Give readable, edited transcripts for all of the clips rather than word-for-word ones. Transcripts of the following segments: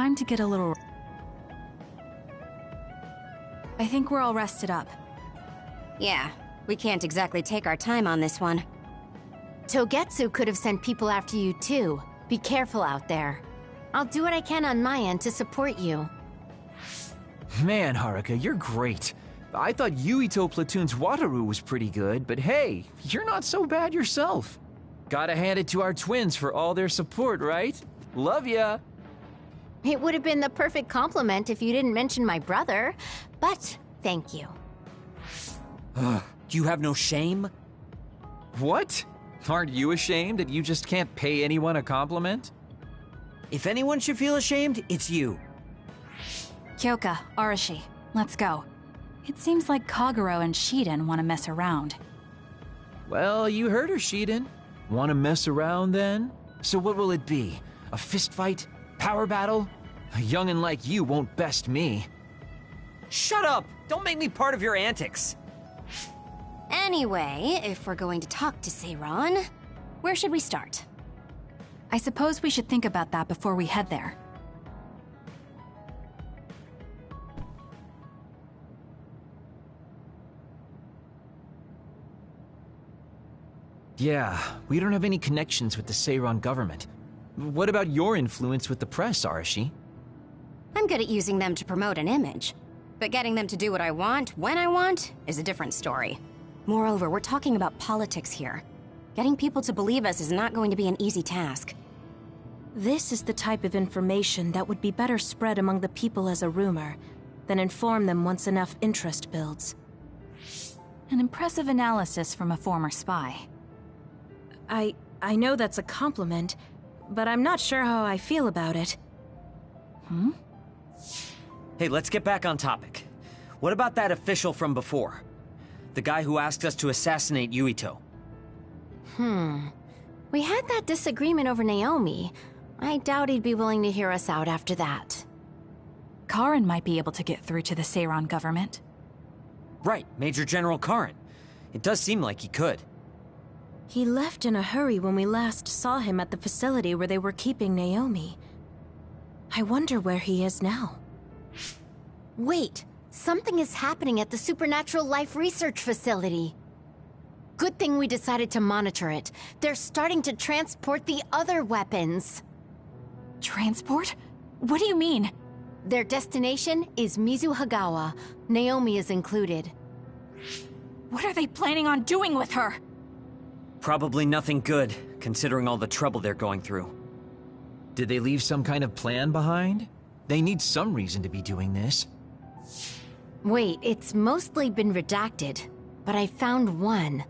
time to get a little... I think we're all rested up. Yeah, we can't exactly take our time on this one. Togetsu could have sent people after you too. Be careful out there. I'll do what I can on my end to support you. Man, Haruka, you're great. I thought Yuito Platoon's Wataru was pretty good, but hey, you're not so bad yourself. Gotta hand it to our twins for all their support, right? Love ya! It would have been the perfect compliment if you didn't mention my brother, but thank you. Do you have no shame? What? Aren't you ashamed that you just can't pay anyone a compliment? If anyone should feel ashamed, it's you. Kyoka, Arashi, let's go. It seems like Kagero and Shiden want to mess around. Well, you heard her, Shiden. Want to mess around, then? So what will it be? A fist fight? Power battle? A youngin' like you won't best me. Shut up! Don't make me part of your antics. Anyway, if we're going to talk to Seiran, where should we start? I suppose we should think about that before we head there. Yeah, we don't have any connections with the Seiran government. What about your influence with the press, Arashi? I'm good at using them to promote an image. But getting them to do what I want, when I want, is a different story. Moreover, we're talking about politics here. Getting people to believe us is not going to be an easy task. This is the type of information that would be better spread among the people as a rumor, than inform them once enough interest builds. An impressive analysis from a former spy. I know that's a compliment, but I'm not sure how I feel about it. Hey, let's get back on topic. What about that official from before? The guy who asked us to assassinate Yuito. We had that disagreement over Naomi. I doubt he'd be willing to hear us out after that. Karin might be able to get through to the Seiran government. Right, Major General Karin. It does seem like he could. He left in a hurry when we last saw him at the facility where they were keeping Naomi. I wonder where he is now. Wait, something is happening at the Supernatural Life Research Facility. Good thing we decided to monitor it. They're starting to transport the other weapons. Transport? What do you mean? Their destination is Mizuhagawa. Naomi is included. What are they planning on doing with her? Probably nothing good, considering all the trouble they're going through. Did they leave some kind of plan behind? They need some reason to be doing this. Wait, it's mostly been redacted, but I found one.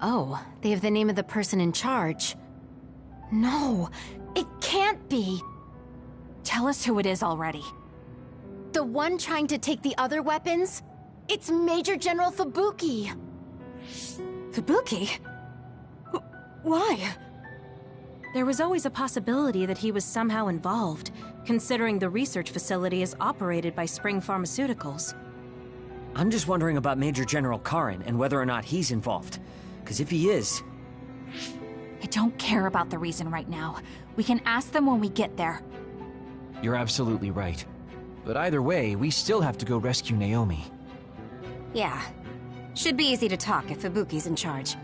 Oh, they have the name of the person in charge. No, it can't be. Tell us who it is already. The one trying to take the other weapons? It's Major General Fubuki. Fubuki? Why? There was always a possibility that he was somehow involved, considering the research facility is operated by Spring Pharmaceuticals. I'm just wondering about Major General Karin and whether or not he's involved. Because if he is... I don't care about the reason right now. We can ask them when we get there. You're absolutely right. But either way, we still have to go rescue Naomi. Yeah. Should be easy to talk if Fubuki's in charge.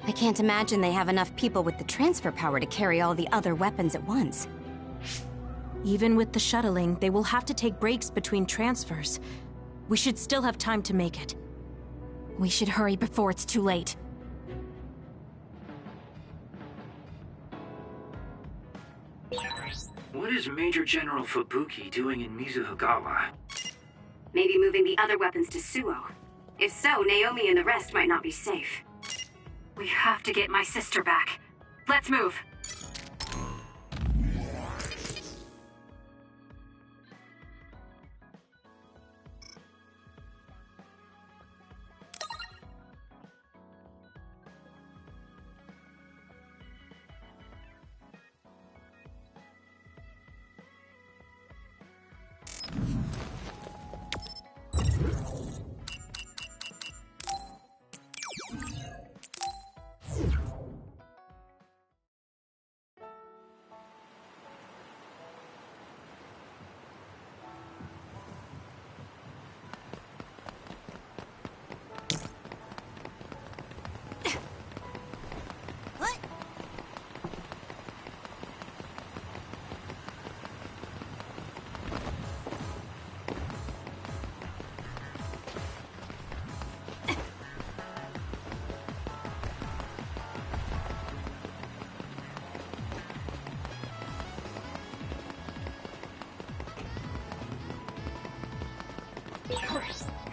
I can't imagine they have enough people with the transfer power to carry all the other weapons at once. Even with the shuttling, they will have to take breaks between transfers. We should still have time to make it. We should hurry before it's too late. What is Major General Fubuki doing in Mizuhagawa? Maybe moving the other weapons to Suo. If so, Naomi and the rest might not be safe. We have to get my sister back. Let's move.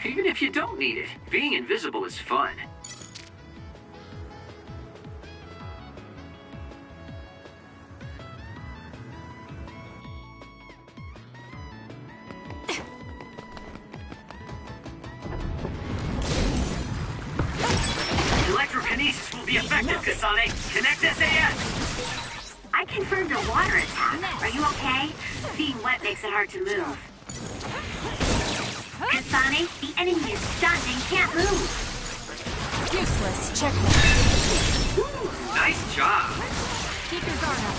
Even if you don't need it, being invisible is fun. Electrokinesis will be effective, Kasane. Connect SAS! I confirmed a water attack. Are you okay? Being wet makes it hard to move. Kasane, the enemy is stunned and can't move. Useless. Checkmate. Ooh, nice job. Keep your guard up.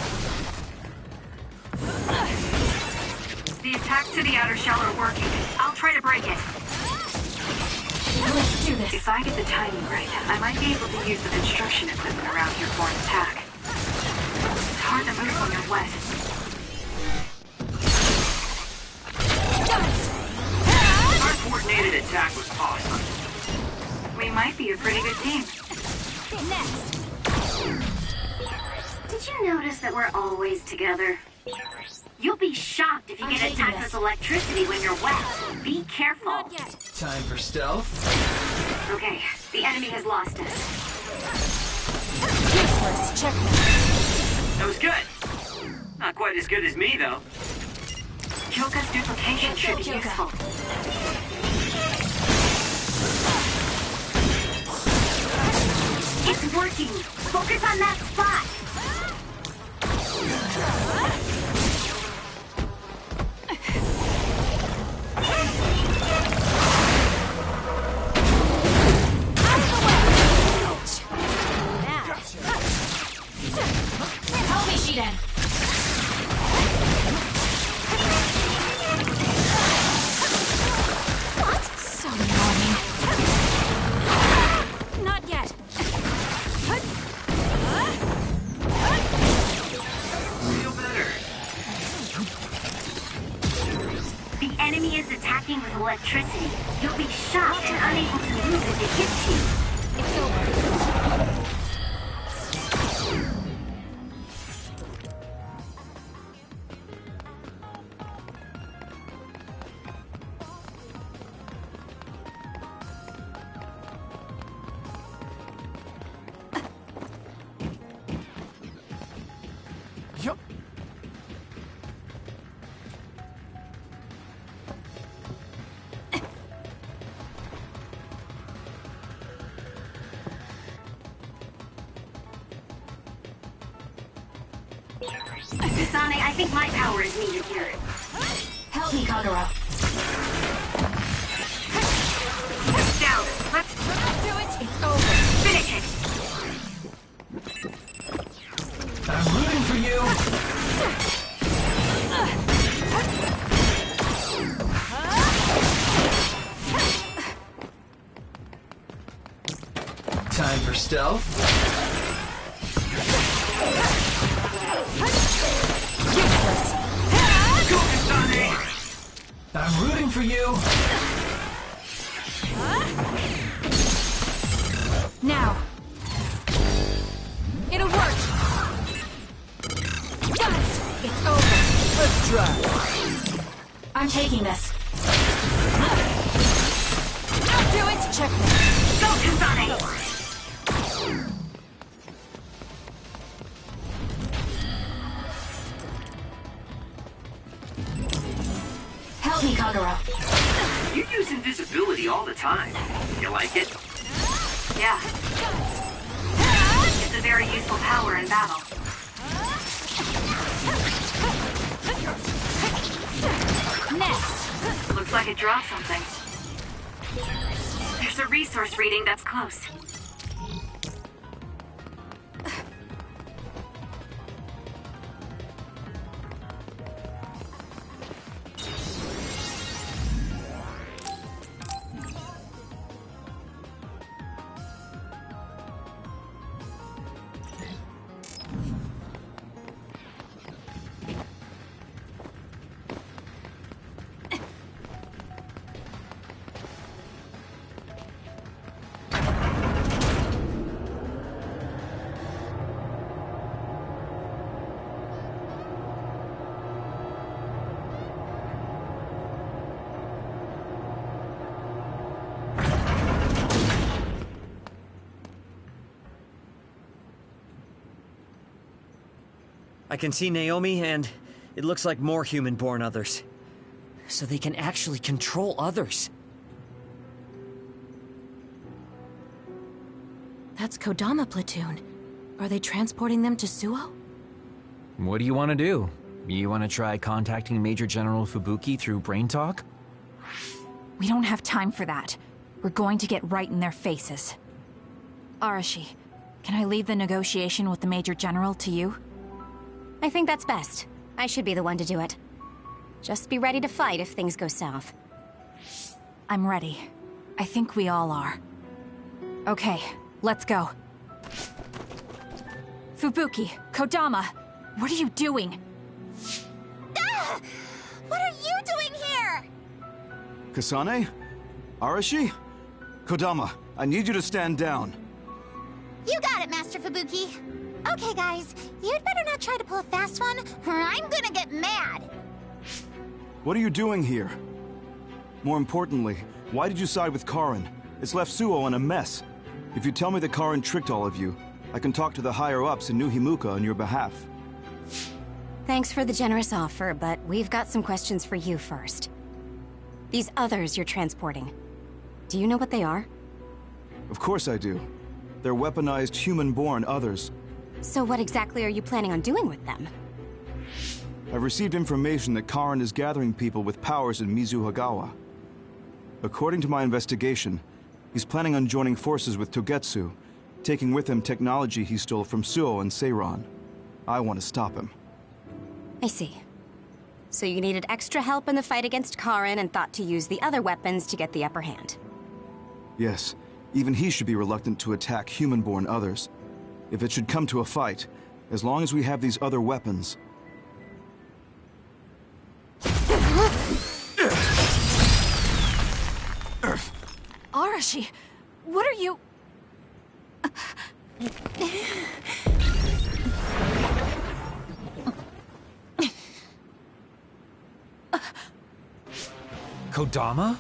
The attacks to the outer shell are working. I'll try to break it. Let's do this. If I get the timing right, I might be able to use the construction equipment around here for an attack. It's hard to move when you're wet. Our coordinated attack was awesome. We might be a pretty good team. Next. Did you notice that we're always together? You'll be shocked if you I'm get taking attacked this. with electricity when you're wet. Be careful. Not yet. Time for stealth. Okay, the enemy has lost us. Useless. Checkmate. That was good. Not quite as good as me, though. Kyoka's duplication should be Kyoka. useful. It's working. Focus on that spot. Help me, Shiden. What? So annoying. Not yet. Feel better. The enemy is attacking with electricity. You'll be shocked and unable to move if it hits you. It's over. Yup. Kasane, I think my power is needed here. Help me, Kagura. Down. Let's Do it. It's over. finish it. I'm rooting for you. Time for stealth. Useless. Go, Kasane! I'm rooting for you. Now. It'll work. Got it. It's over. Let's try. I'm taking this. I'll do it. Checkmate. Go, Kasane! Help me, Kagura. You use invisibility all the time. You like it? Yeah. It's a very useful power in battle. Next. Looks like it dropped something. There's a resource reading that's close. I can see Naomi, and it looks like more human-born others. So they can actually control others. That's Kodama platoon. Are they transporting them to Suo? What do you want to do? You want to try contacting Major General Fubuki through Brain Talk? We don't have time for that. We're going to get right in their faces. Arashi, can I leave the negotiation with the Major General to you? I think that's best. I should be the one to do it. Just be ready to fight if things go south. I'm ready. I think we all are. Okay, let's go. Fubuki, Kodama, what are you doing? Ah! What are you doing here? Kasane? Arashi? Kodama, I need you to stand down. You got it, Master Fubuki. Okay, guys, you'd better not try to pull a fast one, or I'm gonna get mad. What are you doing here? More importantly, why did you side with Karin? It's left Suo in a mess. If you tell me that Karin tricked all of you, I can talk to the higher-ups in New Himuka on your behalf. Thanks for the generous offer, but we've got some questions for you first. These others you're transporting, do you know what they are? Of course I do. They're weaponized human-born others. So what exactly are you planning on doing with them? I've received information that Karin is gathering people with powers in Mizuhagawa. According to my investigation, he's planning on joining forces with Togetsu, taking with him technology he stole from Suo and Seiran. I want to stop him. I see. So you needed extra help in the fight against Karin and thought to use the other weapons to get the upper hand. Yes, even he should be reluctant to attack human-born others. If it should come to a fight, as long as we have these other weapons... Arashi, what are you... Kodama?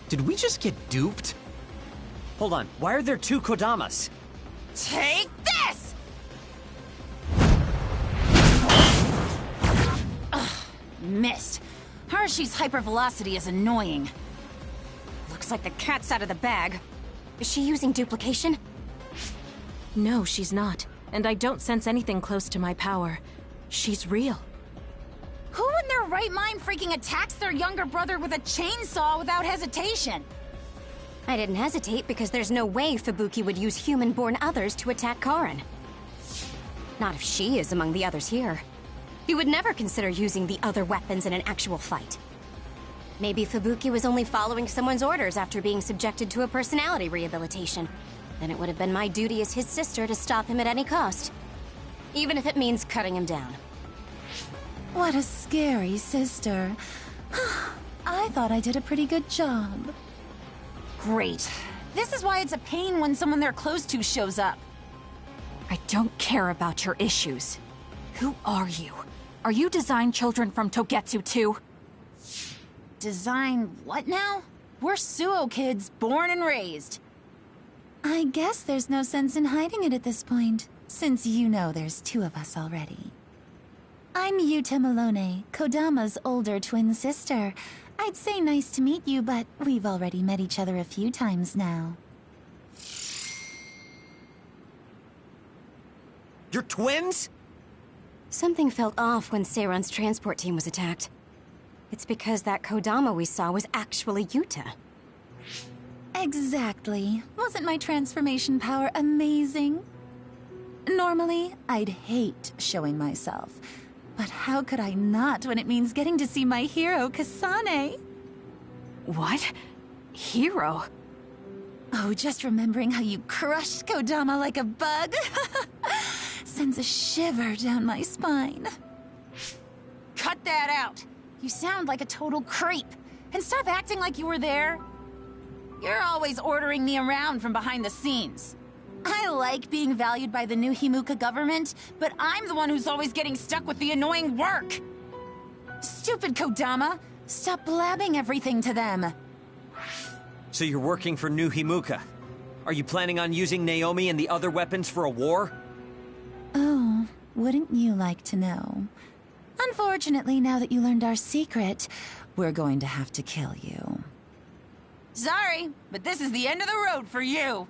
Did we just get duped? Hold on, why are there two Kodamas? Take this! Ugh, missed. Arashi's hypervelocity is annoying. Looks like the cat's out of the bag. Is she using duplication? No, she's not. And I don't sense anything close to my power. She's real. Who in their right mind freaking attacks their younger brother with a chainsaw without hesitation? I didn't hesitate because there's no way Fubuki would use human-born others to attack Karin. Not if she is among the others here. He would never consider using the other weapons in an actual fight. Maybe Fubuki was only following someone's orders after being subjected to a personality rehabilitation. Then it would have been my duty as his sister to stop him at any cost. Even if it means cutting him down. What a scary sister. I thought I did a pretty good job. Great. This is why it's a pain when someone they're close to shows up. I don't care about your issues. Who are you? Are you design children from Togetsu too? Design what now? We're Suo kids, born and raised. I guess there's no sense in hiding it at this point, since you know there's two of us already. I'm Yuta Malone, Kodama's older twin sister. I'd say nice to meet you, but we've already met each other a few times now. You're twins? Something felt off when Seiran's transport team was attacked. It's because that Kodama we saw was actually Yuta. Exactly. Wasn't my transformation power amazing? Normally, I'd hate showing myself. But how could I not when it means getting to see my hero, Kasane? What? Hero? Oh, just remembering how you crushed Kodama like a bug sends a shiver down my spine. Cut that out! You sound like a total creep. And stop acting like you were there. You're always ordering me around from behind the scenes. I like being valued by the New Himuka government, but I'm the one who's always getting stuck with the annoying work. Stupid Kodama! Stop blabbing everything to them. So you're working for New Himuka. Are you planning on using Naomi and the other weapons for a war? Oh, Wouldn't you like to know? Unfortunately, now that you learned our secret, we're going to have to kill you. Sorry, but this is the end of the road for you.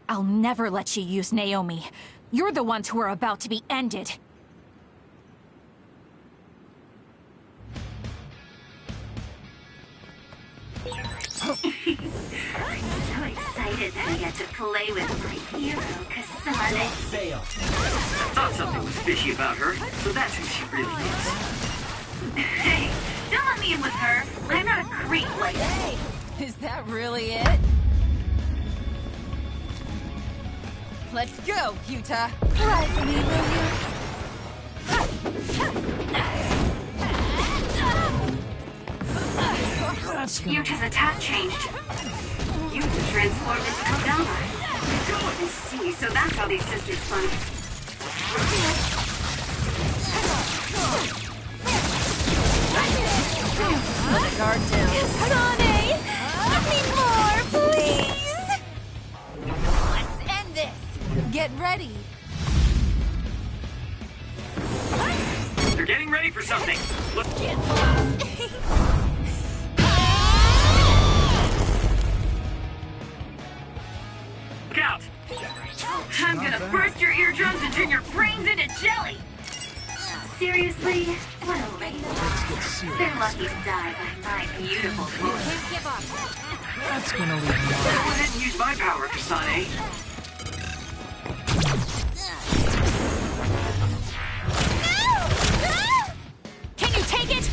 I'll never let you use Naomi. You're the ones who are about to be ended. I'm so excited that I get to play with my hero, Kasane. Fail. I thought something was fishy about her, so that's who she really is. Hey, don't let me in with her. I'm not a creep like that. Hey, is that really it? Let's go, Yuta. Cry for me, will you? Yuta's attack changed. Yuta transformed into Kodama. I see, so that's how these sisters fight. Put the guard down. Kasane! Give me more, please! Let's end this. Get ready. They're getting ready for something. Look. Look out! I'm gonna burst your eardrums and turn your brains into jelly! Seriously? What a lame. They're lucky to die by my beautiful voice. Can't give up. That's gonna leave me. Go ahead and use my power, Kasane. Can you take it?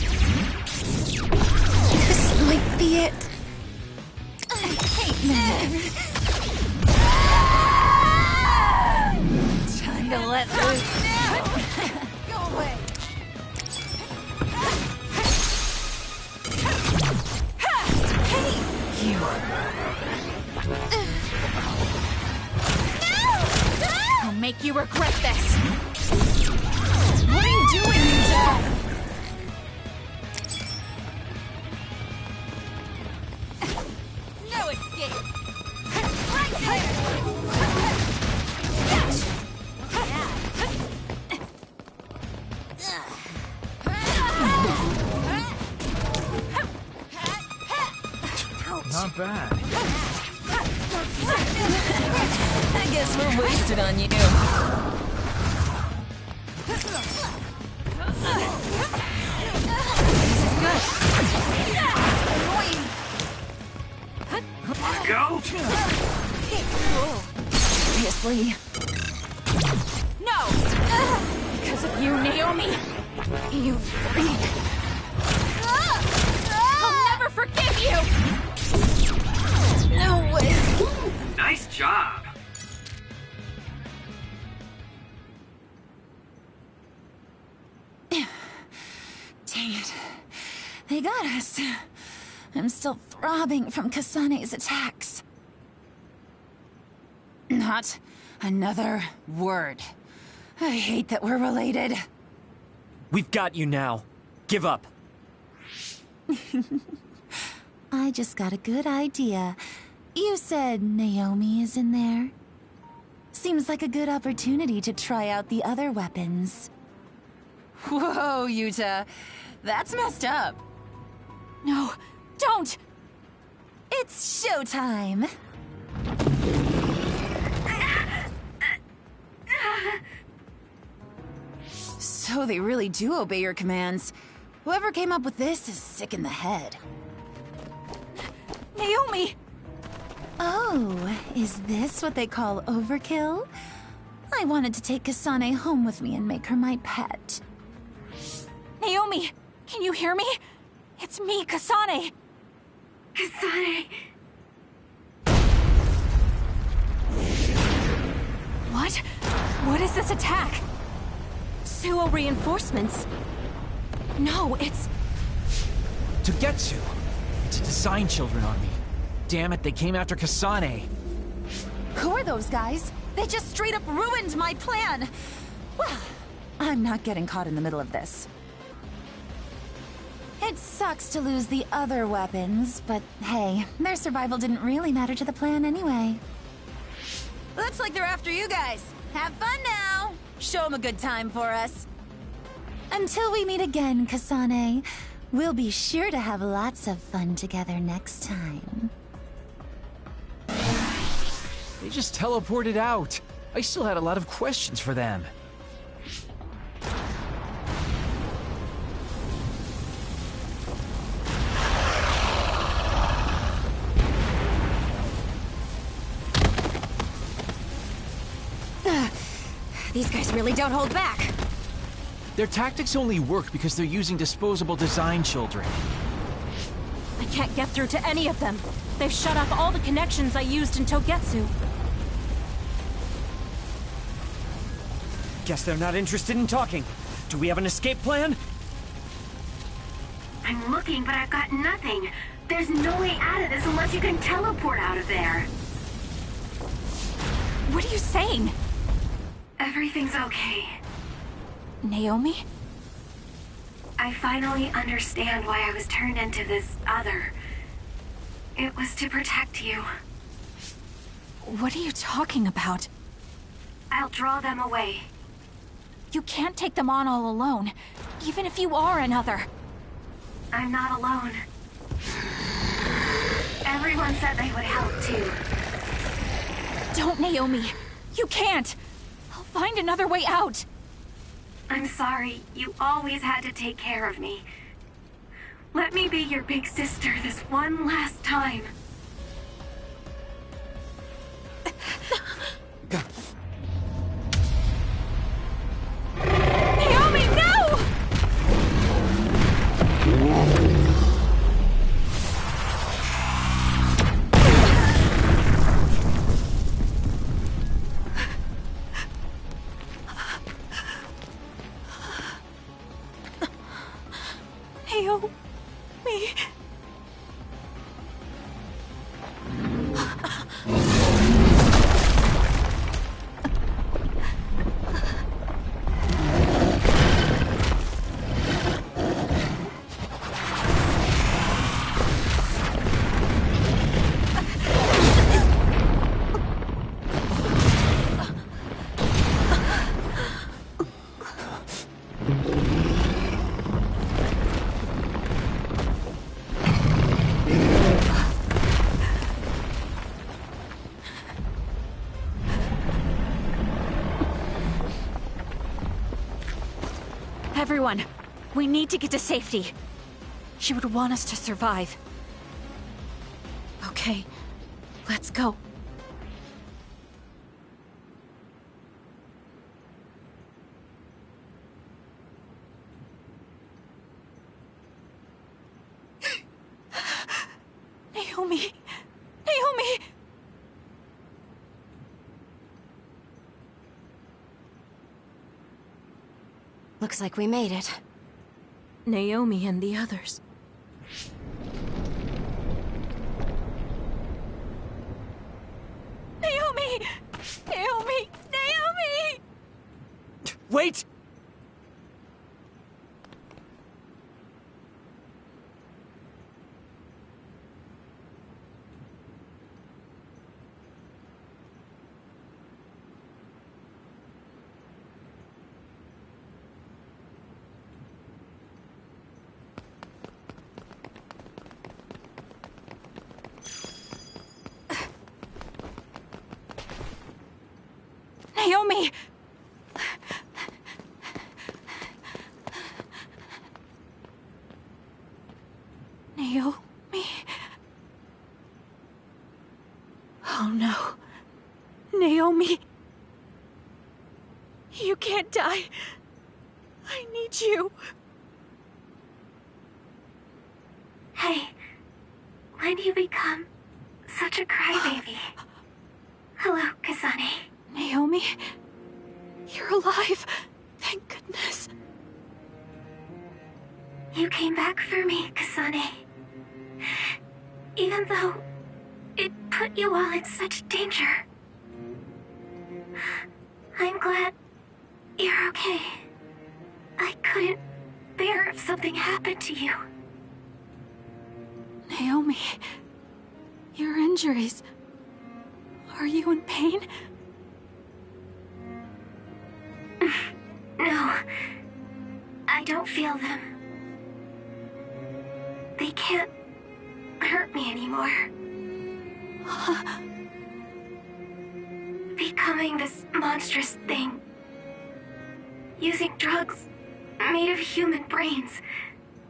This might be it. I hate men. Time to let loose. Go away. Hey, you. I'll make you regret this. What are you doing, Yuta? No escape. Right there. Not bad. I guess we're wasted on you. Wanna go? Seriously. No! Because of you, Naomi. You freak. I'll never forgive you! No way. Nice job. Dang it. They got us. I'm still throbbing from Kasane's attacks. Not another word. I hate that we're related. We've got you now. Give up. I just got a good idea. You said Naomi is in there? Seems like a good opportunity to try out the other weapons. Whoa, Yuta. That's messed up. No, don't! It's showtime! So they really do obey your commands. Whoever came up with this is sick in the head. Naomi! Oh, is this what they call overkill? I wanted to take Kasane home with me and make her my pet. Naomi! Can you hear me? It's me, Kasane! Kasane! What? What is this attack? Suo reinforcements? No, it's... Togetsu! It's a Design Children army. Damn it, they came after Kasane. Who are those guys? They just straight up ruined my plan! Well, I'm not getting caught in the middle of this. It sucks to lose the other weapons, but hey, their survival didn't really matter to the plan anyway. Looks like they're after you guys. Have fun now! Show him a good time for us. Until we meet again, Kasane, we'll be sure to have lots of fun together next time. They just teleported out. I still had a lot of questions for them. These guys really don't hold back. Their tactics only work because they're using disposable design children. I can't get through to any of them. They've shut off all the connections I used in Togetsu. Guess they're not interested in talking. Do we have an escape plan? I'm looking, but I've got nothing. There's no way out of this unless you can teleport out of there. What are you saying? Everything's okay. Naomi? I finally understand why I was turned into this other. It was to protect you. What are you talking about? I'll draw them away. You can't take them on all alone, even if you are another. I'm not alone. Everyone said they would help too. Don't, Naomi. You can't. I'll find another way out. I'm sorry. You always had to take care of me. Let me be your big sister this one last time. Naomi, no! Naomi. Everyone, we need to get to safety. She would want us to survive. Okay, let's go. Naomi! Naomi! Looks like we made it. Naomi and the others. Naomi! Naomi! Naomi! Wait! Naomi! Naomi? Oh no. Naomi! You can't die. I need you. Hey, when do you become such a crybaby? Hello, Kasane. Naomi? You're alive. Thank goodness. You came back for me, Kasane. Even though it put you all in such danger. I'm glad you're okay. I couldn't bear if something happened to you. Naomi, your injuries. Are you in pain? I don't feel them. They can't hurt me anymore. Becoming this monstrous thing. Using drugs made of human brains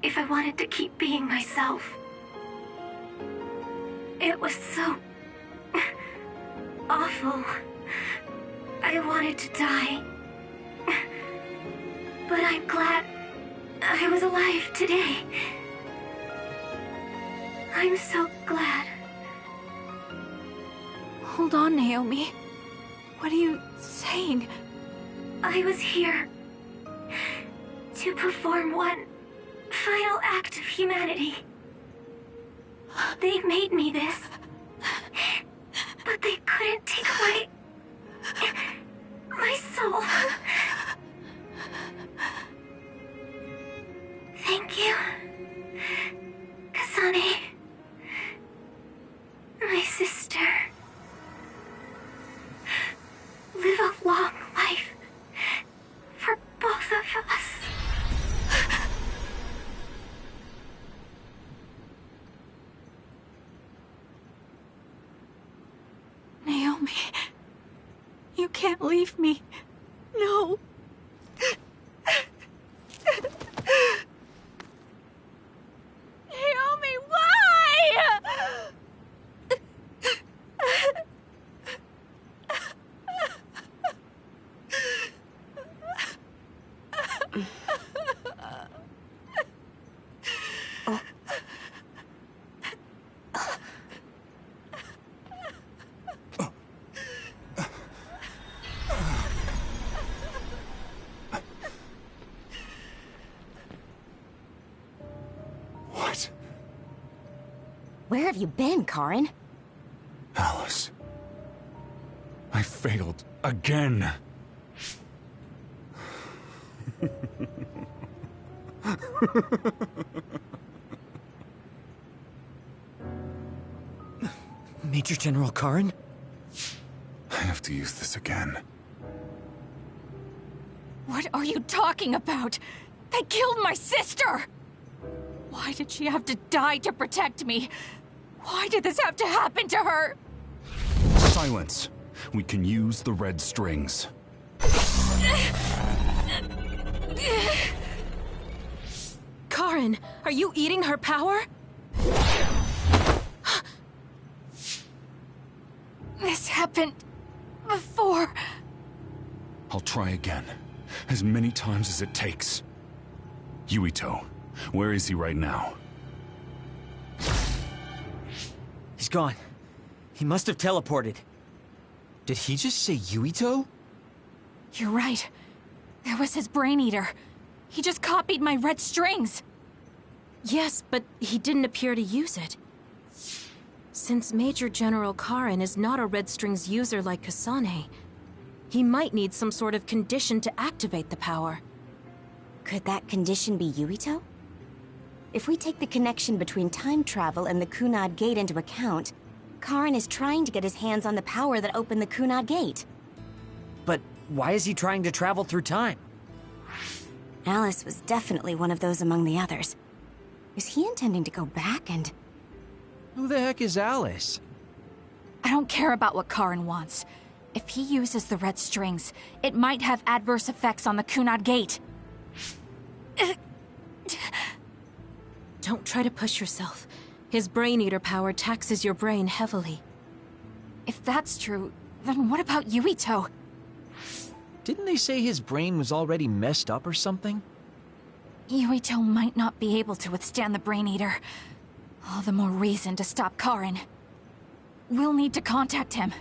if I wanted to keep being myself. It was so awful. I wanted to die. But I'm glad I was alive today. I'm so glad. Hold on, Naomi. What are you saying? I was here to perform one final act of humanity. They made me this, but they couldn't take away my soul. Thank you, Kasane, my sister. Live a long life for both of us. Naomi, you can't leave me. No. Naomi, why? What? Where have you been, Karin? Alice. I failed again. Major General Karin? I have to use this again. What are you talking about? They killed my sister! Why did she have to die to protect me? Why did this have to happen to her? Silence. We can use the red strings. Karin, are you eating her power? This happened before. I'll try again. As many times as it takes. Yuito, where is he right now? He's gone. He must have teleported. Did he just say Yuito? You're right. There was his brain eater. He just copied my red strings. Yes, but he didn't appear to use it. Since Major General Karin is not a Red Strings user like Kasane, he might need some sort of condition to activate the power. Could that condition be Yuito? If we take the connection between time travel and the Kunad Gate into account, Karin is trying to get his hands on the power that opened the Kunad Gate. But why is he trying to travel through time? Alice was definitely one of those among the others. Is he intending to go back and... Who the heck is Alice? I don't care about what Karin wants. If he uses the red strings, it might have adverse effects on the Kunad Gate. Don't try to push yourself. His brain eater power taxes your brain heavily. If that's true, then what about Yuito? Didn't they say his brain was already messed up or something? Yuito might not be able to withstand the brain eater. All the more reason to stop Karin. We'll need to contact him.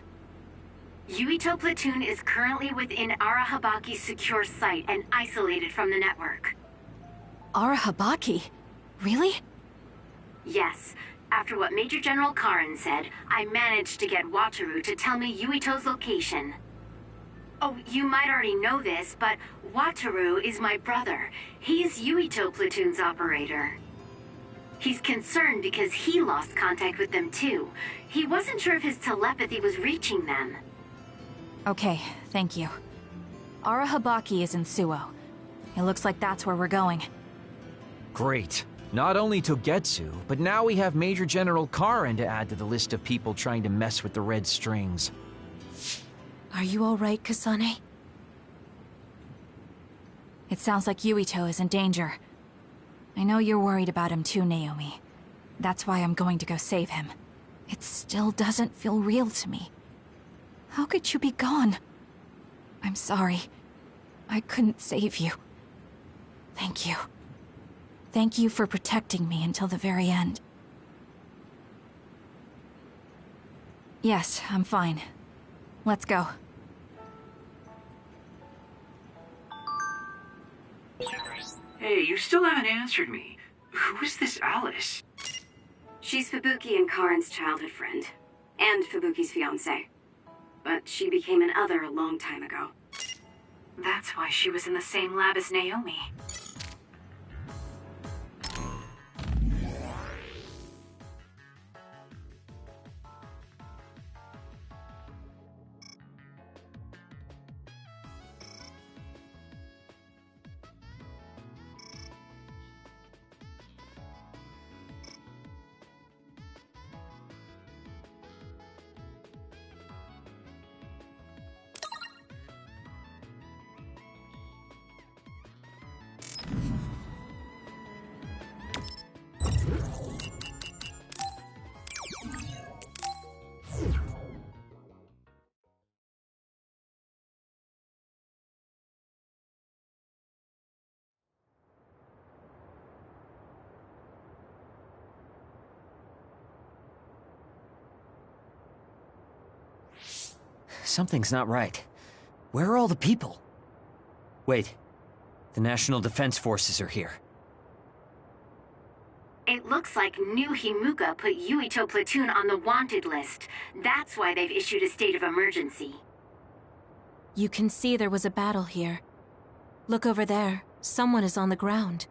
Yuito Platoon is currently within Arahabaki's secure site and isolated from the network. Arahabaki? Really? Yes. After what Major General Karin said, I managed to get Wataru to tell me Yuito's location. Oh, you might already know this, but Wataru is my brother. He's Yuito Platoon's operator. He's concerned because he lost contact with them too. He wasn't sure if his telepathy was reaching them. Okay, thank you. Arahabaki is in Suo. It looks like that's where we're going. Great. Not only Togetsu, but now we have Major General Karin to add to the list of people trying to mess with the Red Strings. Are you alright, Kasane? It sounds like Yuito is in danger. I know you're worried about him too, Naomi. That's why I'm going to go save him. It still doesn't feel real to me. How could you be gone? I'm sorry. I couldn't save you. Thank you. Thank you for protecting me until the very end. Yes, I'm fine. Let's go. Hey, you still haven't answered me. Who is this Alice? She's Fubuki and Karin's childhood friend. And Fubuki's fiancé. But she became an other a long time ago. That's why she was in the same lab as Naomi. Something's not right. Where are all the people? Wait. The National Defense Forces are here. It looks like New Himuka put Yuito Platoon on the wanted list. That's why they've issued a state of emergency. You can see there was a battle here. Look over there. Someone is on the ground.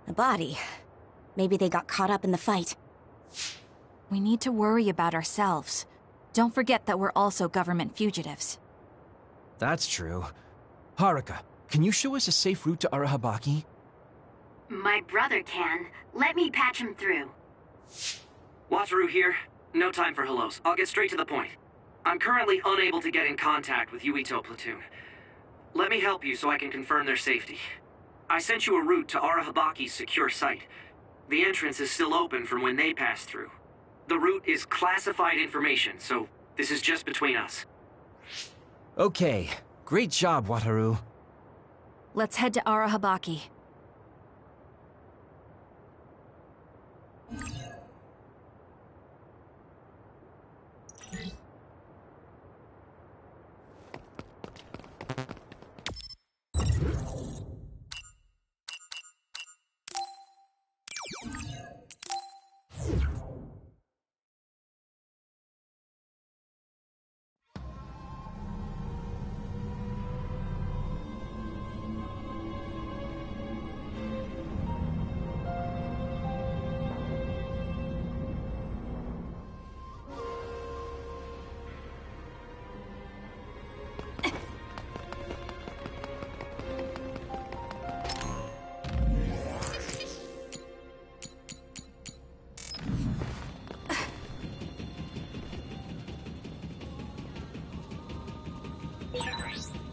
A body. Maybe they got caught up in the fight. We need to worry about ourselves. Don't forget that we're also government fugitives. That's true. Haruka, can you show us a safe route to Arahabaki? My brother can. Let me patch him through. Wataru here. No time for hellos. I'll get straight to the point. I'm currently unable to get in contact with Yuito Platoon. Let me help you so I can confirm their safety. I sent you a route to Arahabaki's secure site. The entrance is still open from when they passed through. The route is classified information, so this is just between us. Okay. Great job, Wataru. Let's head to Arahabaki.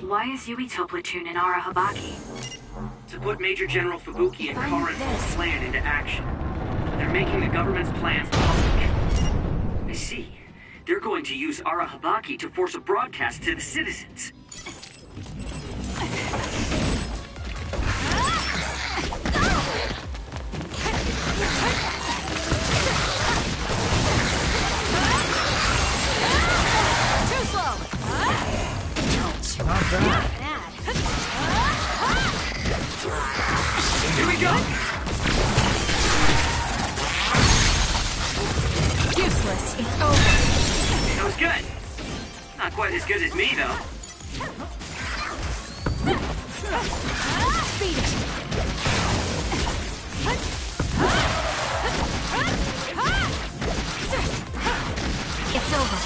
Why is Yuito Platoon in Arahabaki? To put Major General Fubuki and Karin's plan into action. They're making the government's plans public. I see. They're going to use Arahabaki to force a broadcast to the citizens. Not bad. Here we go! Useless. It's over. That was good. Not quite as good as me, though. Beat it. It's over.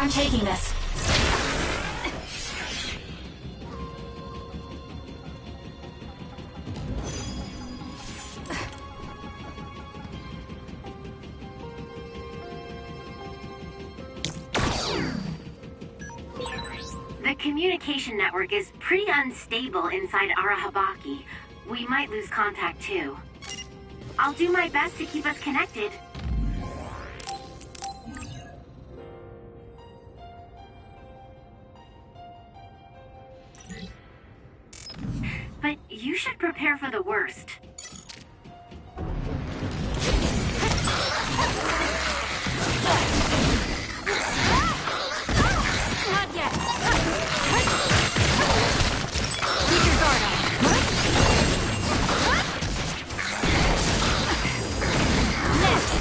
I'm taking this. The communication network is pretty unstable inside Arahabaki. We might lose contact too. I'll do my best to keep us connected. But you should prepare for the worst. Not yet. Keep your guard up.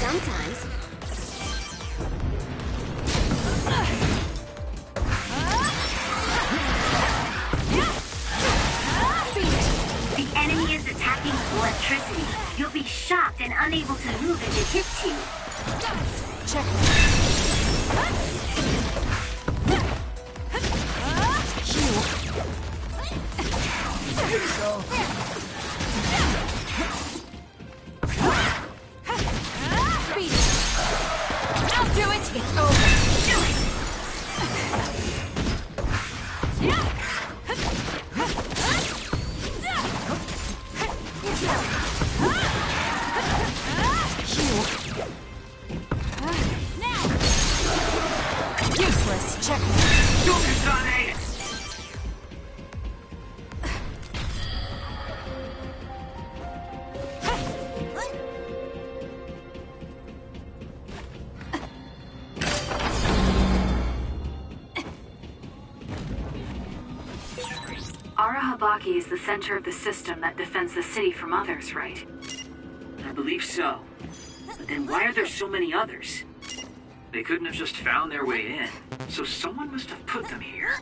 Sometimes. The enemy is attacking with electricity. You'll be shocked and unable to move if it hits you. Check. I'll do it. It's over. Do it! Useless. Check. Go, Kasane! Arahabaki is the center of the system that defends the city from others, right? I believe so. But then why are there so many others? They couldn't have just found their way in, so someone must have put them here.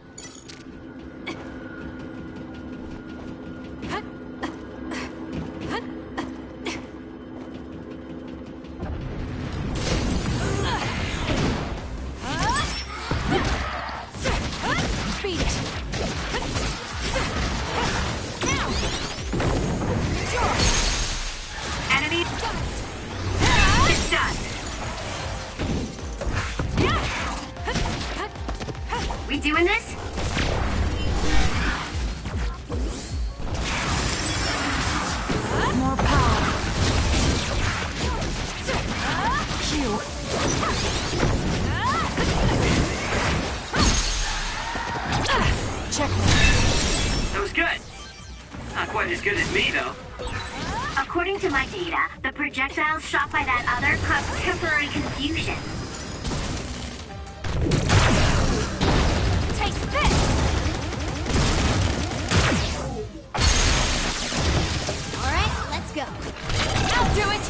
Beat it. Enemy. It's done. We doing this? More power. Q. Check. That was good. Not quite as good as me, though. According to my data, the projectiles shot by that other caused temporary confusion. Taste this. All right, let's go. I'll do it.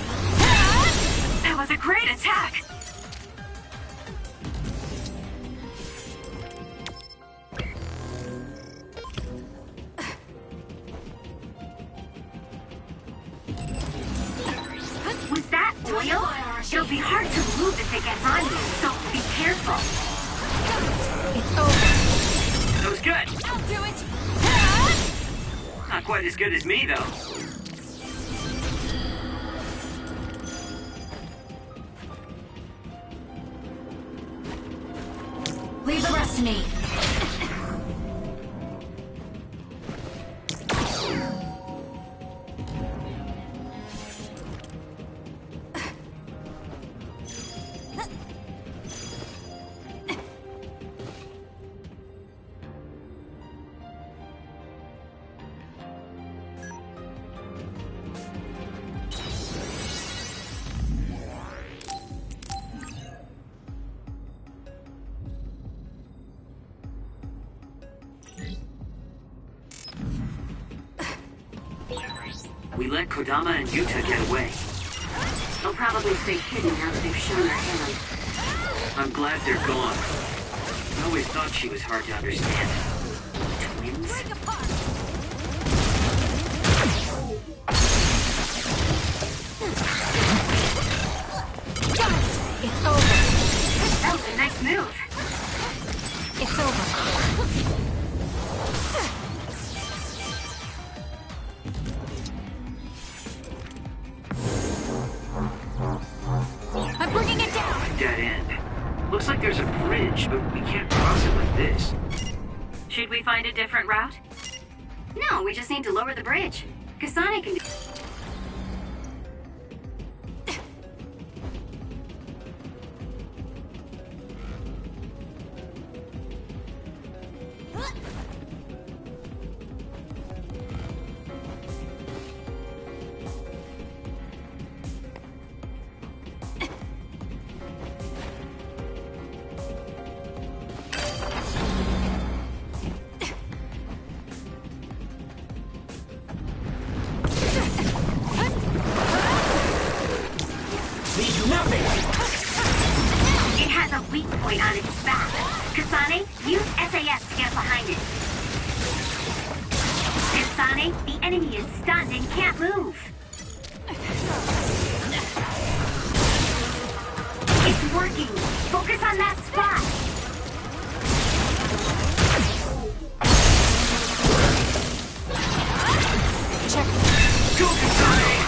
That was a great attack! Was that oil? It'll be hard to move if it gets on you, so be careful. It's over. That was good. I'll do it. Not quite as good as me, though. Leave the rest to me. We let Kodama and Yuta get away. They'll probably stay hidden now that they've shown their hand. I'm glad they're gone. I always thought she was hard to understand. Twins? Got it. It's over. That was a nice move. like there's a bridge, but we can't cross it like this. Should we find a different route? No, we just need to lower the bridge. Kasane can do... It has a weak point on its back. Kasane, use SAS to get behind it. Kasane, the enemy is stunned and can't move. It's working. Focus on that spot. Check. Go, Kasane!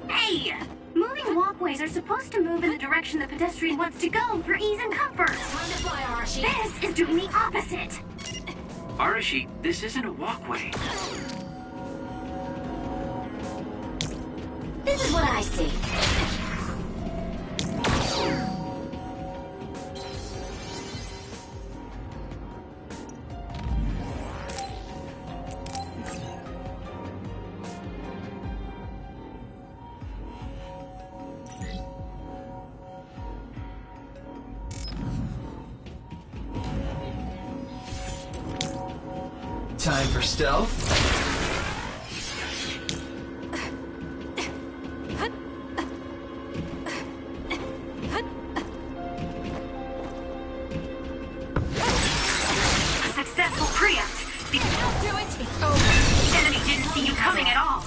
Hey! Moving walkways are supposed to move in the direction the pedestrian wants to go for ease and comfort. Time to fly, Arashi. This is doing the opposite. Arashi, this isn't a walkway. This is what I see. Time for stealth. A successful preempt. Don't do it. It's over. The enemy didn't see you coming at all.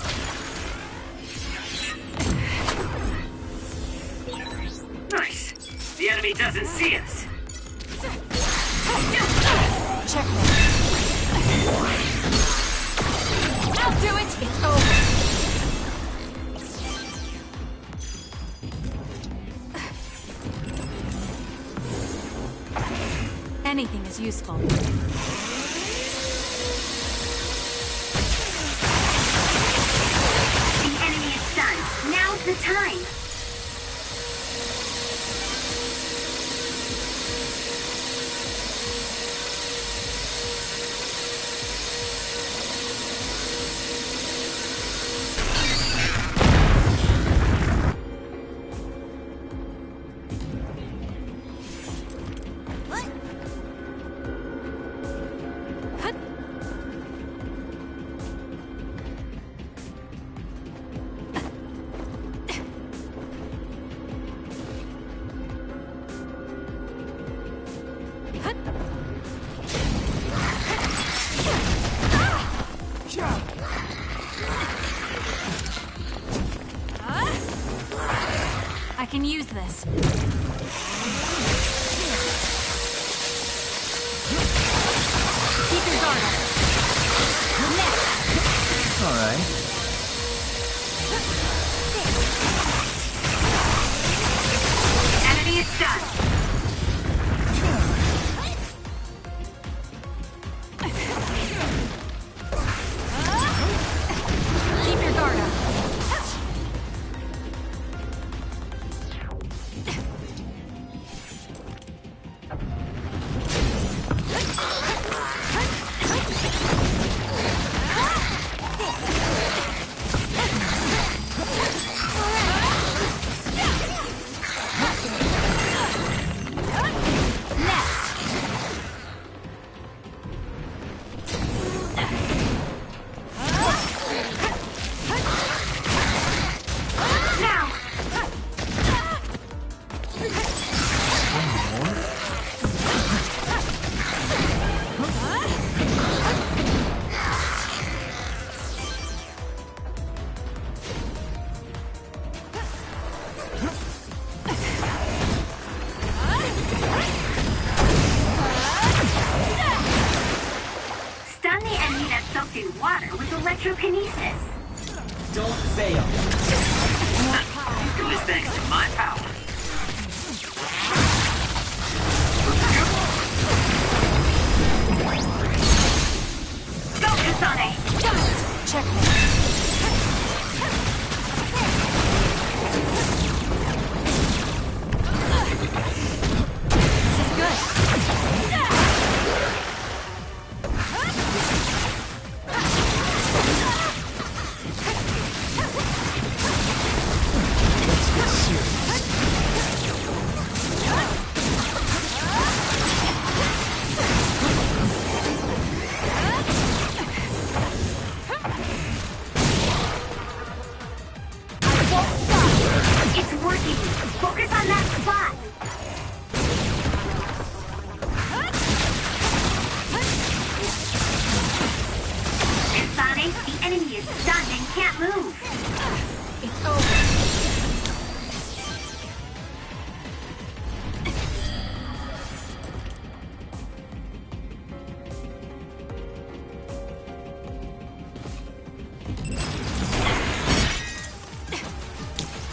Nice. The enemy doesn't see us. Checkmate. I'll do it. It's over. Anything is useful. The enemy is stunned. Now's the time. I can use this. Keep your guard up. Next. All right. Enemy is stunned. Keep your guard up. electrokinesis. Don't fail. This thanks to my power. Go, Kasane! Checkmate. This is good. Let's get serious. It's working! Focus on that spot! Kasane, the enemy is stunned and can't move! It's over.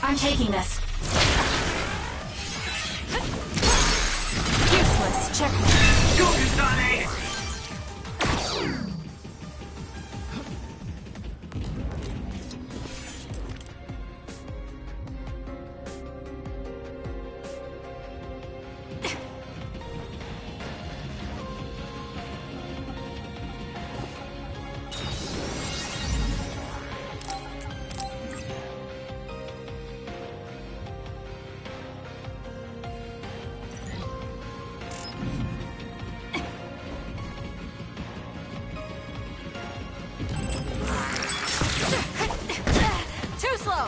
I'm taking this. Useless. Checkmate. Go, Kasane! Too slow.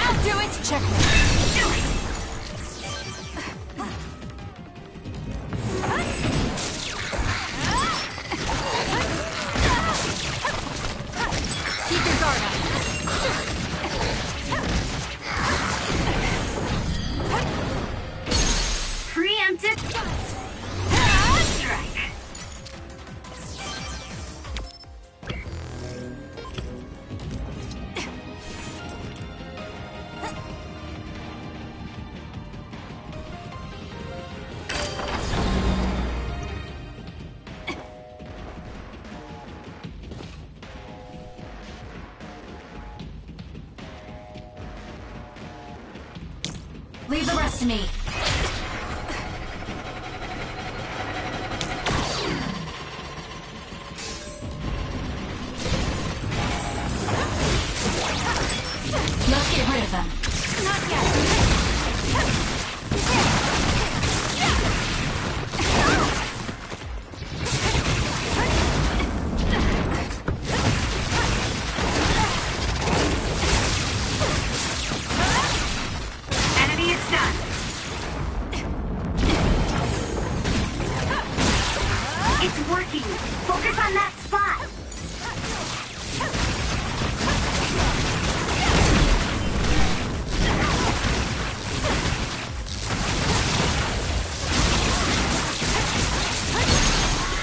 I'll do it. Checkmate. Keep your guard up. Preemptive strike. Leave the rest to me. Let's get rid of them. Not yet. Enemy is stunned. It's working. Focus on that spot.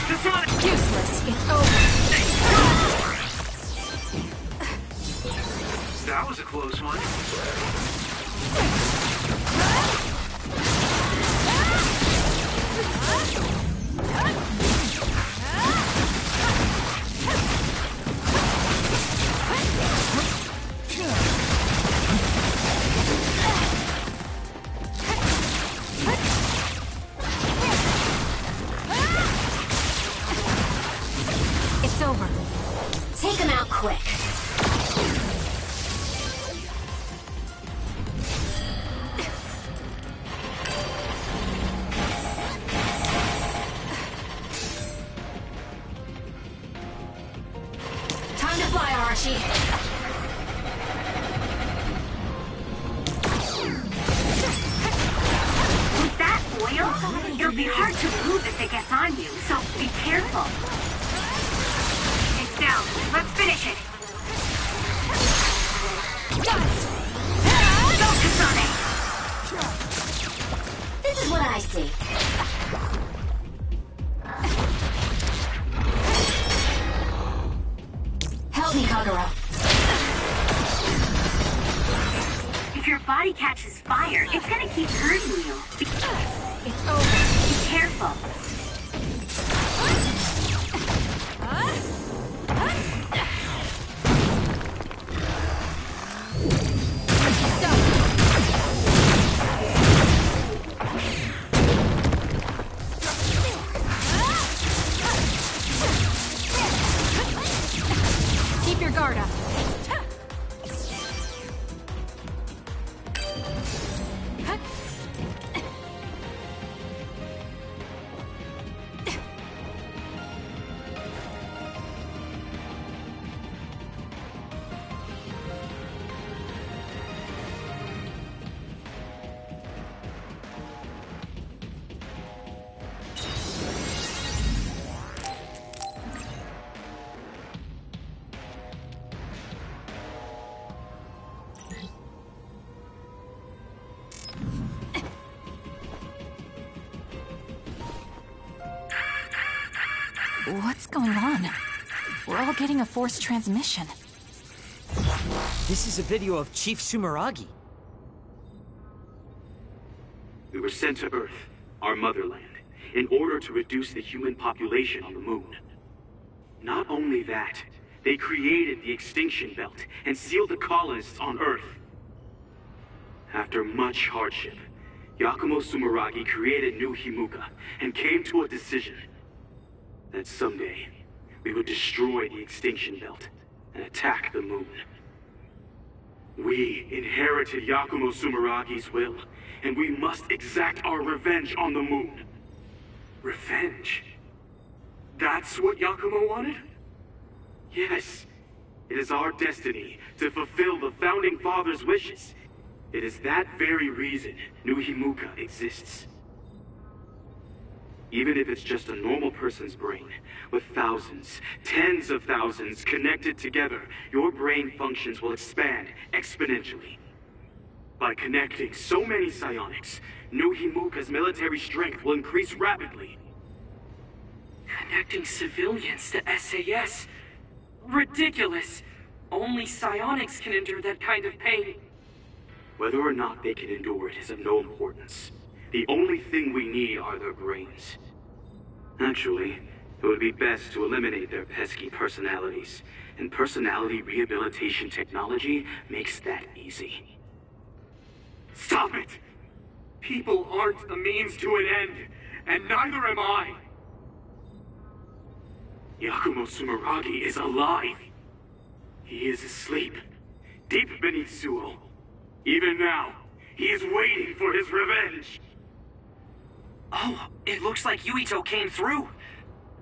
Kasane! Useless. It's over. That was a close one. It's over. Take him out quick. Time to fly, Arashi. With that oil, it'll be hard to move if it gets on you, so be careful. It's down. Let's finish it. Got it. I see. Help me, Kagero. If your body catches fire, it's gonna keep hurting you. It's over. Be careful. Keep your guard up. What's going on? We're all getting a forced transmission. This is a video of Chief Sumeragi. We were sent to Earth, our motherland, in order to reduce the human population on the moon. Not only that, they created the extinction belt and sealed the colonists on Earth. After much hardship, Yakumo Sumeragi created New Himuka and came to a decision that someday we would destroy the extinction belt and attack the moon. We inherited Yakumo Sumeragi's will, and we must exact our revenge on the moon. Revenge? That's what Yakumo wanted? Yes. It is our destiny to fulfill the Founding Father's wishes. It is that very reason New Himuka exists. Even if it's just a normal person's brain, with thousands, tens of thousands connected together, your brain functions will expand exponentially. By connecting so many psionics, New Himuka's military strength will increase rapidly. Connecting civilians to SAS? Ridiculous! Only psionics can endure that kind of pain. Whether or not they can endure it is of no importance. The only thing we need are their brains. Actually, it would be best to eliminate their pesky personalities, and personality rehabilitation technology makes that easy. Stop it! People aren't a means to an end, and neither am I! Yakumo Sumeragi is alive! He is asleep, deep beneath Suo. Even now, he is waiting for his revenge! Oh, it looks like Yuito came through.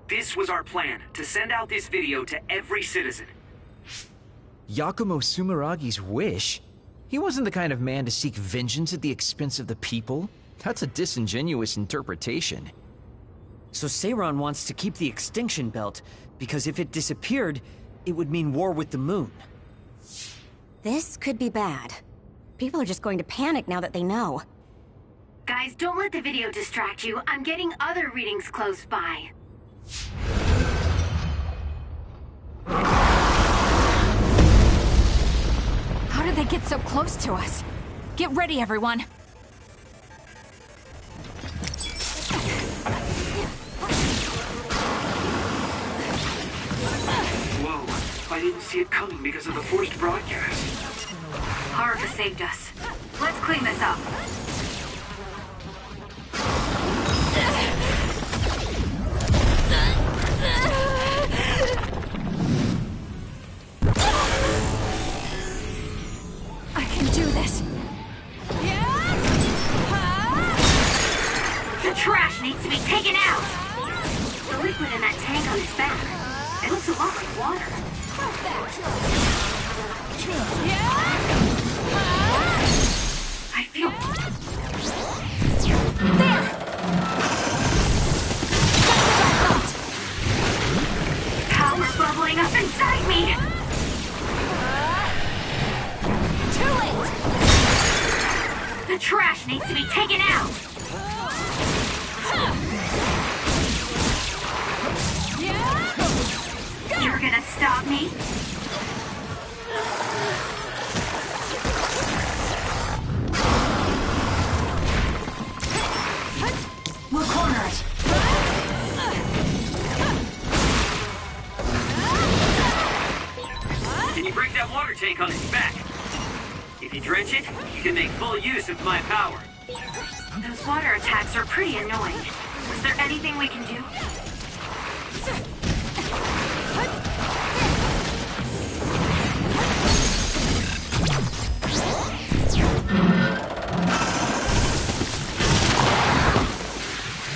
This was our plan, to send out this video to every citizen. Yakumo Sumeragi's wish? He wasn't the kind of man to seek vengeance at the expense of the people. That's a disingenuous interpretation. So Seiran wants to keep the extinction belt, because if it disappeared, it would mean war with the moon. This could be bad. People are just going to panic now that they know. Guys, don't let the video distract you. I'm getting other readings close by. How did they get so close to us? Get ready, everyone. Whoa, I didn't see it coming because of the forced broadcast. Haruka saved us. Let's clean this up. I can do this. The trash needs to be taken out! The liquid in that tank on his back. It looks a lot like water. I feel... There! Power bubbling up inside me! Too late! The trash needs to be taken out! You're gonna stop me? We'll corner it. Can you break that water tank on its back? If you drench it, you can make full use of my power. Those water attacks are pretty annoying. Is there anything we can do?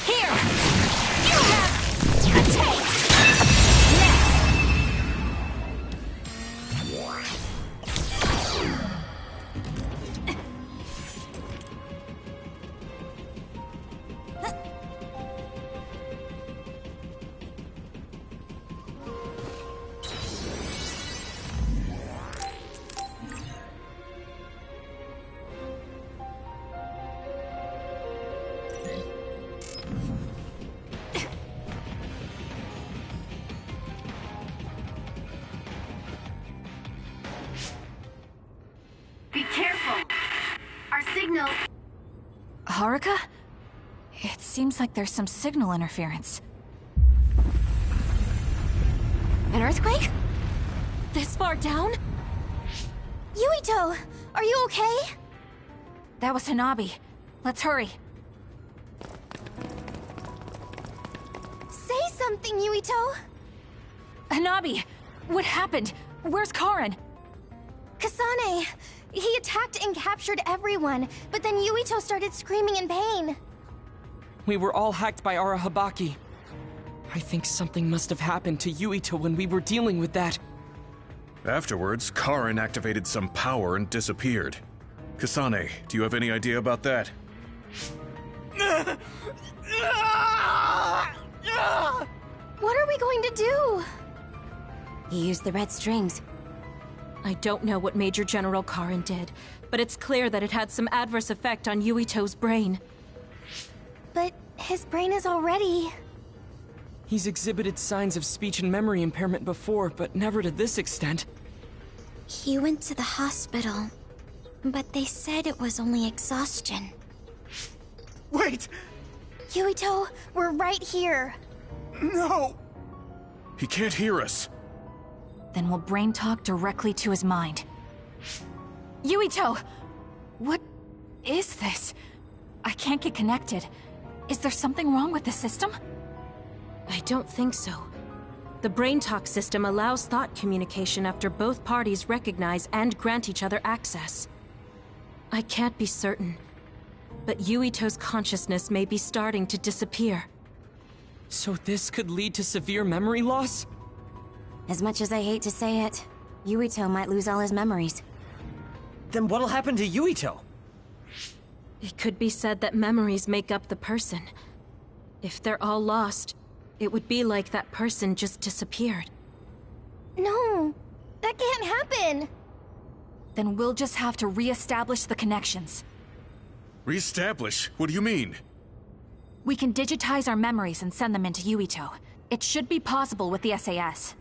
Here! You have a taste! Next! Be careful! Our signal... Haruka? It seems like there's some signal interference. An earthquake? This far down? Yuito, are you okay? That was Hanabi. Let's hurry. Say something, Yuito! Hanabi! What happened? Where's Karin? Kasane! He attacked and captured everyone, but then Yuito started screaming in pain. We were all hacked by Arahabaki. I think something must have happened to Yuito when we were dealing with that. Afterwards, Karin activated some power and disappeared. Kasane, do you have any idea about that? What are we going to do? He used the red strings. I don't know what Major General Karin did, but it's clear that it had some adverse effect on Yuito's brain. But his brain is already... He's exhibited signs of speech and memory impairment before, but never to this extent. He went to the hospital, but they said it was only exhaustion. Wait! Yuito, we're right here. No! He can't hear us. Then we'll brain talk directly to his mind. Yuito! What is this? I can't get connected. Is there something wrong with the system? I don't think so. The brain talk system allows thought communication after both parties recognize and grant each other access. I can't be certain, but Yuito's consciousness may be starting to disappear. So this could lead to severe memory loss? As much as I hate to say it, Yuito might lose all his memories. Then what'll happen to Yuito? It could be said that memories make up the person. If they're all lost, it would be like that person just disappeared. No, that can't happen. Then we'll just have to re-establish the connections. Re-establish? What do you mean? We can digitize our memories and send them into Yuito. It should be possible with the SAS.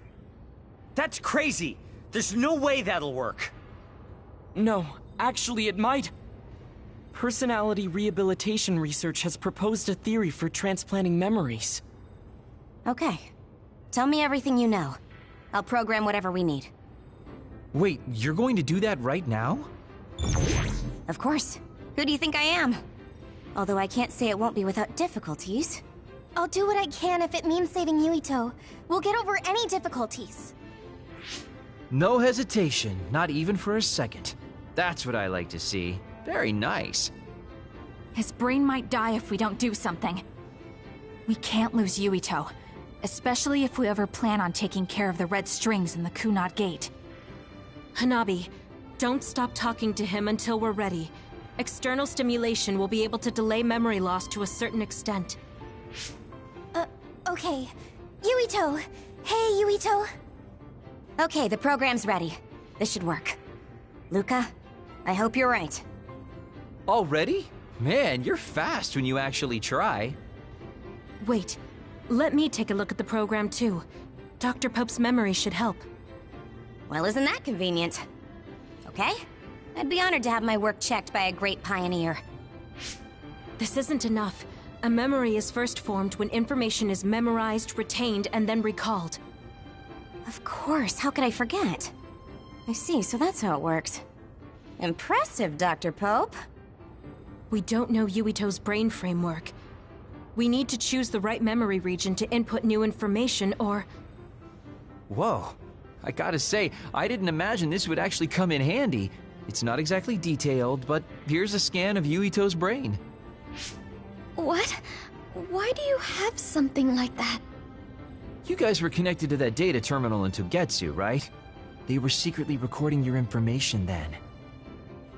That's crazy! There's no way that'll work! No, actually it might. Personality rehabilitation research has proposed a theory for transplanting memories. Okay. Tell me everything you know. I'll program whatever we need. Wait, you're going to do that right now? Of course. Who do you think I am? Although I can't say it won't be without difficulties. I'll do what I can if it means saving Yuito. We'll get over any difficulties. No hesitation, not even for a second. That's what I like to see. Very nice. His brain might die if we don't do something. We can't lose Yuito, especially if we ever plan on taking care of the red strings in the Kunad Gate. Hanabi, don't stop talking to him until we're ready. External stimulation will be able to delay memory loss to a certain extent. Okay. Yuito! Hey, Yuito! Okay, the program's ready. This should work. Luca, I hope you're right. Already? Man, you're fast when you actually try. Wait, let me take a look at the program too. Dr. Pope's memory should help. Well, isn't that convenient? Okay. I'd be honored to have my work checked by a great pioneer. This isn't enough. A memory is first formed when information is memorized, retained, and then recalled. Of course, how could I forget? I see, so that's how it works. Impressive, Dr. Pope. We don't know Yuito's brain framework. We need to choose the right memory region to input new information, or... Whoa. I gotta say, I didn't imagine this would actually come in handy. It's not exactly detailed, but here's a scan of Yuito's brain. What? Why do you have something like that? You guys were connected to that data terminal in Togetsu, right? They were secretly recording your information then.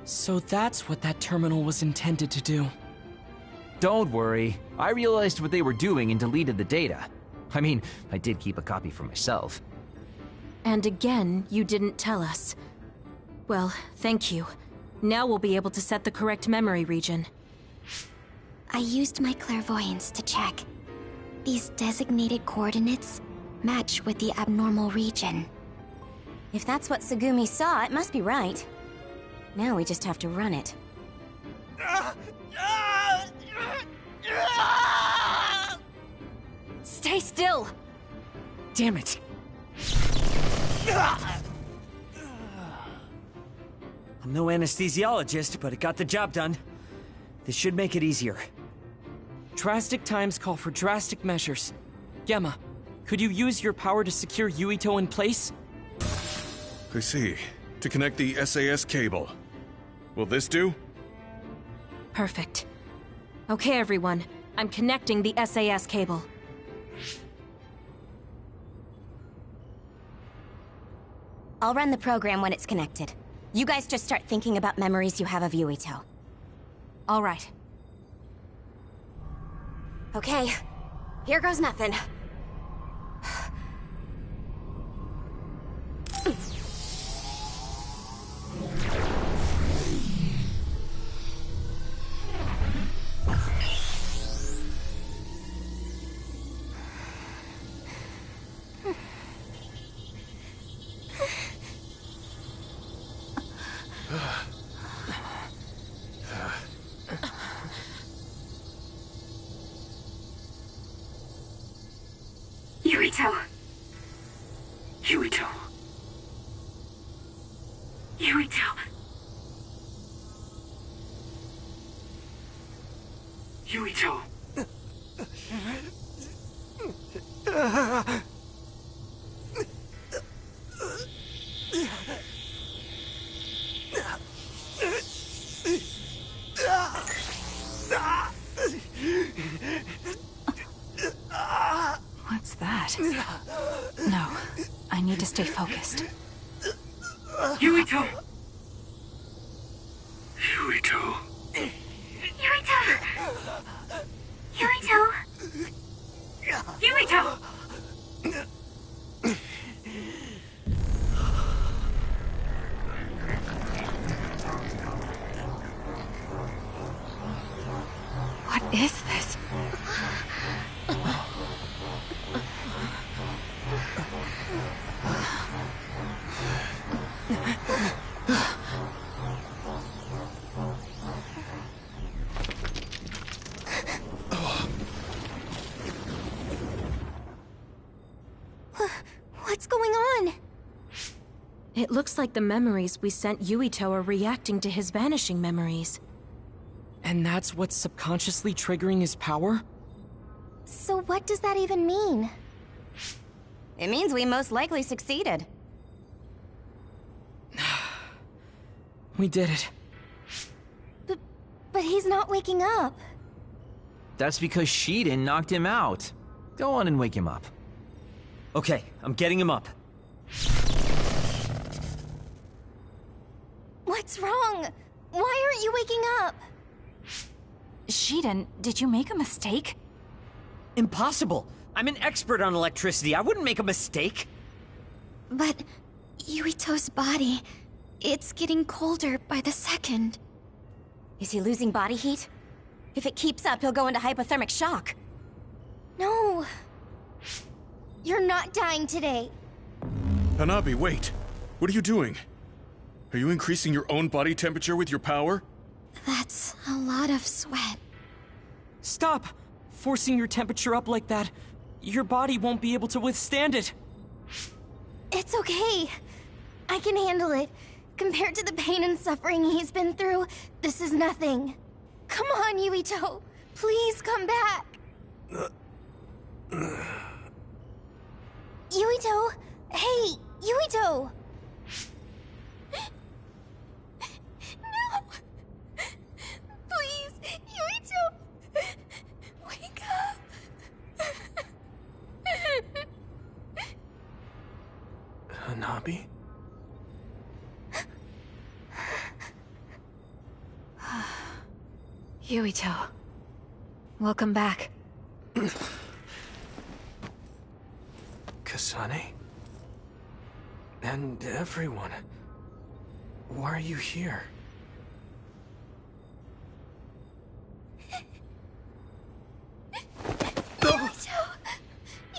So that's what that terminal was intended to do. Don't worry. I realized what they were doing and deleted the data. I mean, I did keep a copy for myself. And again, you didn't tell us. Well, thank you. Now we'll be able to set the correct memory region. I used my clairvoyance to check. These designated coordinates match with the abnormal region. If that's what Tsugumi saw, it must be right. Now we just have to run it. Stay still! Damn it! I'm no anesthesiologist, but it got the job done. This should make it easier. Drastic times call for drastic measures. Gemma, could you use your power to secure Yuito in place? I see. To connect the SAS cable. Will this do? Perfect. Okay, everyone. I'm connecting the SAS cable. I'll run the program when it's connected. You guys just start thinking about memories you have of Yuito. All right. Okay, here goes nothing. Yuito. Yuito. Yuito. Yuito. What's that? No, I need to stay focused. Yuito. Yuito. Yuito! Yuito! Yuito! What is this? What's going on? It looks like the memories we sent Yuito are reacting to his vanishing memories. And that's what's subconsciously triggering his power? So what does that even mean? It means we most likely succeeded. We did it. But he's not waking up. That's because Shiden knocked him out. Go on and wake him up. Okay, I'm getting him up. What's wrong? Why aren't you waking up? Shiden, did you make a mistake? Impossible! I'm an expert on electricity. I wouldn't make a mistake. But Yuito's body, it's getting colder by the second. Is he losing body heat? If it keeps up, he'll go into hypothermic shock. No. You're not dying today. Hanabi, wait. What are you doing? Are you increasing your own body temperature with your power? That's a lot of sweat. Stop! Forcing your temperature up like that. Your body won't be able to withstand it. It's okay. I can handle it. Compared to the pain and suffering he's been through, this is nothing. Come on, Yuito. Please come back. Yuito! Hey, Yuito! No! Please, Yuito! Wake up! Hanabi? Yuito. Welcome back. Kasane? And everyone. Why are you here? Yuito!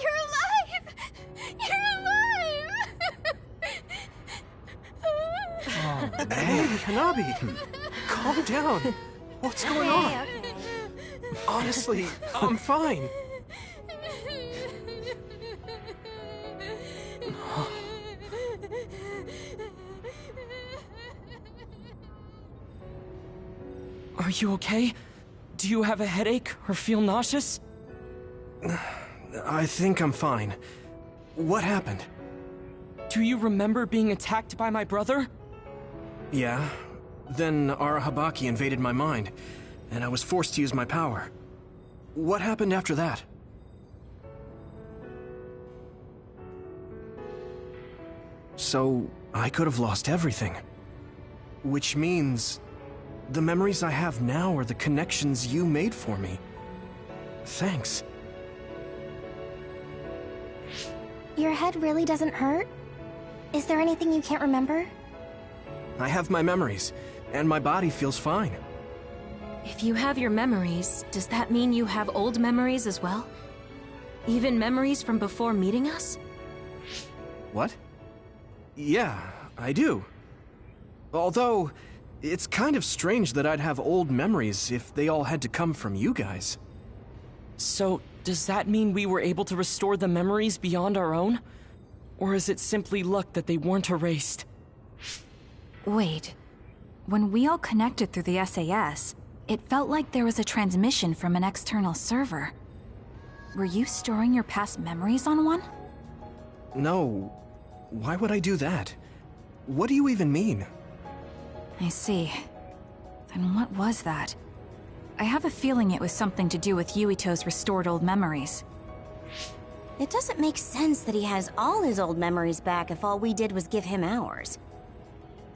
You're alive! You're alive! Oh, hey, Hanabi! Calm down! What's going on? Honestly, I'm fine. Are you okay? Do you have a headache or feel nauseous? I think I'm fine. What happened? Do you remember being attacked by my brother? Yeah. Then Arahabaki invaded my mind, and I was forced to use my power. What happened after that? So, I could have lost everything. Which means, the memories I have now are the connections you made for me. Thanks. Your head really doesn't hurt? Is there anything you can't remember? I have my memories, and my body feels fine. If you have your memories, does that mean you have old memories as well? Even memories from before meeting us? What? Yeah, I do. Although, it's kind of strange that I'd have old memories if they all had to come from you guys. So, does that mean we were able to restore the memories beyond our own? Or is it simply luck that they weren't erased? Wait. When we all connected through the SAS, it felt like there was a transmission from an external server. Were you storing your past memories on one? No. Why would I do that? What do you even mean? I see. Then what was that? I have a feeling it was something to do with Yuito's restored old memories. It doesn't make sense that he has all his old memories back if all we did was give him ours.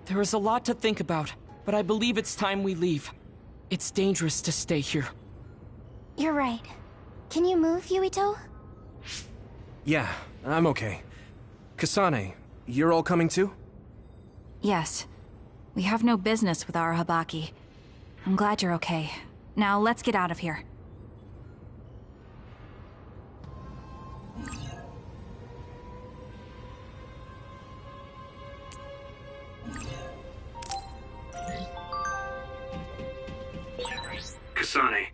There is a lot to think about, but I believe it's time we leave. It's dangerous to stay here. You're right. Can you move, Yuito? Yeah, I'm okay. Kasane, you're all coming too? Yes. We have no business with Arahabaki. I'm glad you're okay. Now let's get out of here. Kasane.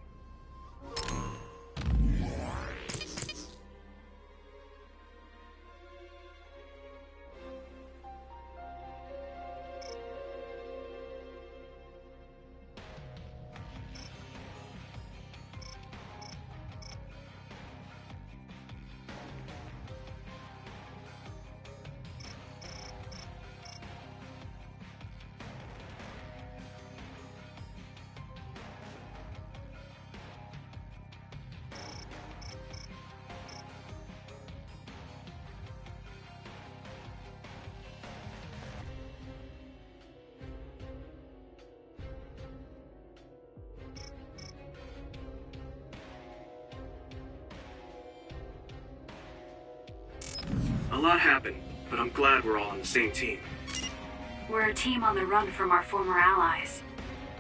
A lot happened, but I'm glad we're all on the same team. We're a team on the run from our former allies.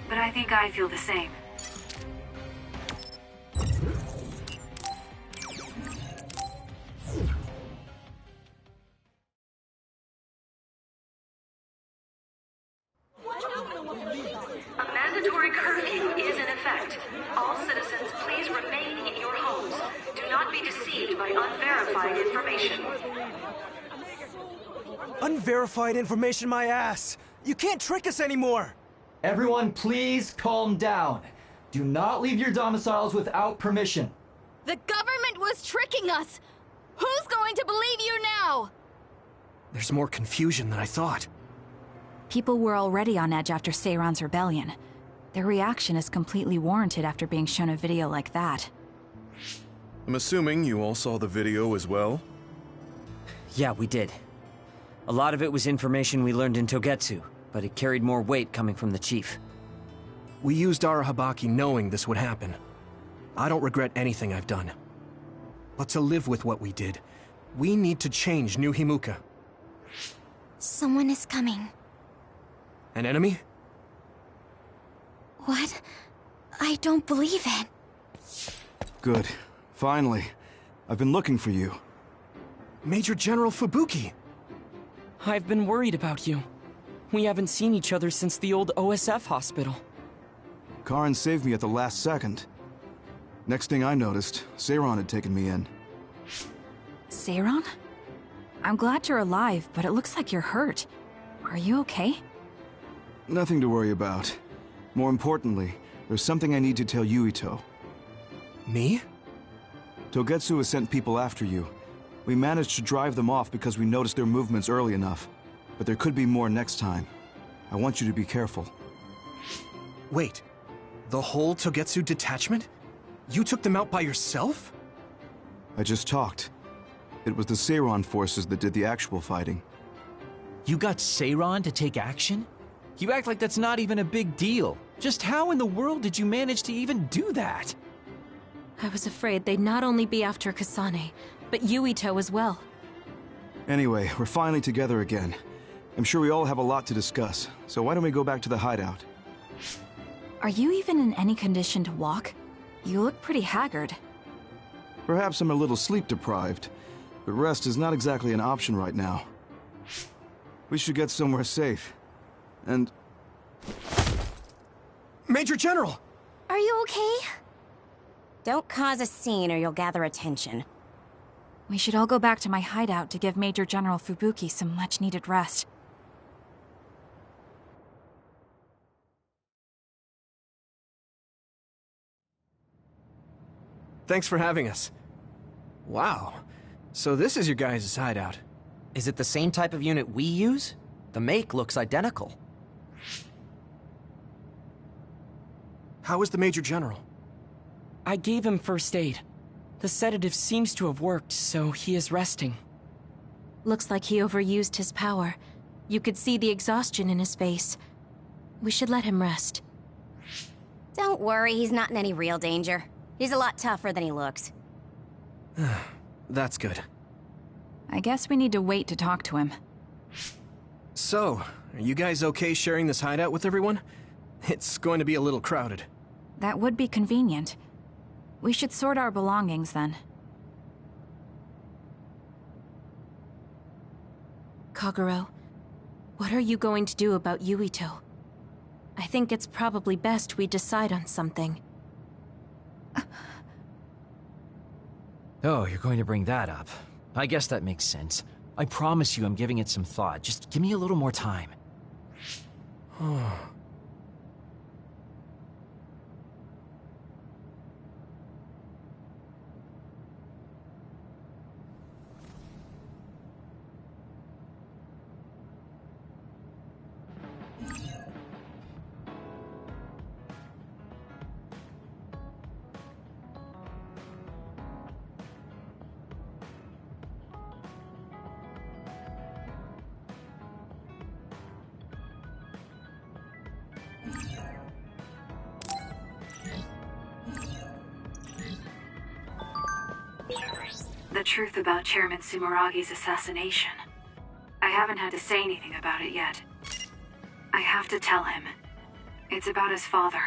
But I think I feel the same. Correct. All citizens, please remain in your homes. Do not be deceived by unverified information. Unverified information, my ass! You can't trick us anymore! Everyone, please calm down. Do not leave your domiciles without permission. The government was tricking us! Who's going to believe you now? There's more confusion than I thought. People were already on edge after Seiran's rebellion. Their reaction is completely warranted after being shown a video like that. I'm assuming you all saw the video as well? Yeah, we did. A lot of it was information we learned in Togetsu, but it carried more weight coming from the chief. We used Arahabaki knowing this would happen. I don't regret anything I've done. But to live with what we did, we need to change New Himuka. Someone is coming. An enemy? What? I don't believe it. Good. Finally. I've been looking for you. Major General Fubuki! I've been worried about you. We haven't seen each other since the old OSF hospital. Karin saved me at the last second. Next thing I noticed, Seiran had taken me in. Seiran? I'm glad you're alive, but it looks like you're hurt. Are you okay? Nothing to worry about. More importantly, there's something I need to tell Yuito. Me? Togetsu has sent people after you. We managed to drive them off because we noticed their movements early enough. But there could be more next time. I want you to be careful. Wait. The whole Togetsu detachment? You took them out by yourself? I just talked. It was the Seiran forces that did the actual fighting. You got Seiran to take action? You act like that's not even a big deal. Just how in the world did you manage to even do that? I was afraid they'd not only be after Kasane, but Yuito as well. Anyway, we're finally together again. I'm sure we all have a lot to discuss, so why don't we go back to the hideout? Are you even in any condition to walk? You look pretty haggard. Perhaps I'm a little sleep-deprived, but rest is not exactly an option right now. We should get somewhere safe. And... Major General! Are you okay? Don't cause a scene or you'll gather attention. We should all go back to my hideout to give Major General Fubuki some much-needed rest. Thanks for having us. Wow. So this is your guys' hideout. Is it the same type of unit we use? The make looks identical. How is the Major General? I gave him first aid. The sedative seems to have worked, so he is resting. Looks like he overused his power. You could see the exhaustion in his face. We should let him rest. Don't worry, he's not in any real danger. He's a lot tougher than he looks. That's good. I guess we need to wait to talk to him. So, are you guys okay sharing this hideout with everyone? It's going to be a little crowded. That would be convenient. We should sort our belongings then. Kagero, what are you going to do about Yuito? I think it's probably best we decide on something. Oh, you're going to bring that up. I guess that makes sense. I promise you I'm giving it some thought. Just give me a little more time. The truth about Chairman Sumeragi's assassination. I haven't had to say anything about it yet. I have to tell him. It's about his father.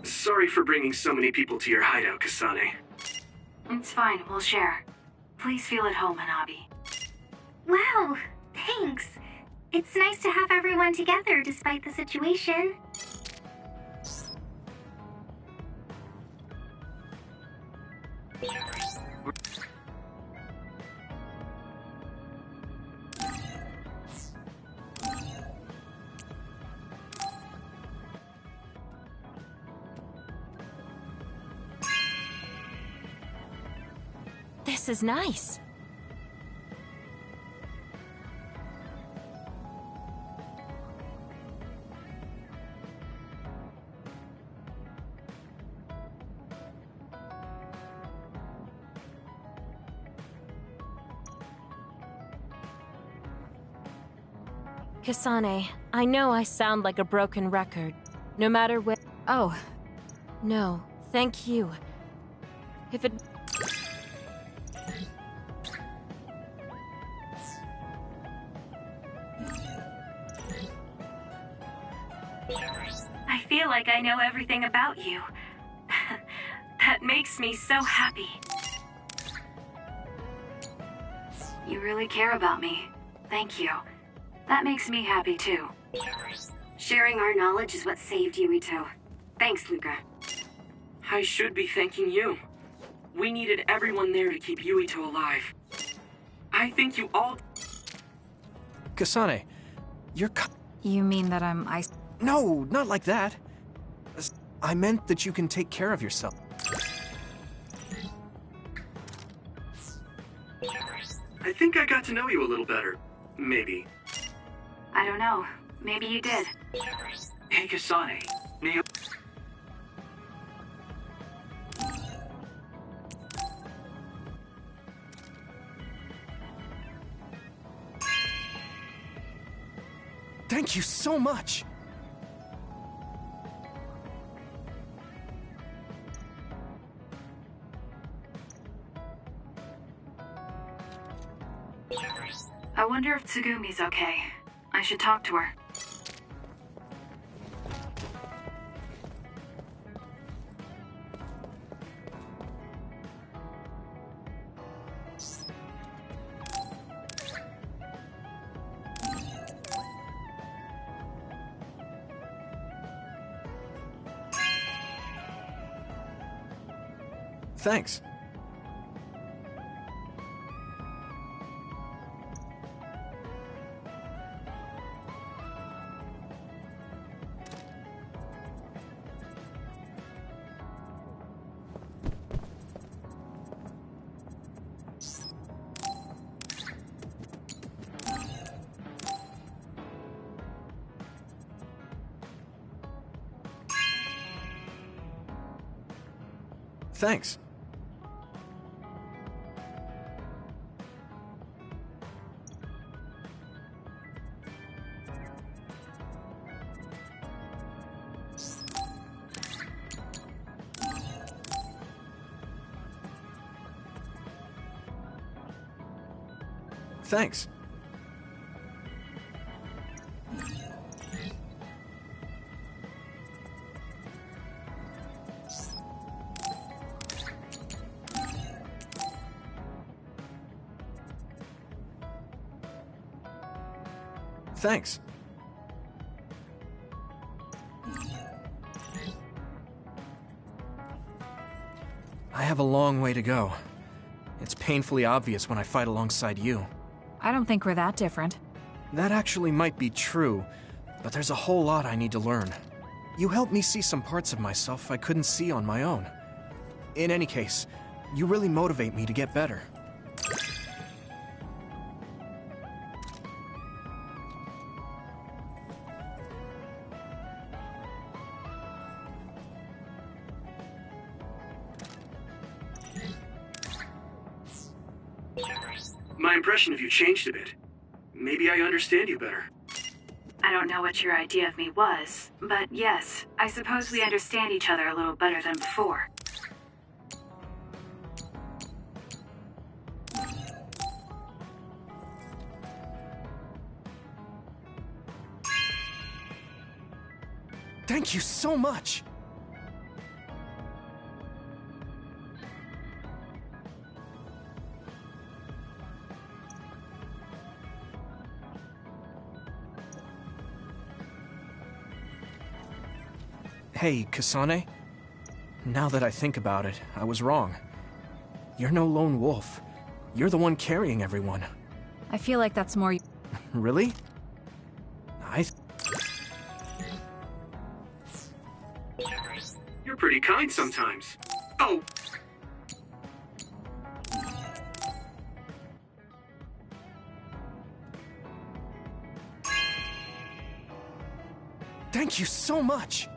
Sorry for bringing so many people to your hideout, Kasane. It's fine, we'll share. Please feel at home, Hanabi. Wow, thanks. It's nice to have everyone together despite the situation. This is nice. Kasane, I know I sound like a broken record. No matter where— Oh. No, thank you. If it— I feel like I know everything about you. That makes me so happy. You really care about me. Thank you. That makes me happy too. Sharing our knowledge is what saved Yuito. Thanks, Luca. I should be thanking you. We needed everyone there to keep Yuito alive. I think you all— Kasane, you're You mean that I'm No, not like that. I meant that you can take care of yourself. I think I got to know you a little better. Maybe. I don't know. Maybe you did. Hey, Kasane. Thank you so much. I wonder if Tsugumi's okay. I should talk to her. Thanks. Thanks. Thanks. Thanks. I have a long way to go. It's painfully obvious when I fight alongside you. I don't think we're that different. That actually might be true, but there's a whole lot I need to learn. You helped me see some parts of myself I couldn't see on my own. In any case, you really motivate me to get better. My impression of you changed a bit. Maybe I understand you better. I don't know what your idea of me was, but yes, I suppose we understand each other a little better than before. Thank you so much! Hey, Kasane. Now that I think about it, I was wrong. You're no lone wolf. You're the one carrying everyone. I feel like that's more... Really? You're pretty kind sometimes. Oh! Thank you so much!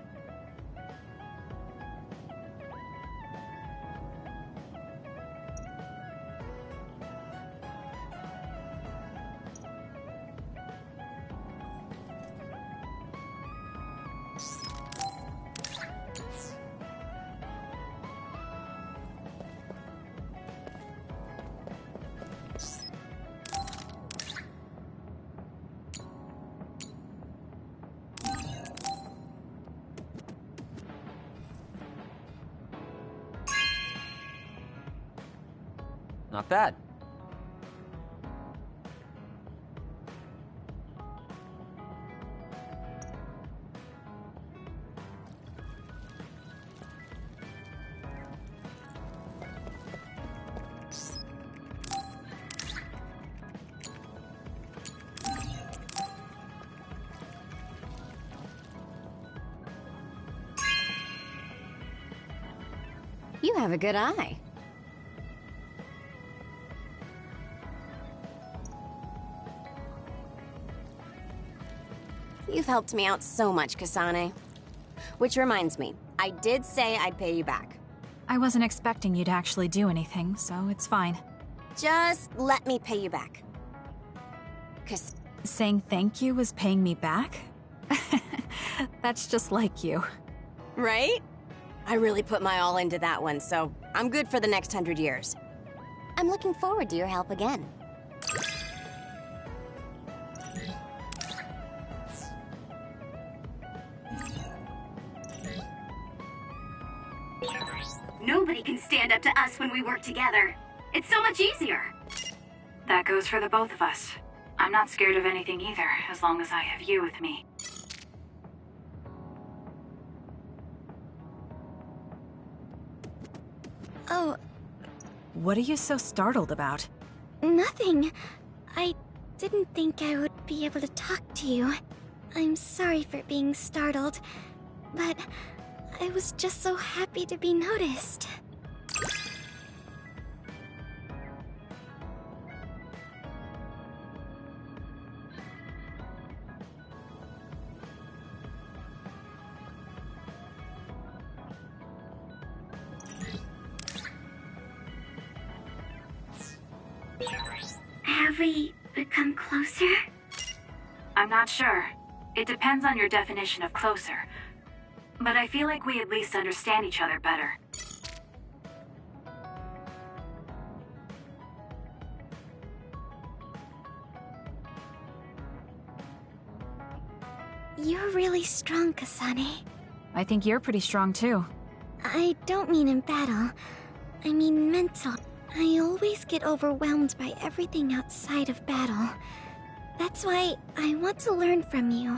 Not bad. You have a good eye. You've helped me out so much, Kasane. Which reminds me, I did say I'd pay you back. I wasn't expecting you to actually do anything, so it's fine. Just let me pay you back. Saying thank you was paying me back? That's just like you. Right? I really put my all into that one, so I'm good for the next 100 years. I'm looking forward to your help again. Nobody can stand up to us when we work together. It's so much easier. That goes for the both of us. I'm not scared of anything either, as long as I have you with me. Oh. What are you so startled about? Nothing. I didn't think I would be able to talk to you. I'm sorry for being startled, but I was just so happy to be noticed. Have we become closer? I'm not sure. It depends on your definition of closer. But I feel like we at least understand each other better. You're really strong, Kasane. I think you're pretty strong too. I don't mean in battle. I mean mental. I always get overwhelmed by everything outside of battle. That's why I want to learn from you.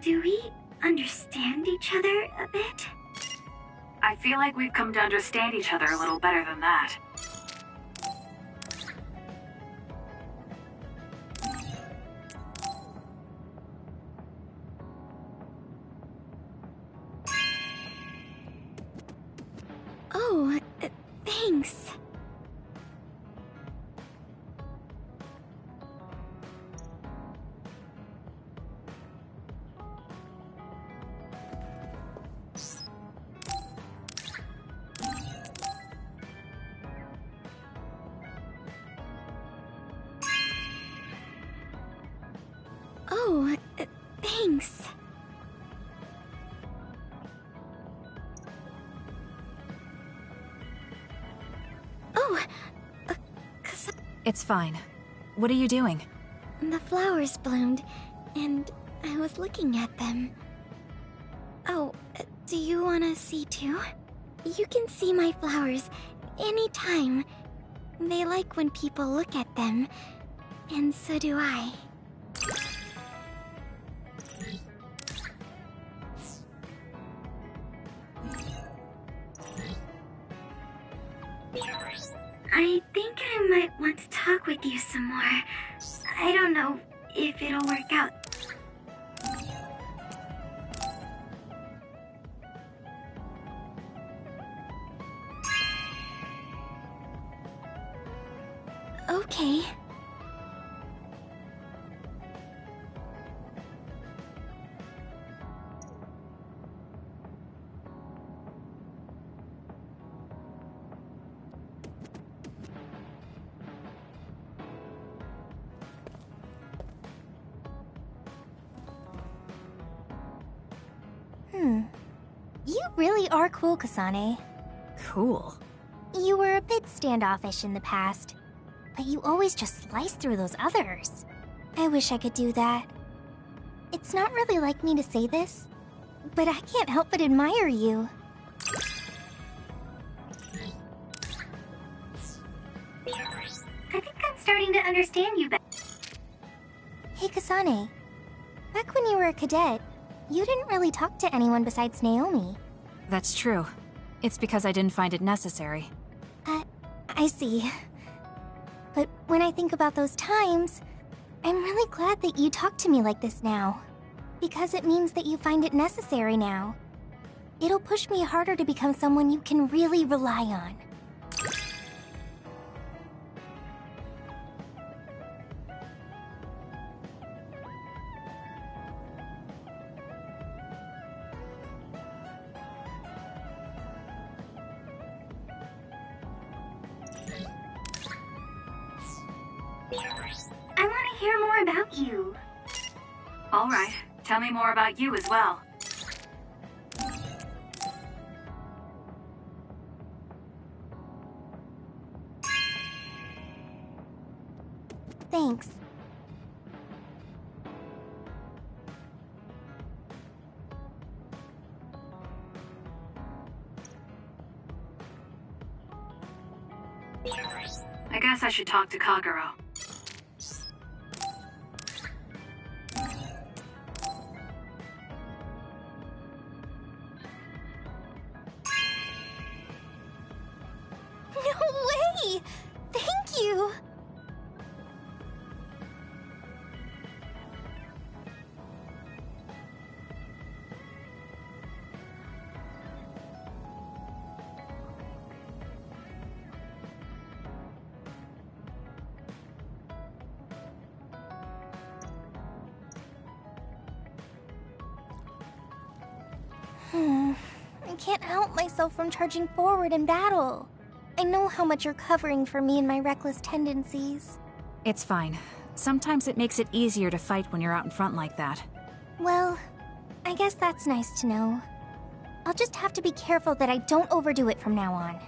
Do we understand each other a bit? I feel like we've come to understand each other a little better than that. Oh, thanks. Oh, thanks. Oh, It's fine. What are you doing? The flowers bloomed, and I was looking at them. Oh, do you want to see too? You can see my flowers anytime. They like when people look at them, and so do I. I think I might want to talk with you some more. I don't know if it'll work out. Okay. You really are cool, Kasane. Cool. You were a bit standoffish in the past, but you always just slice through those others. I wish I could do that. It's not really like me to say this, but I can't help but admire you. I think I'm starting to understand you better. Hey, Kasane. Back when you were a cadet, you didn't really talk to anyone besides Naomi. That's true. It's because I didn't find it necessary. I see. But when I think about those times, I'm really glad that you talk to me like this now. Because it means that you find it necessary now. It'll push me harder to become someone you can really rely on. I want to hear more about you. All right, tell me more about you as well. Thanks. I guess I should talk to Kagero. No way! Thank you! I can't help myself from charging forward in battle. I know how much you're covering for me and my reckless tendencies. It's fine. Sometimes it makes it easier to fight when you're out in front like that. Well, I guess that's nice to know. I'll just have to be careful that I don't overdo it from now on.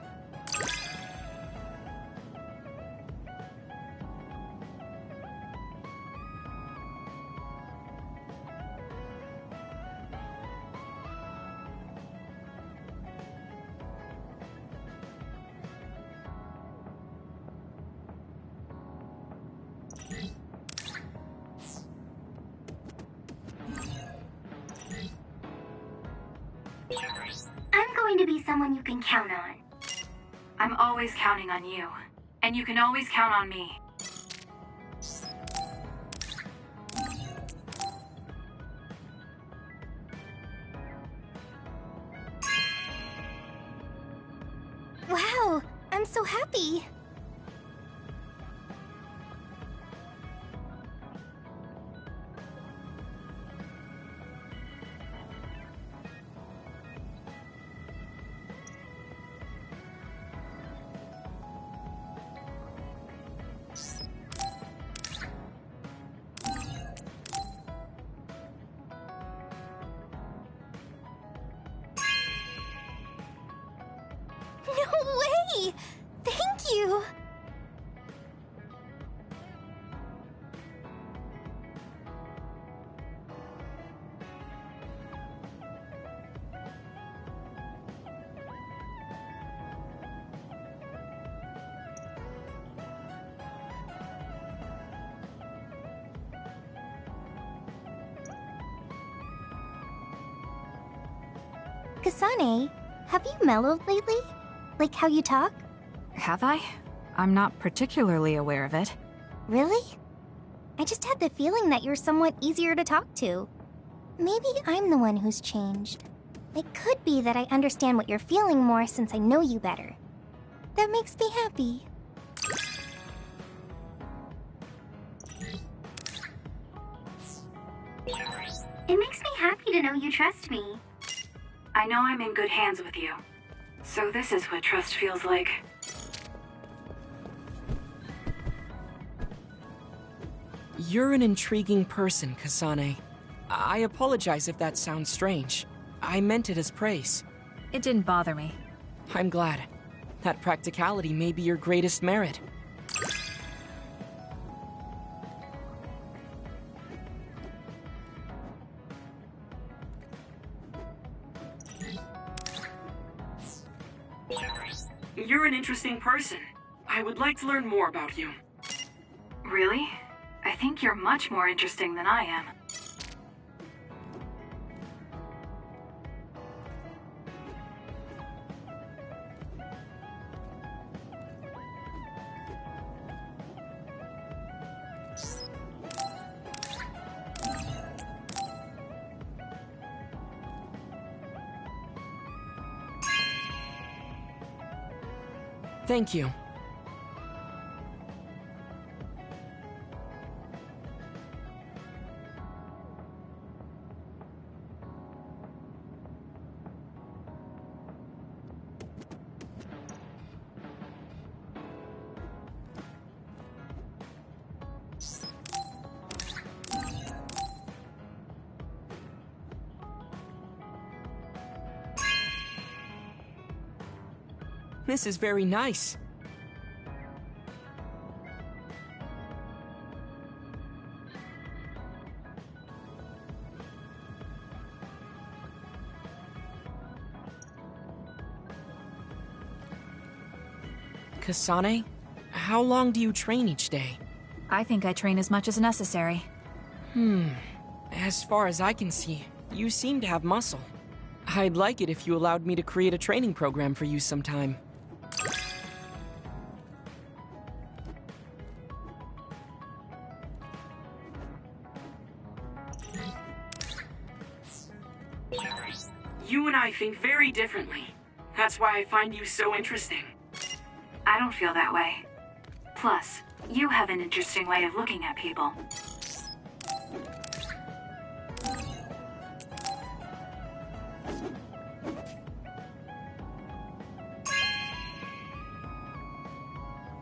I'm going to be someone you can count on. I'm always counting on you, and you can always count on me. Wow, I'm so happy. No way! Thank you! Kasane, have you mellowed lately? Like how you talk? Have I? I'm not particularly aware of it. Really? I just had the feeling that you're somewhat easier to talk to. Maybe I'm the one who's changed. It could be that I understand what you're feeling more since I know you better. That makes me happy. It makes me happy to know you trust me. I know I'm in good hands with you. So this is what trust feels like. You're an intriguing person, Kasane. I apologize if that sounds strange. I meant it as praise. It didn't bother me. I'm glad. That practicality may be your greatest merit. You're an interesting person. I would like to learn more about you. Really? I think you're much more interesting than I am. Thank you. This is very nice. Kasane, how long do you train each day? I think I train as much as necessary. As far as I can see, you seem to have muscle. I'd like it if you allowed me to create a training program for you sometime. You and I think very differently. That's why I find you so interesting. I don't feel that way. Plus, you have an interesting way of looking at people.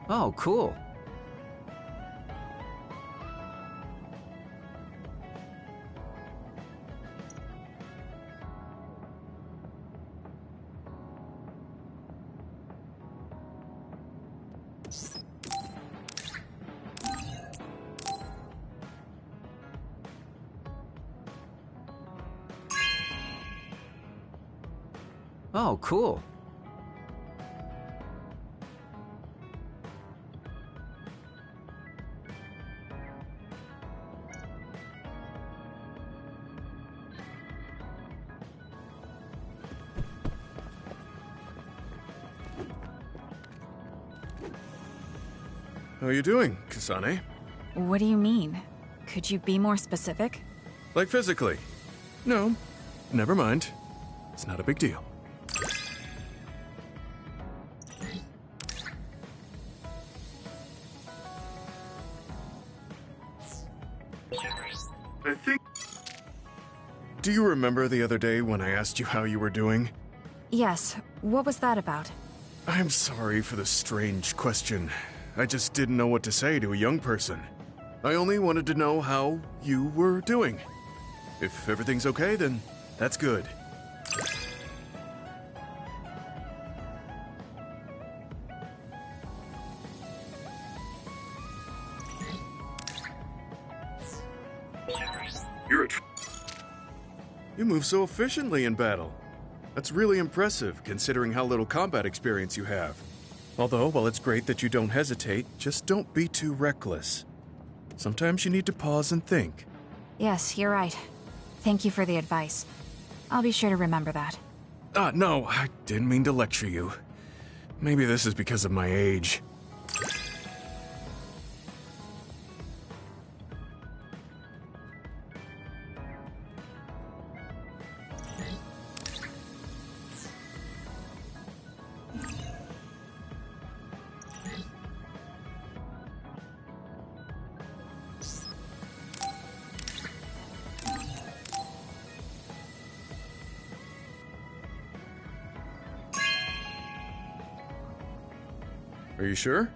Oh, cool. Oh, cool. How are you doing, Kasane? What do you mean? Could you be more specific? Like physically? No, never mind. It's not a big deal. I think... Do you remember the other day when I asked you how you were doing? Yes. What was that about? I'm sorry for the strange question. I just didn't know what to say to a young person. I only wanted to know how you were doing. If everything's okay, then that's good. You move so efficiently in battle. That's really impressive, considering how little combat experience you have. Although, while it's great that you don't hesitate, just don't be too reckless. Sometimes you need to pause and think. Yes, you're right. Thank you for the advice. I'll be sure to remember that. No, I didn't mean to lecture you. Maybe this is because of my age. Are you sure?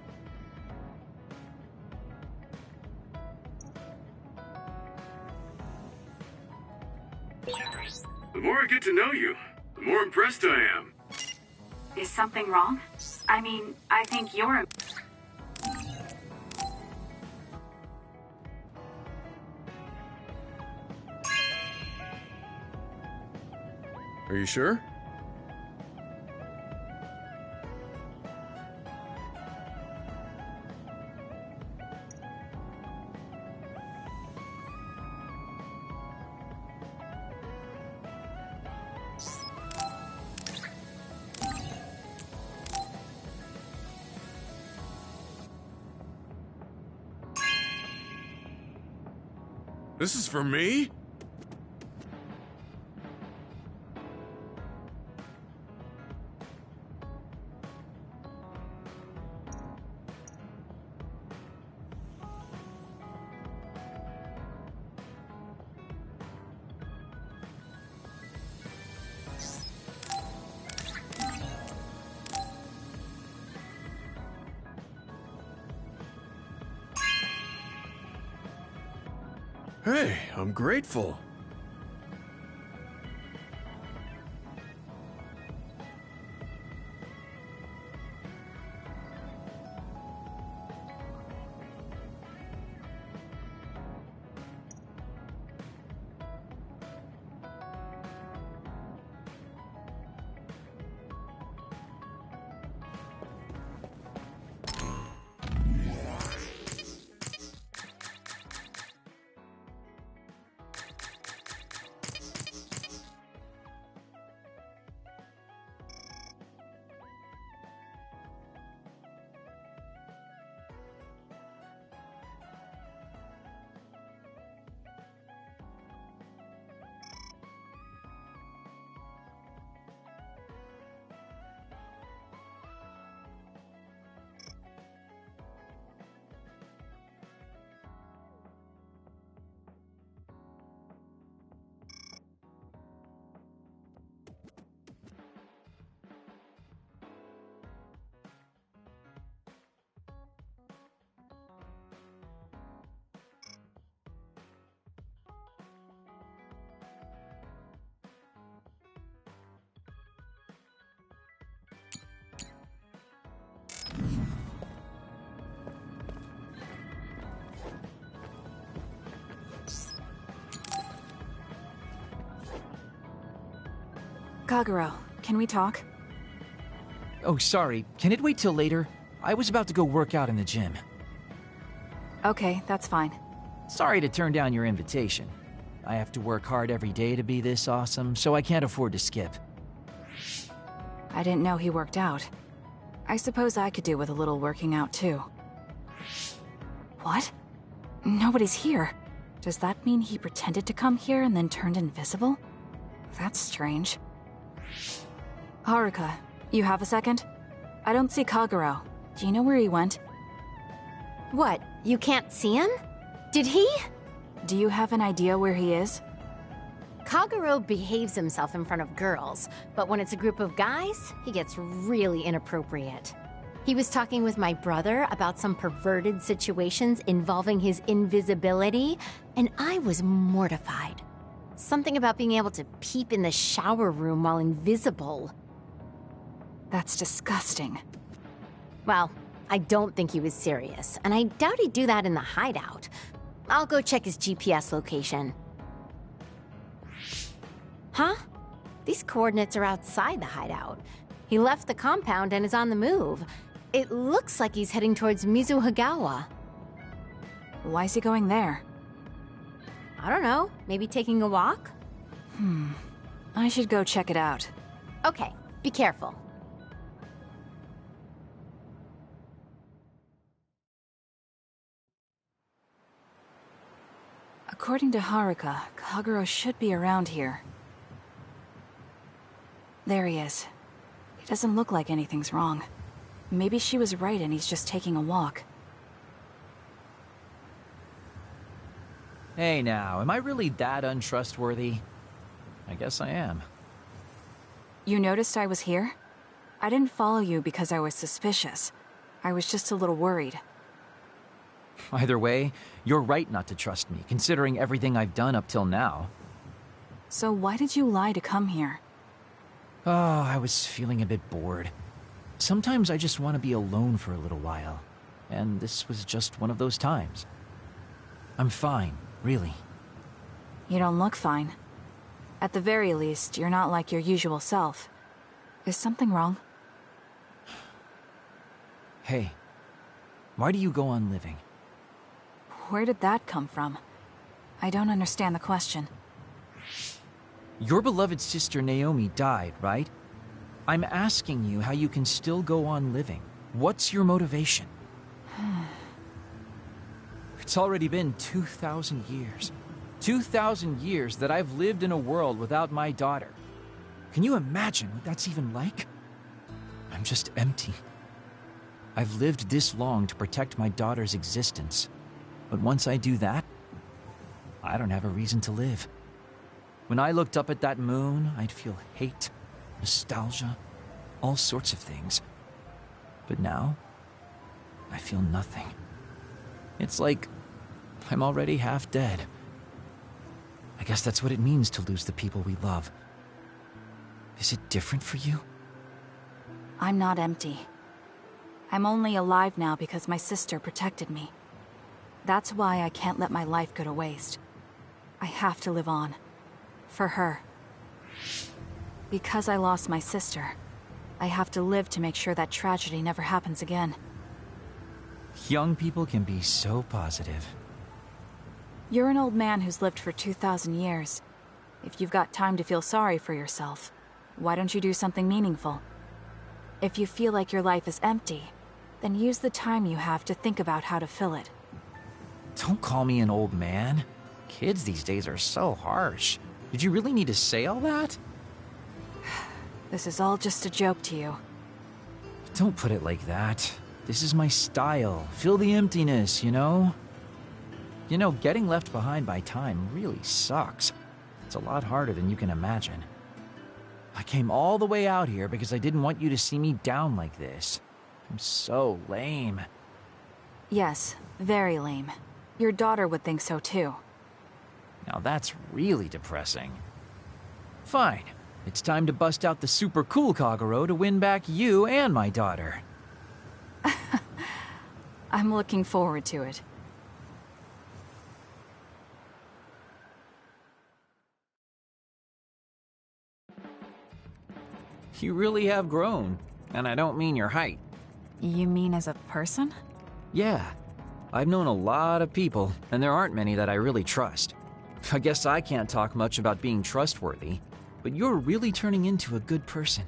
The more I get to know you, the more impressed I am. Is something wrong? I mean, I think you're... Are you sure? This is for me? Hey, I'm grateful. Kagero, can we talk? Oh, sorry. Can it wait till later? I was about to go work out in the gym. Okay, that's fine. Sorry to turn down your invitation. I have to work hard every day to be this awesome, so I can't afford to skip. I didn't know he worked out. I suppose I could do with a little working out, too. What? Nobody's here. Does that mean he pretended to come here and then turned invisible? That's strange. Haruka, you have a second? I don't see Kagero. Do you know where he went? What, you can't see him? Did he? Do you have an idea where he is? Kagero behaves himself in front of girls, but when it's a group of guys, he gets really inappropriate. He was talking with my brother about some perverted situations involving his invisibility, and I was mortified. Something about being able to peep in the shower room while invisible. That's disgusting. Well, I don't think he was serious, and I doubt he'd do that in the hideout. I'll go check his GPS location. Huh? These coordinates are outside the hideout. He left the compound and is on the move. It looks like he's heading towards Mizuhagawa. Why is he going there? I don't know. Maybe taking a walk? I should go check it out. Okay, be careful. According to Haruka, Kagero should be around here. There he is. He doesn't look like anything's wrong. Maybe she was right and he's just taking a walk. Hey now, am I really that untrustworthy? I guess I am. You noticed I was here? I didn't follow you because I was suspicious. I was just a little worried. Either way, you're right not to trust me, considering everything I've done up till now. So why did you lie to come here? Oh, I was feeling a bit bored. Sometimes I just want to be alone for a little while, and this was just one of those times. I'm fine, really. You don't look fine. At the very least, you're not like your usual self. Is something wrong? Hey, why do you go on living? Where did that come from? I don't understand the question. Your beloved sister Naomi died, right? I'm asking you how you can still go on living. What's your motivation? It's already been 2,000 years. 2,000 years that I've lived in a world without my daughter. Can you imagine what that's even like? I'm just empty. I've lived this long to protect my daughter's existence. But once I do that, I don't have a reason to live. When I looked up at that moon, I'd feel hate, nostalgia, all sorts of things. But now, I feel nothing. It's like I'm already half dead. I guess that's what it means to lose the people we love. Is it different for you? I'm not empty. I'm only alive now because my sister protected me. That's why I can't let my life go to waste. I have to live on. For her. Because I lost my sister, I have to live to make sure that tragedy never happens again. Young people can be so positive. You're an old man who's lived for 2,000 years. If you've got time to feel sorry for yourself, why don't you do something meaningful? If you feel like your life is empty, then use the time you have to think about how to fill it. Don't call me an old man. Kids these days are so harsh. Did you really need to say all that? This is all just a joke to you. Don't put it like that. This is my style. Fill the emptiness, you know? You know, getting left behind by time really sucks. It's a lot harder than you can imagine. I came all the way out here because I didn't want you to see me down like this. I'm so lame. Yes, very lame. Your daughter would think so too. Now that's really depressing. Fine. It's time to bust out the super cool Kagero to win back you and my daughter. I'm looking forward to it. You really have grown. And I don't mean your height. You mean as a person? Yeah. I've known a lot of people, and there aren't many that I really trust. I guess I can't talk much about being trustworthy, but you're really turning into a good person.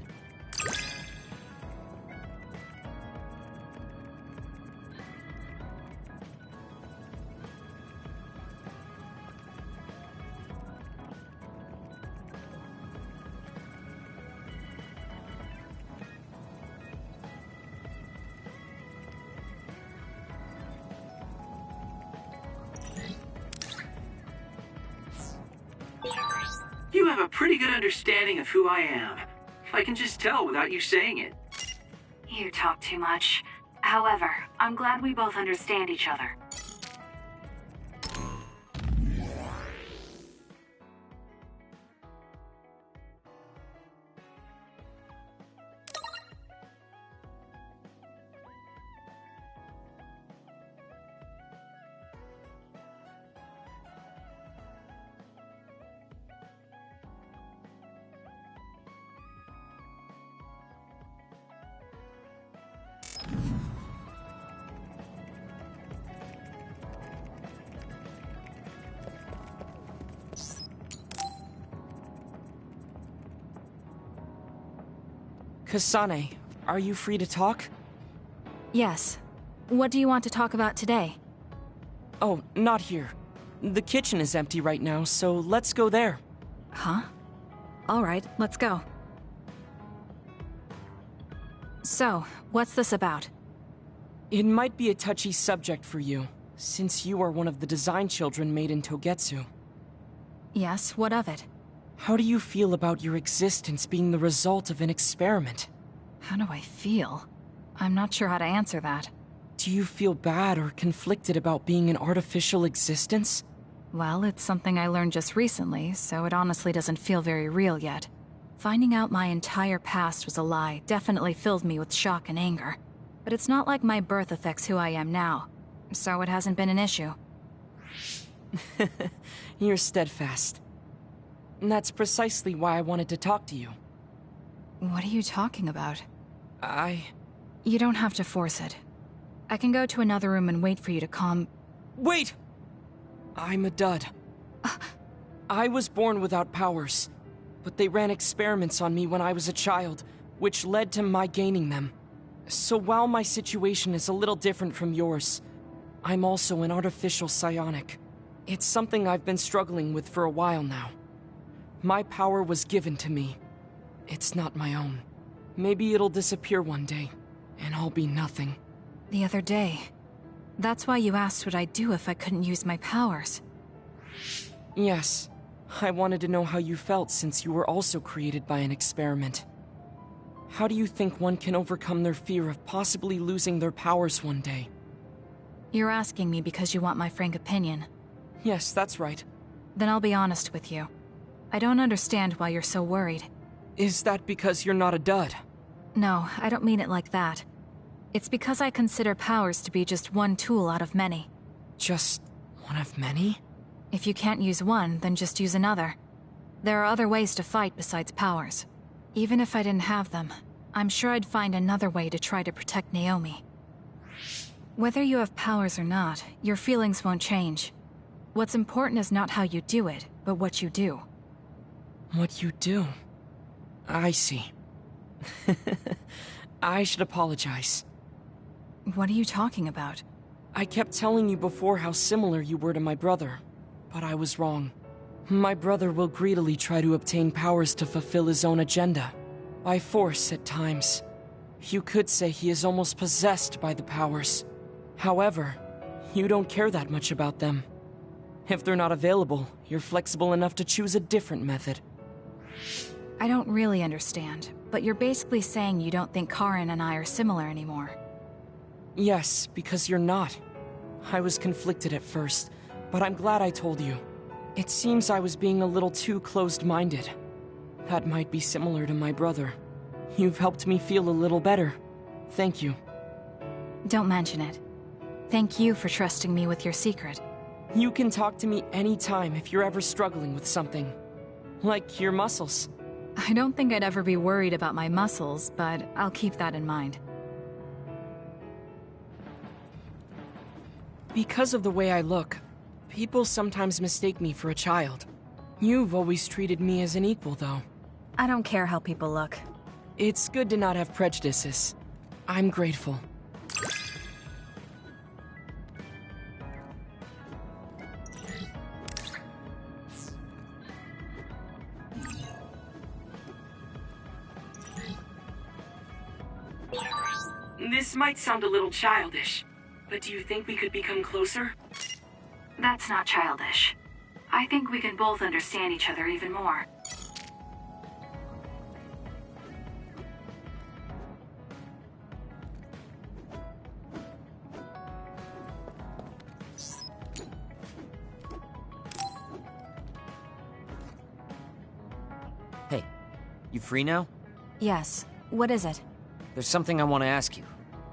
You have a pretty good understanding of who I am. I can just tell without you saying it. You talk too much. However, I'm glad we both understand each other. Kasane, are you free to talk? Yes. What do you want to talk about today? Oh, not here. The kitchen is empty right now, so let's go there. Huh? Alright, let's go. So, what's this about? It might be a touchy subject for you, since you are one of the design children made in Togetsu. Yes, what of it? How do you feel about your existence being the result of an experiment? How do I feel? I'm not sure how to answer that. Do you feel bad or conflicted about being an artificial existence? Well, it's something I learned just recently, so it honestly doesn't feel very real yet. Finding out my entire past was a lie definitely filled me with shock and anger. But it's not like my birth affects who I am now, so it hasn't been an issue. You're steadfast. And that's precisely why I wanted to talk to you. What are you talking about? I... You don't have to force it. I can go to another room and wait for you to calm... Wait! I'm a dud. I was born without powers, but they ran experiments on me when I was a child, which led to my gaining them. So while my situation is a little different from yours, I'm also an artificial psionic. It's something I've been struggling with for a while now. My power was given to me. It's not my own. Maybe it'll disappear one day, and I'll be nothing. The other day. That's why you asked what I'd do if I couldn't use my powers. Yes. I wanted to know how you felt since you were also created by an experiment. How do you think one can overcome their fear of possibly losing their powers one day? You're asking me because you want my frank opinion. Yes, that's right. Then I'll be honest with you. I don't understand why you're so worried. Is that because you're not a dud? No, I don't mean it like that. It's because I consider powers to be just one tool out of many. Just one of many? If you can't use one, then just use another. There are other ways to fight besides powers. Even if I didn't have them, I'm sure I'd find another way to try to protect Naomi. Whether you have powers or not, your feelings won't change. What's important is not how you do it, but what you do. What you do? I see. I should apologize. What are you talking about? I kept telling you before how similar you were to my brother, but I was wrong. My brother will greedily try to obtain powers to fulfill his own agenda. By force, at times. You could say he is almost possessed by the powers. However, you don't care that much about them. If they're not available, you're flexible enough to choose a different method. I don't really understand, but you're basically saying you don't think Karin and I are similar anymore. Yes, because you're not. I was conflicted at first, but I'm glad I told you. It seems I was being a little too closed-minded. That might be similar to my brother. You've helped me feel a little better. Thank you. Don't mention it. Thank you for trusting me with your secret. You can talk to me anytime if you're ever struggling with something. Like your muscles. I don't think I'd ever be worried about my muscles, but I'll keep that in mind. Because of the way I look, people sometimes mistake me for a child. You've always treated me as an equal, though. I don't care how people look. It's good to not have prejudices. I'm grateful. This might sound a little childish, but do you think we could become closer? That's not childish. I think we can both understand each other even more. Hey, you free now? Yes. What is it? There's something I want to ask you.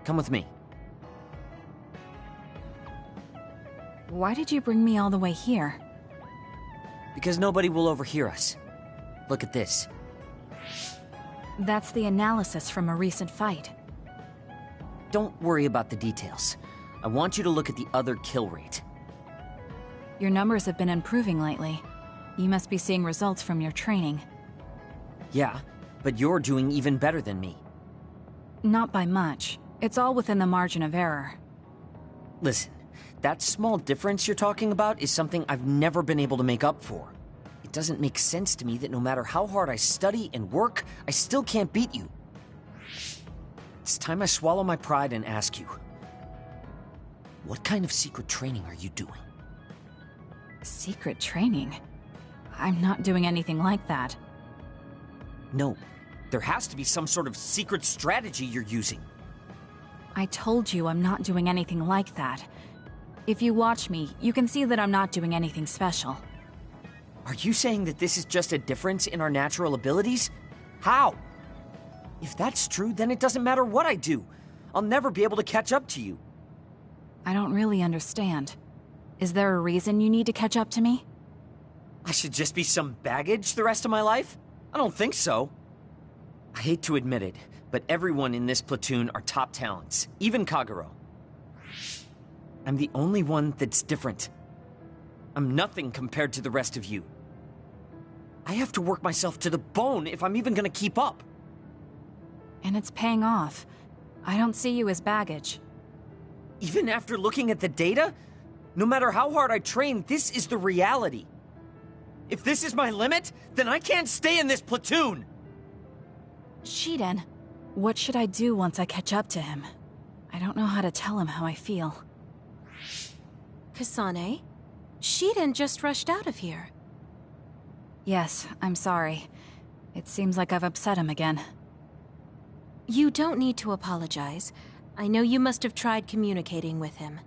Come with me. Why did you bring me all the way here? Because nobody will overhear us. Look at this. That's the analysis from a recent fight. Don't worry about the details. I want you to look at the other kill rate. Your numbers have been improving lately. You must be seeing results from your training. Yeah, but you're doing even better than me. Not by much. It's all within the margin of error. Listen, that small difference you're talking about is something I've never been able to make up for. It doesn't make sense to me that no matter how hard I study and work, I still can't beat you. It's time I swallow my pride and ask you, what kind of secret training are you doing? Secret training? I'm not doing anything like that. No, there has to be some sort of secret strategy you're using. I told you I'm not doing anything like that. If you watch me, you can see that I'm not doing anything special. Are you saying that this is just a difference in our natural abilities? How? If that's true, then it doesn't matter what I do. I'll never be able to catch up to you. I don't really understand. Is there a reason you need to catch up to me? I should just be some baggage the rest of my life? I don't think so. I hate to admit it, but everyone in this platoon are top talents, even Kagero. I'm the only one that's different. I'm nothing compared to the rest of you. I have to work myself to the bone if I'm even gonna keep up. And it's paying off. I don't see you as baggage. Even after looking at the data? No matter how hard I train, this is the reality. If this is my limit, then I can't stay in this platoon! Shiden, what should I do once I catch up to him? I don't know how to tell him how I feel. Kasane? Shiden just rushed out of here. Yes, I'm sorry. It seems like I've upset him again. You don't need to apologize. I know you must have tried communicating with him.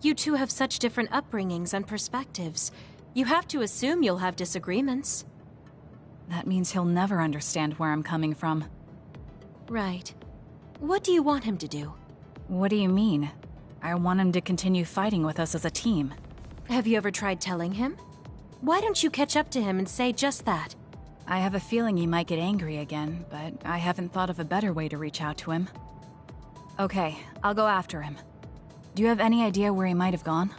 You two have such different upbringings and perspectives. You have to assume you'll have disagreements. That means he'll never understand where I'm coming from. Right. What do you want him to do? What do you mean? I want him to continue fighting with us as a team. Have you ever tried telling him? Why don't you catch up to him and say just that? I have a feeling he might get angry again, but I haven't thought of a better way to reach out to him. Okay, I'll go after him. Do you have any idea where he might have gone?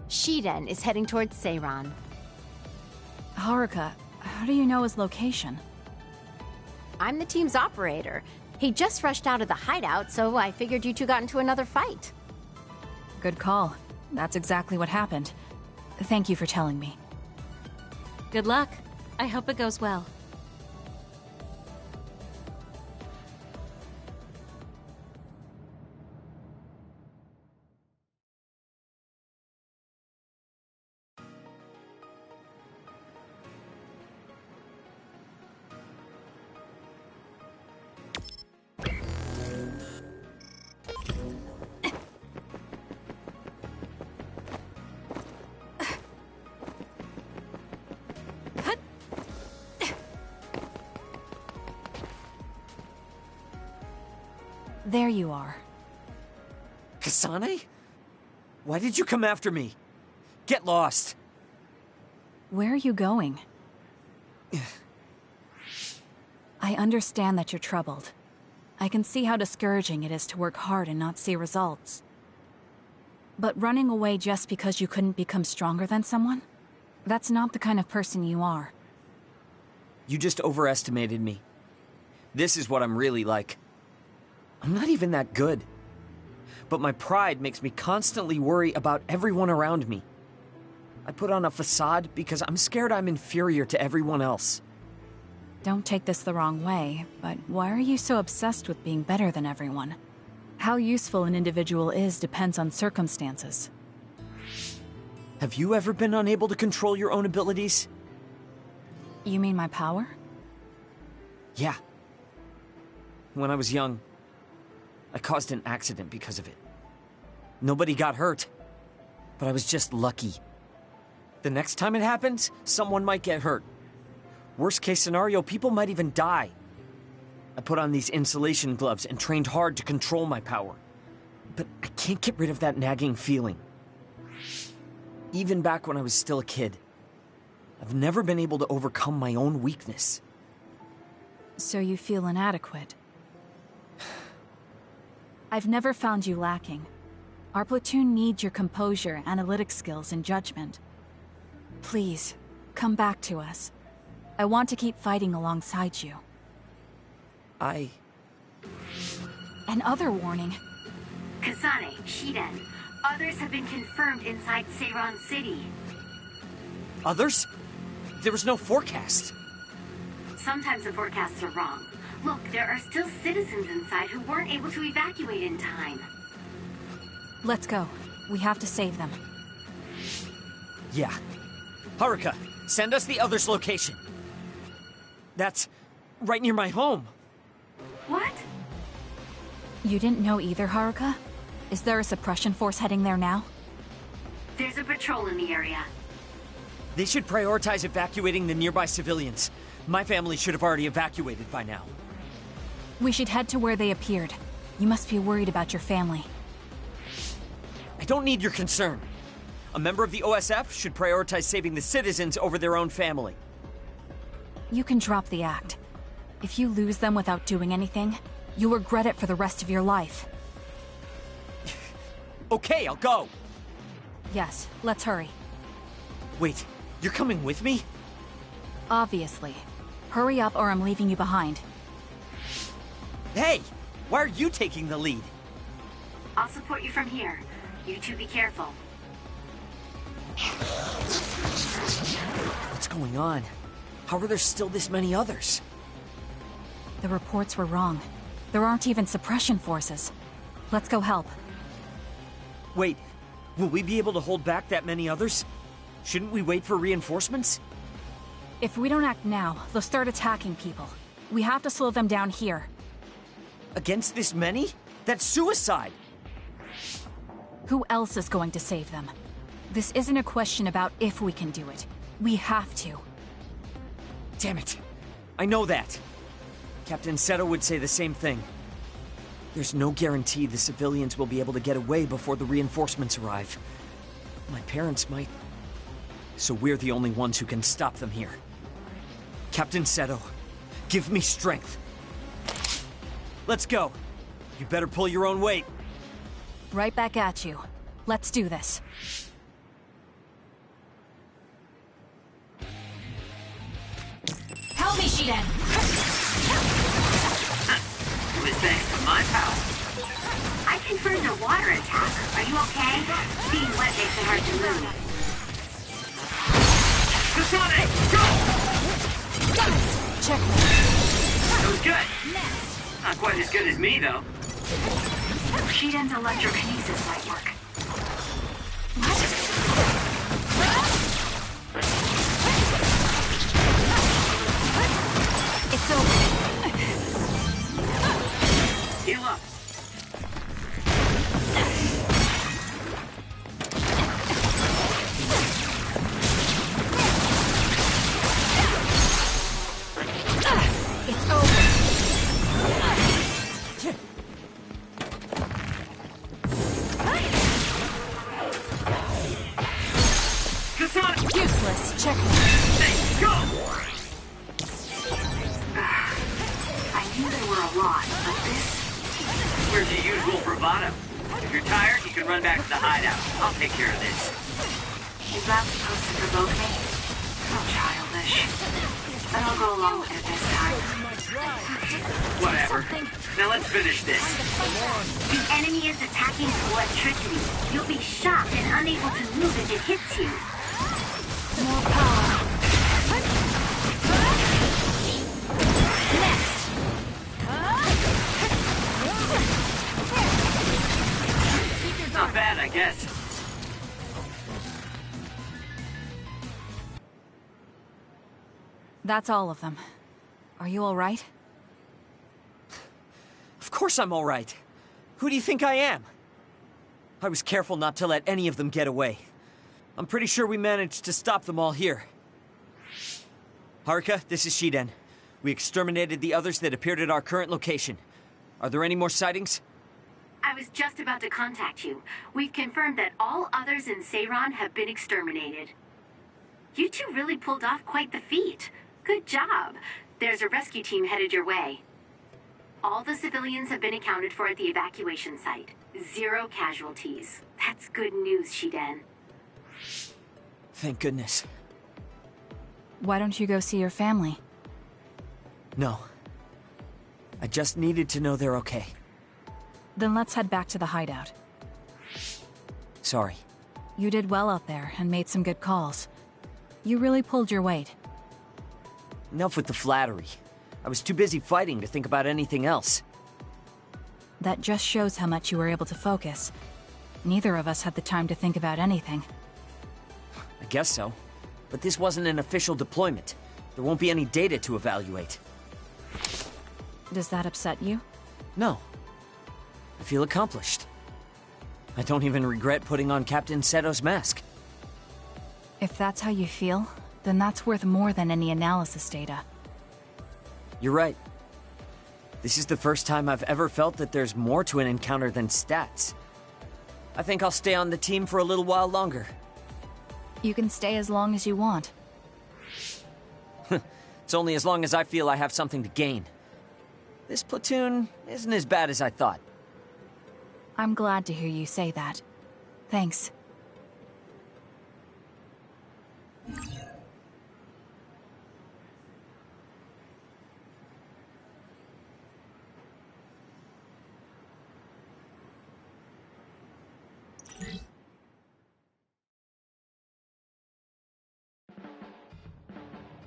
Shiden is heading towards Seiran. Haruka, how do you know his location? I'm the team's operator. He just rushed out of the hideout, so I figured you two got into another fight. Good call. That's exactly what happened. Thank you for telling me. Good luck. I hope it goes well. There you are. Kasane? Why did you come after me? Get lost. Where are you going? I understand that you're troubled. I can see how discouraging it is to work hard and not see results. But running away just because you couldn't become stronger than someone? That's not the kind of person you are. You just overestimated me. This is what I'm really like. I'm not even that good. But my pride makes me constantly worry about everyone around me. I put on a facade because I'm scared I'm inferior to everyone else. Don't take this the wrong way, but why are you so obsessed with being better than everyone? How useful an individual is depends on circumstances. Have you ever been unable to control your own abilities? You mean my power? Yeah. When I was young, I caused an accident because of it. Nobody got hurt, but I was just lucky. The next time it happens, someone might get hurt. Worst case scenario, people might even die. I put on these insulation gloves and trained hard to control my power. But I can't get rid of that nagging feeling. Even back when I was still a kid, I've never been able to overcome my own weakness. So you feel inadequate? I've never found you lacking. Our platoon needs your composure, analytic skills, and judgment. Please, come back to us. I want to keep fighting alongside you. I Another warning. Kasane, Shiden, others have been confirmed inside Seiron City. Others? There was no forecast. Sometimes the forecasts are wrong. Look, there are still citizens inside who weren't able to evacuate in time. Let's go. We have to save them. Yeah. Haruka, send us the others' location. That's right near my home. What? You didn't know either, Haruka? Is there a suppression force heading there now? There's a patrol in the area. They should prioritize evacuating the nearby civilians. My family should have already evacuated by now. We should head to where they appeared. You must be worried about your family. I don't need your concern. A member of the OSF should prioritize saving the citizens over their own family. You can drop the act. If you lose them without doing anything, you'll regret it for the rest of your life. Okay, I'll go. Yes, let's hurry. Wait, you're coming with me? Obviously. Hurry up or I'm leaving you behind. Hey, why are you taking the lead? I'll support you from here. You two be careful. What's going on? How are there still this many others? The reports were wrong. There aren't even suppression forces. Let's go help. Wait, will we be able to hold back that many others? Shouldn't we wait for reinforcements? If we don't act now, they'll start attacking people. We have to slow them down here. Against this many? That's suicide! Who else is going to save them? This isn't a question about if we can do it. We have to. Damn it. I know that. Captain Seto would say the same thing. There's no guarantee the civilians will be able to get away before the reinforcements arrive. My parents might... So we're the only ones who can stop them here. Captain Seto, give me strength. Let's go. You better pull your own weight. Right back at you. Let's do this. Help me, Shiden! It was thanks to my power. I confirmed a water attack. Are you okay? Being wet makes it hard to move. Kasane, go! Check. That was good. Not quite as good as me, though. Shiden's electrokinesis might work. It's over. Heal up. It's over. Kasane! Useless. Check. Hey, go! I knew there were a lot, but this... Where's your usual bravado? If you're tired, you can run back to the hideout. I'll take care of this. Is that supposed to provoke me? So childish. But I'll go along with it this time. Whatever. Now let's finish this. The enemy is attacking with electricity. You'll be shocked and unable to move if it hits you. More power. Not bad, I guess. That's all of them. Are you all right? Of course I'm all right. Who do you think I am? I was careful not to let any of them get away. I'm pretty sure we managed to stop them all here. Haruka, this is Shiden. We exterminated the others that appeared at our current location. Are there any more sightings? I was just about to contact you. We've confirmed that all others in Seiron have been exterminated. You two really pulled off quite the feat. Good job. There's a rescue team headed your way. All the civilians have been accounted for at the evacuation site. 0 casualties. That's good news, Shiden. Thank goodness. Why don't you go see your family? No. I just needed to know they're okay. Then let's head back to the hideout. Sorry. You did well out there and made some good calls. You really pulled your weight. Enough with the flattery. I was too busy fighting to think about anything else. That just shows how much you were able to focus. Neither of us had the time to think about anything. I guess so. But this wasn't an official deployment. There won't be any data to evaluate. Does that upset you? No. I feel accomplished. I don't even regret putting on Captain Seto's mask. If that's how you feel, then that's worth more than any analysis data. You're right. This is the first time I've ever felt that there's more to an encounter than stats. I think I'll stay on the team for a little while longer. You can stay as long as you want. It's only as long as I feel I have something to gain. This platoon isn't as bad as I thought. I'm glad to hear you say that. Thanks.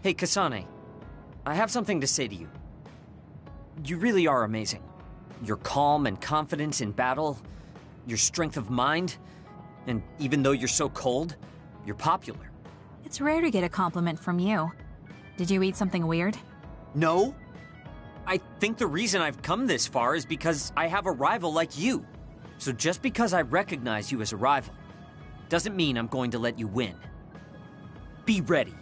Hey, Kasane. I have something to say to you. You really are amazing. Your calm and confidence in battle, your strength of mind, and even though you're so cold, you're popular. It's rare to get a compliment from you. Did you eat something weird? No. I think the reason I've come this far is because I have a rival like you. So just because I recognize you as a rival, doesn't mean I'm going to let you win. Be ready.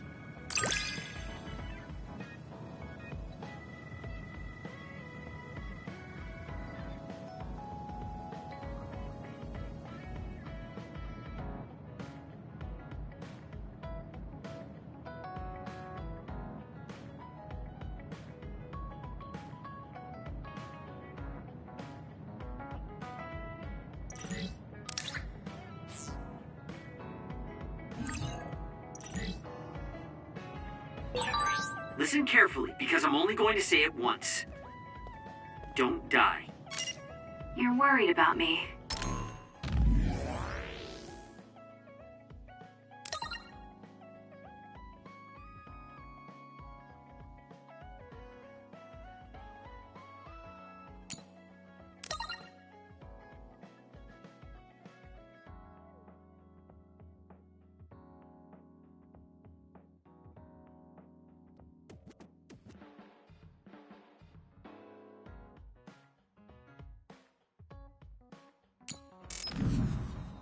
Listen carefully, because I'm only going to say it once. Don't die. You're worried about me.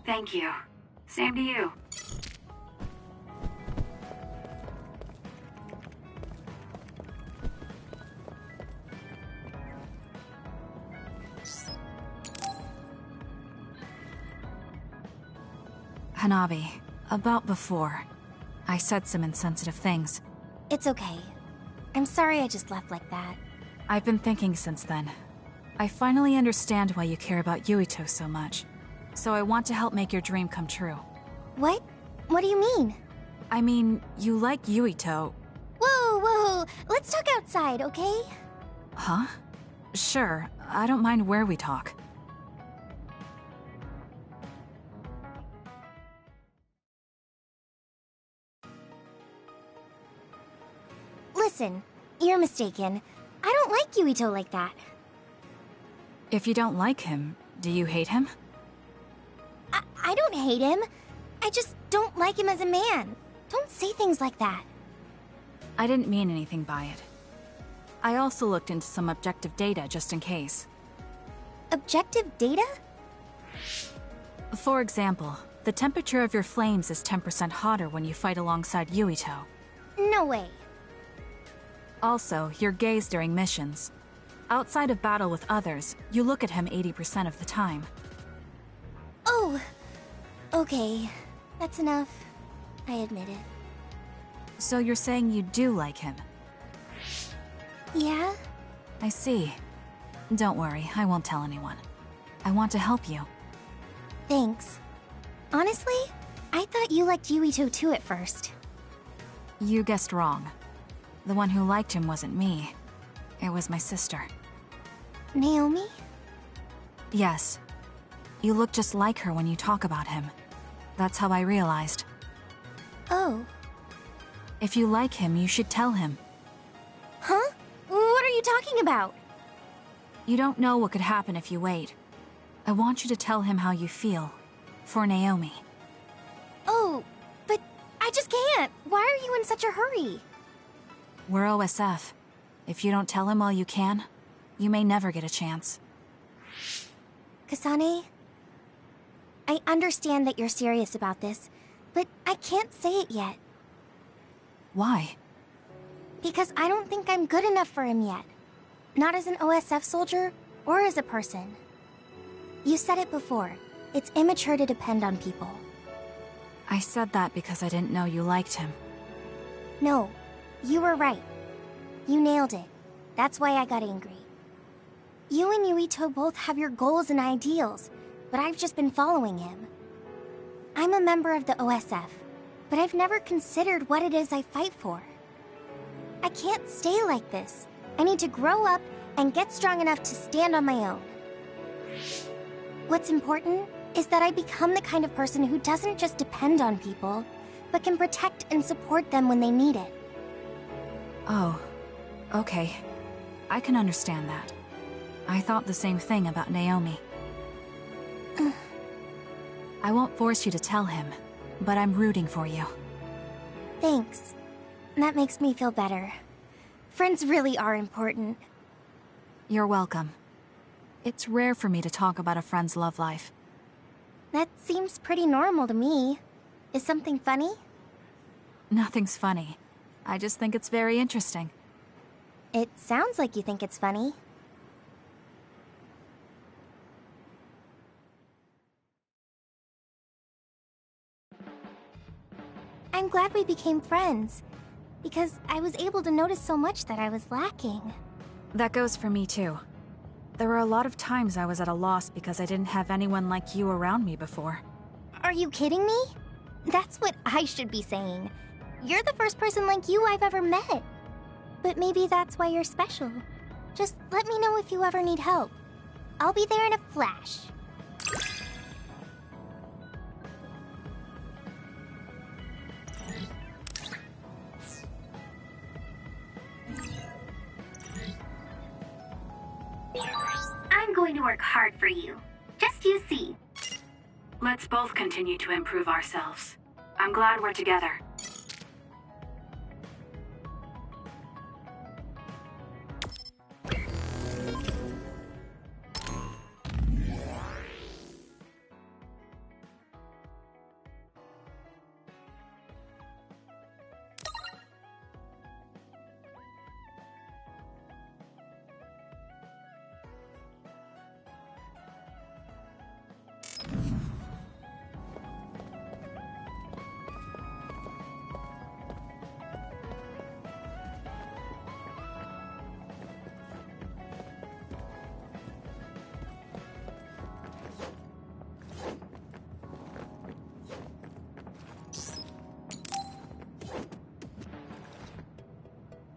Thank you. Same to you. Hanabi, about before. I said some insensitive things. It's okay. I'm sorry I just left like that. I've been thinking since then. I finally understand why you care about Yuito so much. So I want to help make your dream come true. What? What do you mean? I mean, you like Yuito. Whoa, whoa! Let's talk outside, okay? Huh? Sure, I don't mind where we talk. Listen, you're mistaken. I don't like Yuito like that. If you don't like him, do you hate him? I don't hate him. I just don't like him as a man. Don't say things like that. I didn't mean anything by it. I also looked into some objective data just in case. Objective data? For example, the temperature of your flames is 10% hotter when you fight alongside Yuito. No way. Also, your gaze during missions. Outside of battle with others, you look at him 80% of the time. Oh, okay. That's enough. I admit it. So you're saying you do like him? Yeah? I see. Don't worry, I won't tell anyone. I want to help you. Thanks. Honestly, I thought you liked Yuito too at first. You guessed wrong. The one who liked him wasn't me. It was my sister. Naomi? Yes. You look just like her when you talk about him. That's how I realized. Oh. If you like him, you should tell him. Huh? What are you talking about? You don't know what could happen if you wait. I want you to tell him how you feel. For Naomi. Oh, but I just can't. Why are you in such a hurry? We're OSF. If you don't tell him while you can, you may never get a chance. Kasane, I understand that you're serious about this, but I can't say it yet. Why? Because I don't think I'm good enough for him yet. Not as an OSF soldier, or as a person. You said it before. It's immature to depend on people. I said that because I didn't know you liked him. No, you were right. You nailed it. That's why I got angry. You and Yuito both have your goals and ideals, but I've just been following him. I'm a member of the OSF, but I've never considered what it is I fight for. I can't stay like this. I need to grow up and get strong enough to stand on my own. What's important is that I become the kind of person who doesn't just depend on people, but can protect and support them when they need it. Oh, okay. I can understand that. I thought the same thing about Naomi. I won't force you to tell him, but I'm rooting for you. Thanks. That makes me feel better. Friends really are important. You're welcome. It's rare for me to talk about a friend's love life. That seems pretty normal to me. Is something funny? Nothing's funny. I just think it's very interesting. It sounds like you think it's funny. I'm glad we became friends, because I was able to notice so much that I was lacking. That goes for me too. There were a lot of times I was at a loss because I didn't have anyone like you around me before. Are you kidding me? That's what I should be saying. You're the first person like you I've ever met. But maybe that's why you're special. Just let me know if you ever need help. I'll be there in a flash. I'm going to work hard for you. Just you see. Let's both continue to improve ourselves. I'm glad we're together.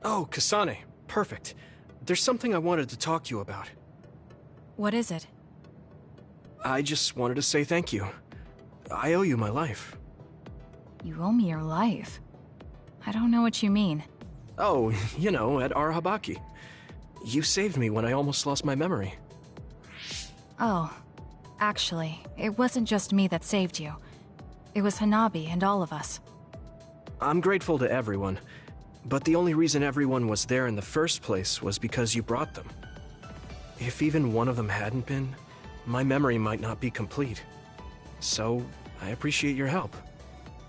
Oh, Kasane. Perfect. There's something I wanted to talk to you about. What is it? I just wanted to say thank you. I owe you my life. You owe me your life? I don't know what you mean. Oh, you know, at Arahabaki. You saved me when I almost lost my memory. Oh. Actually, it wasn't just me that saved you. It was Hanabi and all of us. I'm grateful to everyone, but the only reason everyone was there in the first place was because you brought them. If even one of them hadn't been, my memory might not be complete. So, I appreciate your help.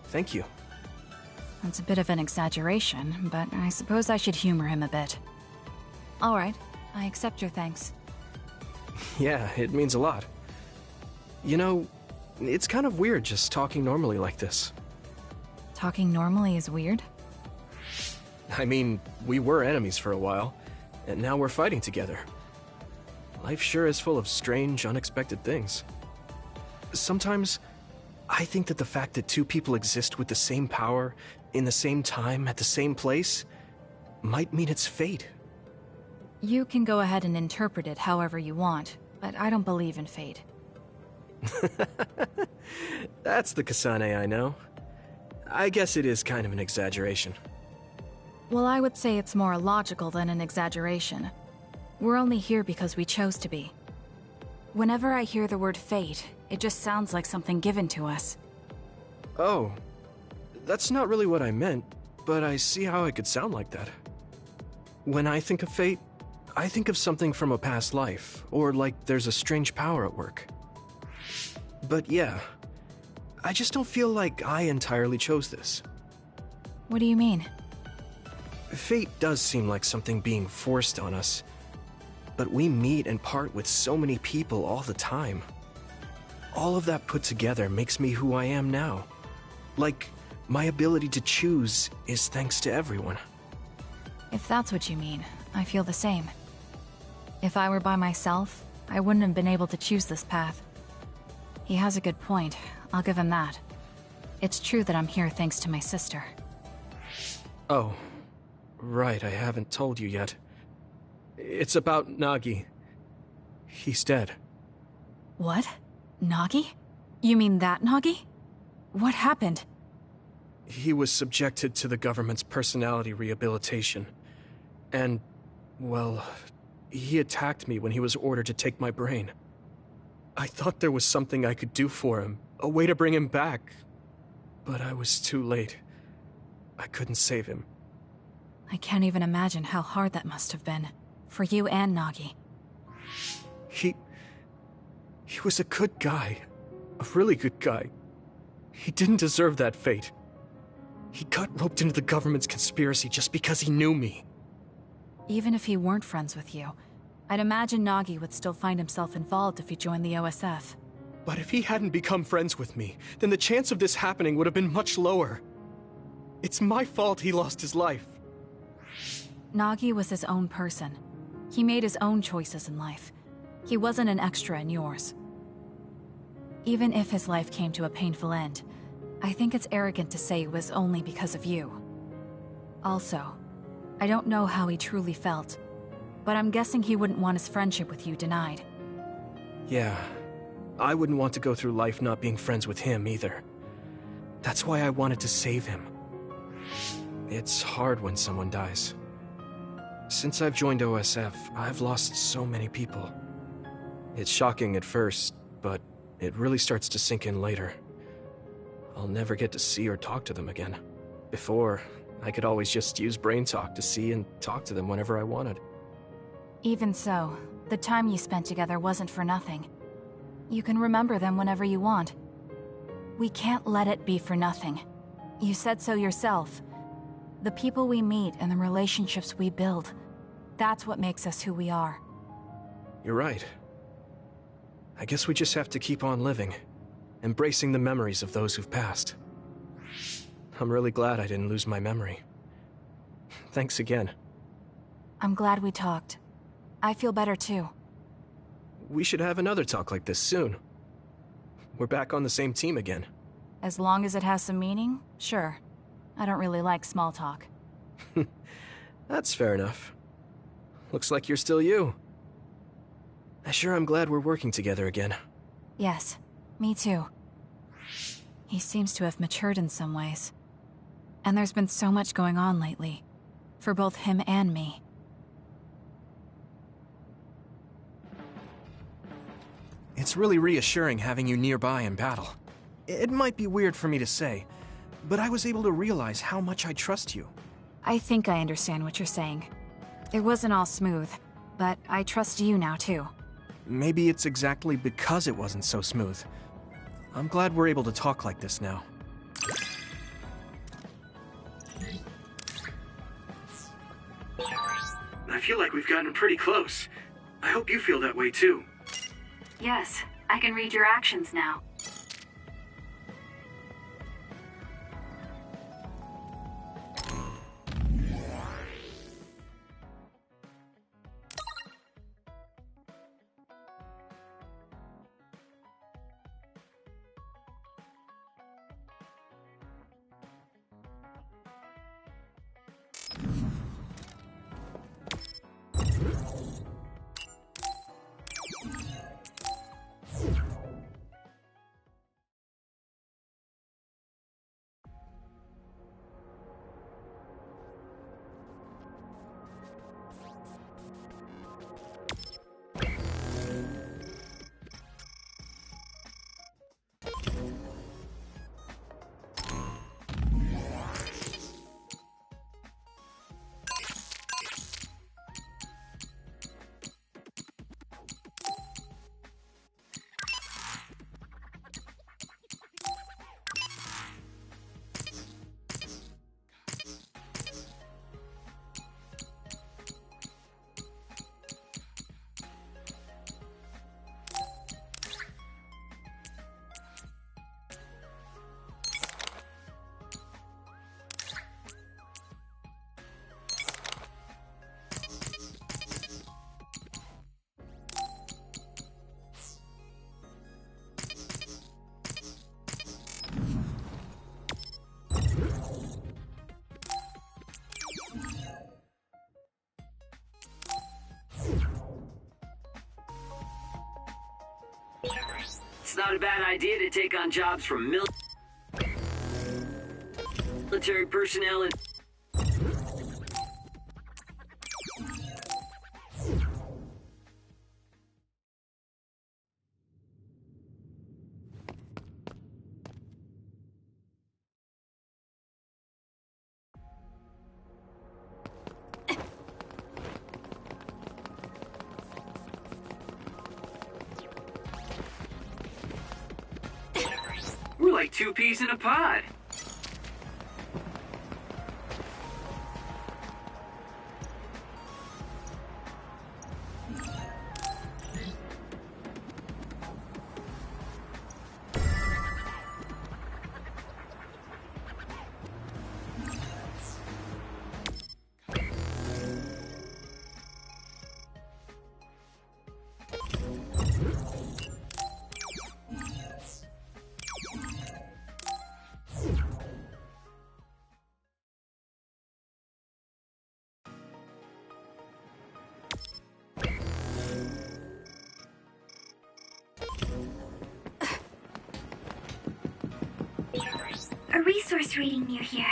Thank you. That's a bit of an exaggeration, but I suppose I should humor him a bit. Alright, I accept your thanks. Yeah, it means a lot. You know, it's kind of weird just talking normally like this. Talking normally is weird? I mean, we were enemies for a while, and now we're fighting together. Life sure is full of strange, unexpected things. Sometimes, I think that the fact that two people exist with the same power, in the same time, at the same place, might mean it's fate. You can go ahead and interpret it however you want, but I don't believe in fate. That's the Kasane I know. I guess it is kind of an exaggeration. Well, I would say it's more logical than an exaggeration. We're only here because we chose to be. Whenever I hear the word fate, it just sounds like something given to us. Oh, that's not really what I meant, but I see how it could sound like that. When I think of fate, I think of something from a past life, or like there's a strange power at work. But yeah, I just don't feel like I entirely chose this. What do you mean? Fate does seem like something being forced on us, but we meet and part with so many people all the time. All of that put together makes me who I am now. Like, my ability to choose is thanks to everyone. If that's what you mean, I feel the same. If I were by myself, I wouldn't have been able to choose this path. He has a good point, I'll give him that. It's true that I'm here thanks to my sister. Oh, right, I haven't told you yet. It's about Nagi. He's dead. What? Nagi? You mean that Nagi? What happened? He was subjected to the government's personality rehabilitation. And, well, he attacked me when he was ordered to take my brain. I thought there was something I could do for him, a way to bring him back. But I was too late. I couldn't save him. I can't even imagine how hard that must have been. For you and Nagi. He was a good guy. A really good guy. He didn't deserve that fate. He got roped into the government's conspiracy just because he knew me. Even if he weren't friends with you, I'd imagine Nagi would still find himself involved if he joined the OSF. But if he hadn't become friends with me, then the chance of this happening would have been much lower. It's my fault he lost his life. Nagi was his own person. He made his own choices in life. He wasn't an extra in yours. Even if his life came to a painful end, I think it's arrogant to say it was only because of you. Also, I don't know how he truly felt, but I'm guessing he wouldn't want his friendship with you denied. Yeah, I wouldn't want to go through life not being friends with him either. That's why I wanted to save him. It's hard when someone dies. Since I've joined OSF, I've lost so many people. It's shocking at first, but it really starts to sink in later. I'll never get to see or talk to them again. Before, I could always just use brain talk to see and talk to them whenever I wanted. Even so, the time you spent together wasn't for nothing. You can remember them whenever you want. We can't let it be for nothing. You said so yourself. The people we meet and the relationships we build, that's what makes us who we are. You're right. I guess we just have to keep on living, embracing the memories of those who've passed. I'm really glad I didn't lose my memory. Thanks again. I'm glad we talked. I feel better too. We should have another talk like this soon. We're back on the same team again. As long as it has some meaning, sure. I don't really like small talk. That's fair enough. Looks like you're still you. I sure am glad we're working together again. Yes, me too. He seems to have matured in some ways. And there's been so much going on lately. For both him and me. It's really reassuring having you nearby in battle. It might be weird for me to say, but I was able to realize how much I trust you. I think I understand what you're saying. It wasn't all smooth, but I trust you now too. Maybe it's exactly because it wasn't so smooth. I'm glad we're able to talk like this now. I feel like we've gotten pretty close. I hope you feel that way too. Yes, I can read your actions now. It's not a bad idea to take on jobs from military personnel and... We're like two peas in a pod. A resource reading near here.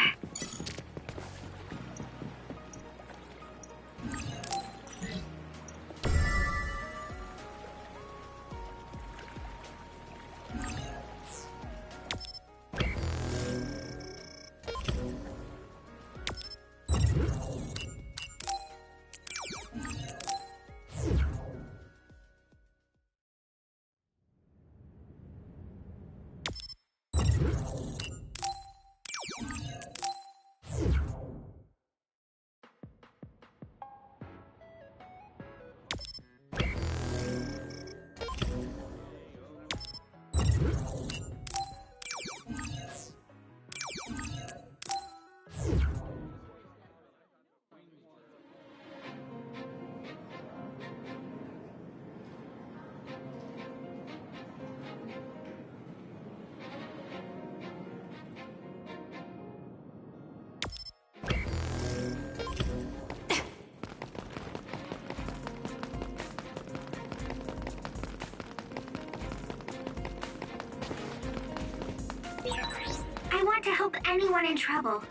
I want to help anyone in trouble.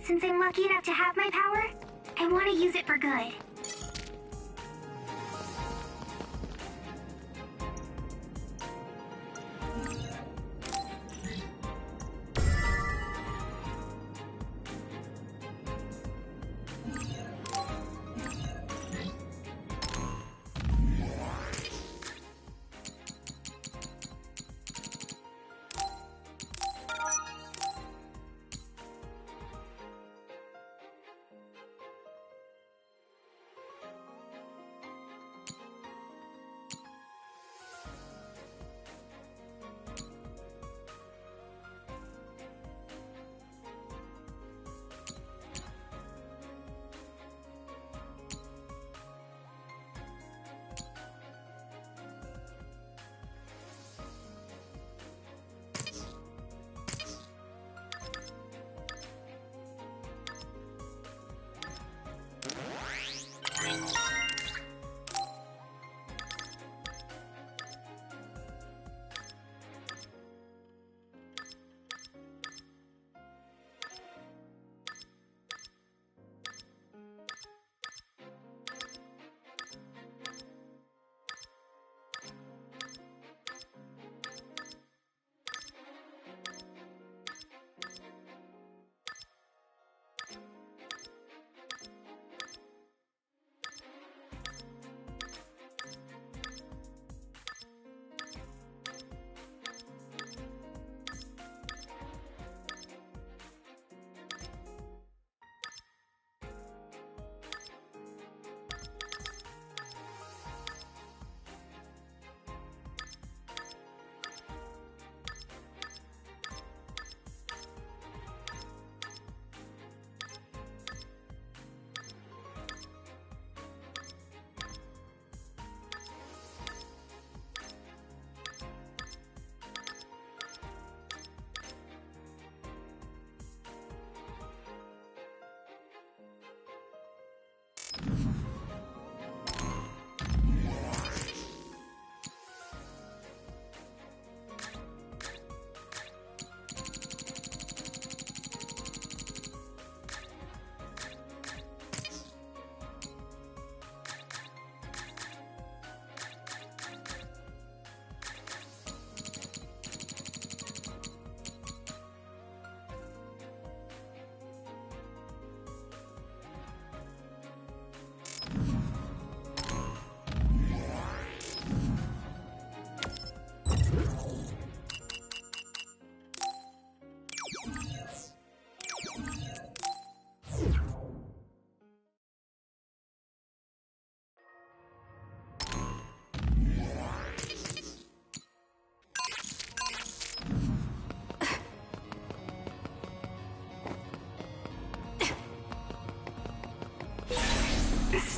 Since I'm lucky enough to have my power, I want to use it for good.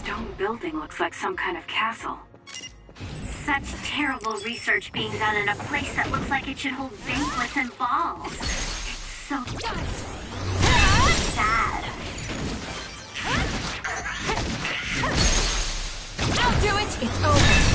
stone building looks like some kind of castle. Such terrible research being done in a place that looks like it should hold banquets and balls. It's so sad. I'll do it! It's over.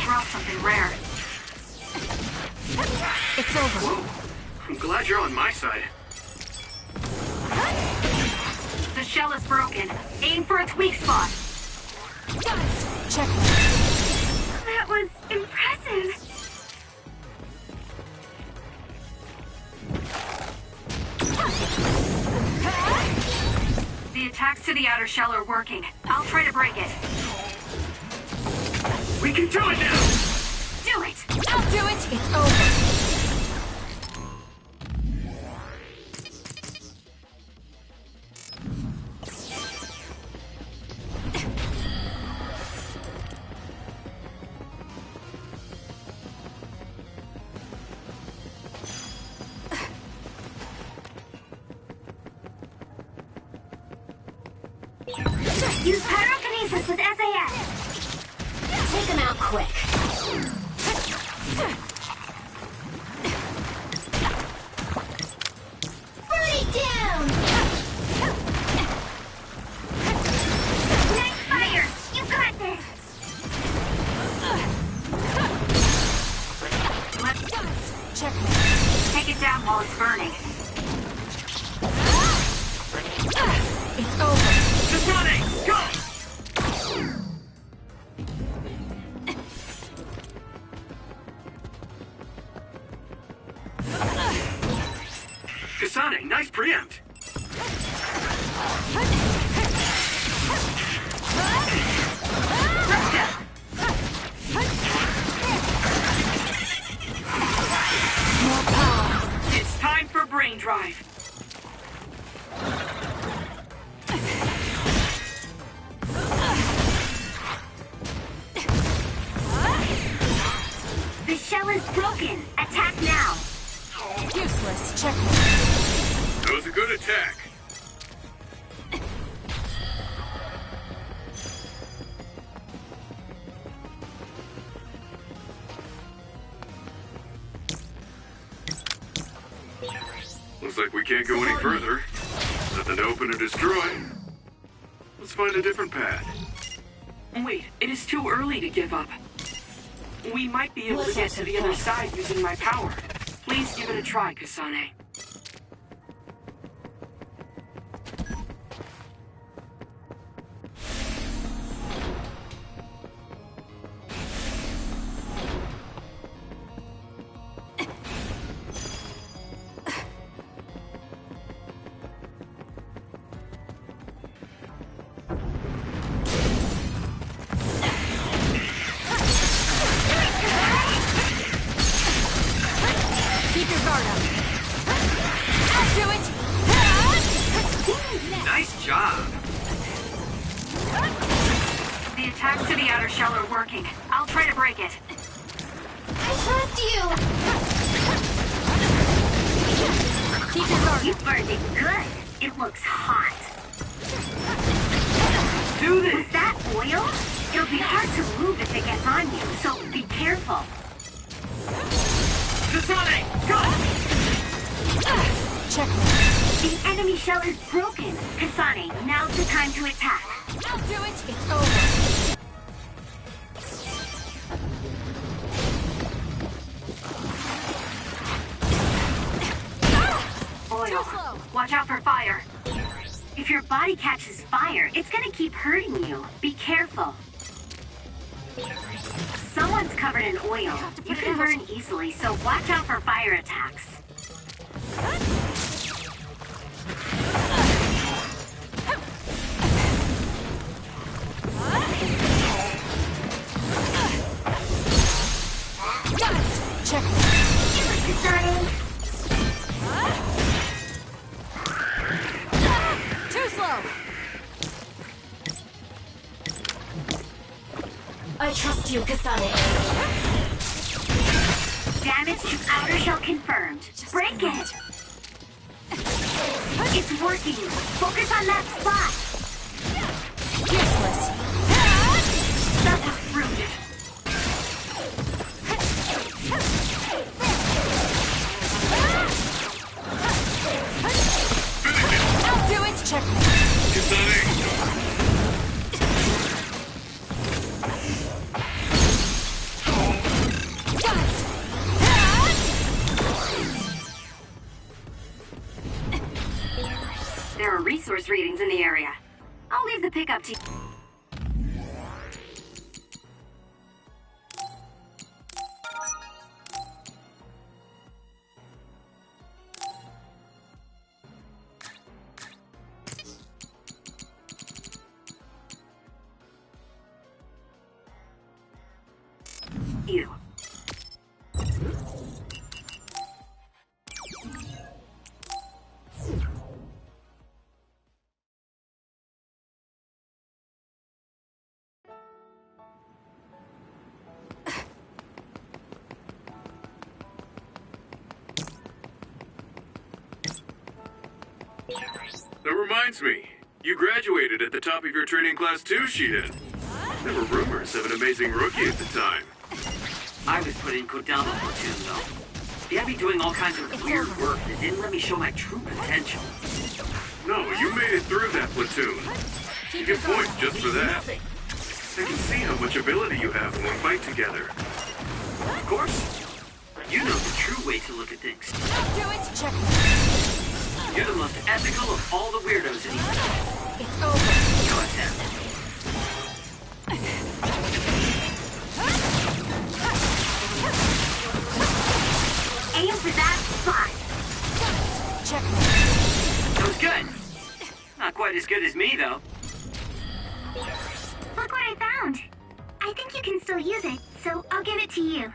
Drop something rare. It's over. Whoa. I'm glad you're on my side. The shell is broken. Aim for its weak spot. Check. That was impressive. The attacks to the outer shell are working. I'll try to break it. We can do it now! Do it! I'll do it! It's over. Use pyrokinesis with SAS. Take him out quick. Burn it down! Nice fire! You got this! Let's check. Take it down while it's burning. It's over. Kasane, go! Kasane, nice preempt. More power. It's time for brain drive. The shell is broken. Attack now. Useless. Check. That was a good attack. Looks like we can't go any further. Nothing to open or destroy. Let's find a different path. Wait, it is too early to give up. We might be able to get to the other side using my power. Please give it a try, Kasane. Keep your guard up. I'll do it. Nice job. The attacks to the outer shell are working. I'll try to break it. I trust you! Keep your guard. You burned it good. It looks hot. Do this! With that oil, it'll be hard to move if it gets on you, so be careful. Kasane, go! Check. The enemy shell is broken. Kasane, now's the time to attack. I'll do it. It's over. Oil. Watch out for fire. If your body catches fire, it's gonna keep hurting you. Be careful. Someone's covered in oil. You can burn easily, so watch out for fire attacks. Check. Too slow. A trust you, Kasane. Damage to outer shell confirmed. Break it! It's working! Focus on that spot! Useless. That was rude. I'll do it! Checkmate. Kasane! There are resource readings in the area. I'll leave the pickup to you. You. That reminds me, you graduated at the top of your training class too, Shiden. There were rumors of an amazing rookie at the time. I was put in Kodama platoon, though. They had me doing all kinds of weird work that didn't let me show my true potential. No, you made it through that platoon. You get points just for that. I can see how much ability you have when we fight together. Of course. You know the true way to look at things. Do it! Check. You're the most ethical of all the weirdos in East. It's over. Go ahead. Aim for that spot. Check. That was good. Not quite as good as me, though. Look what I found. I think you can still use it, so I'll give it to you.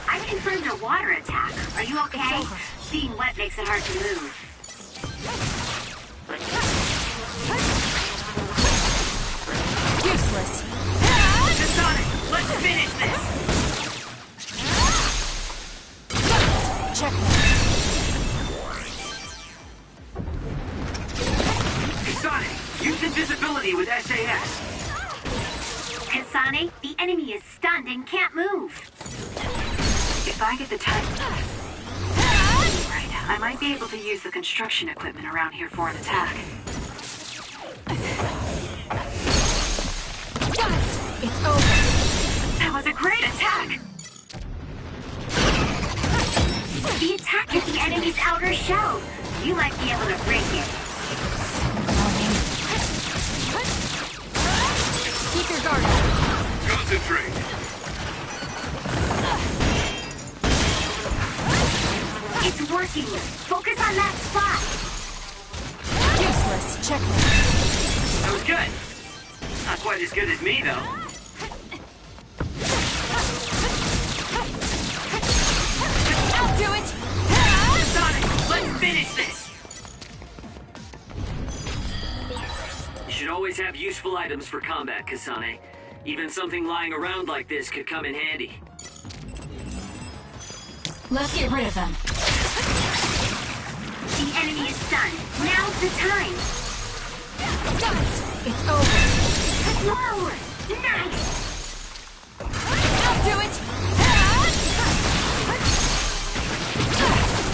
I confirmed a water attack. Are you okay? Being wet makes it hard to move. Useless. Kasane, let's finish this! Check. Kasane, use invisibility with SAS. Kasane, the enemy is stunned and can't move. If I get the time... Right, I might be able to use the construction equipment around here for an attack. It's over. That was a great attack! The attack hit the enemy's outer shell. You might be able to break it. Keep your guard up. Concentrate. It's working. Focus on that spot. Useless. Check. That was good. Not quite as good as me, though. I'll do it. Sonic, let's finish this. You should always have useful items for combat, Kasane. Even something lying around like this could come in handy. Let's get rid of them. The enemy is stunned. Now's the time. It's over. Whoa! Nice! I'll do it.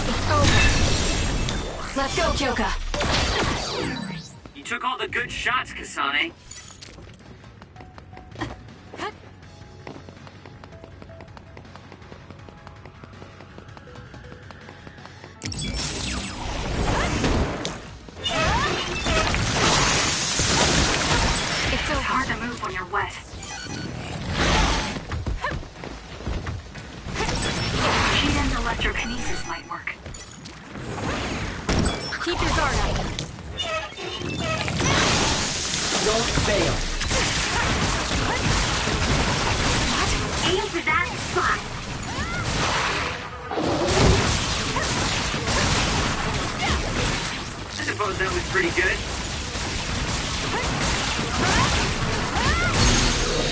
It's over. Let's go, Kyoka. You took all the good shots, Kasane. It's so hard to move when you're wet. Shiden's electrokinesis might work. Keep your guard up. Don't pretty good.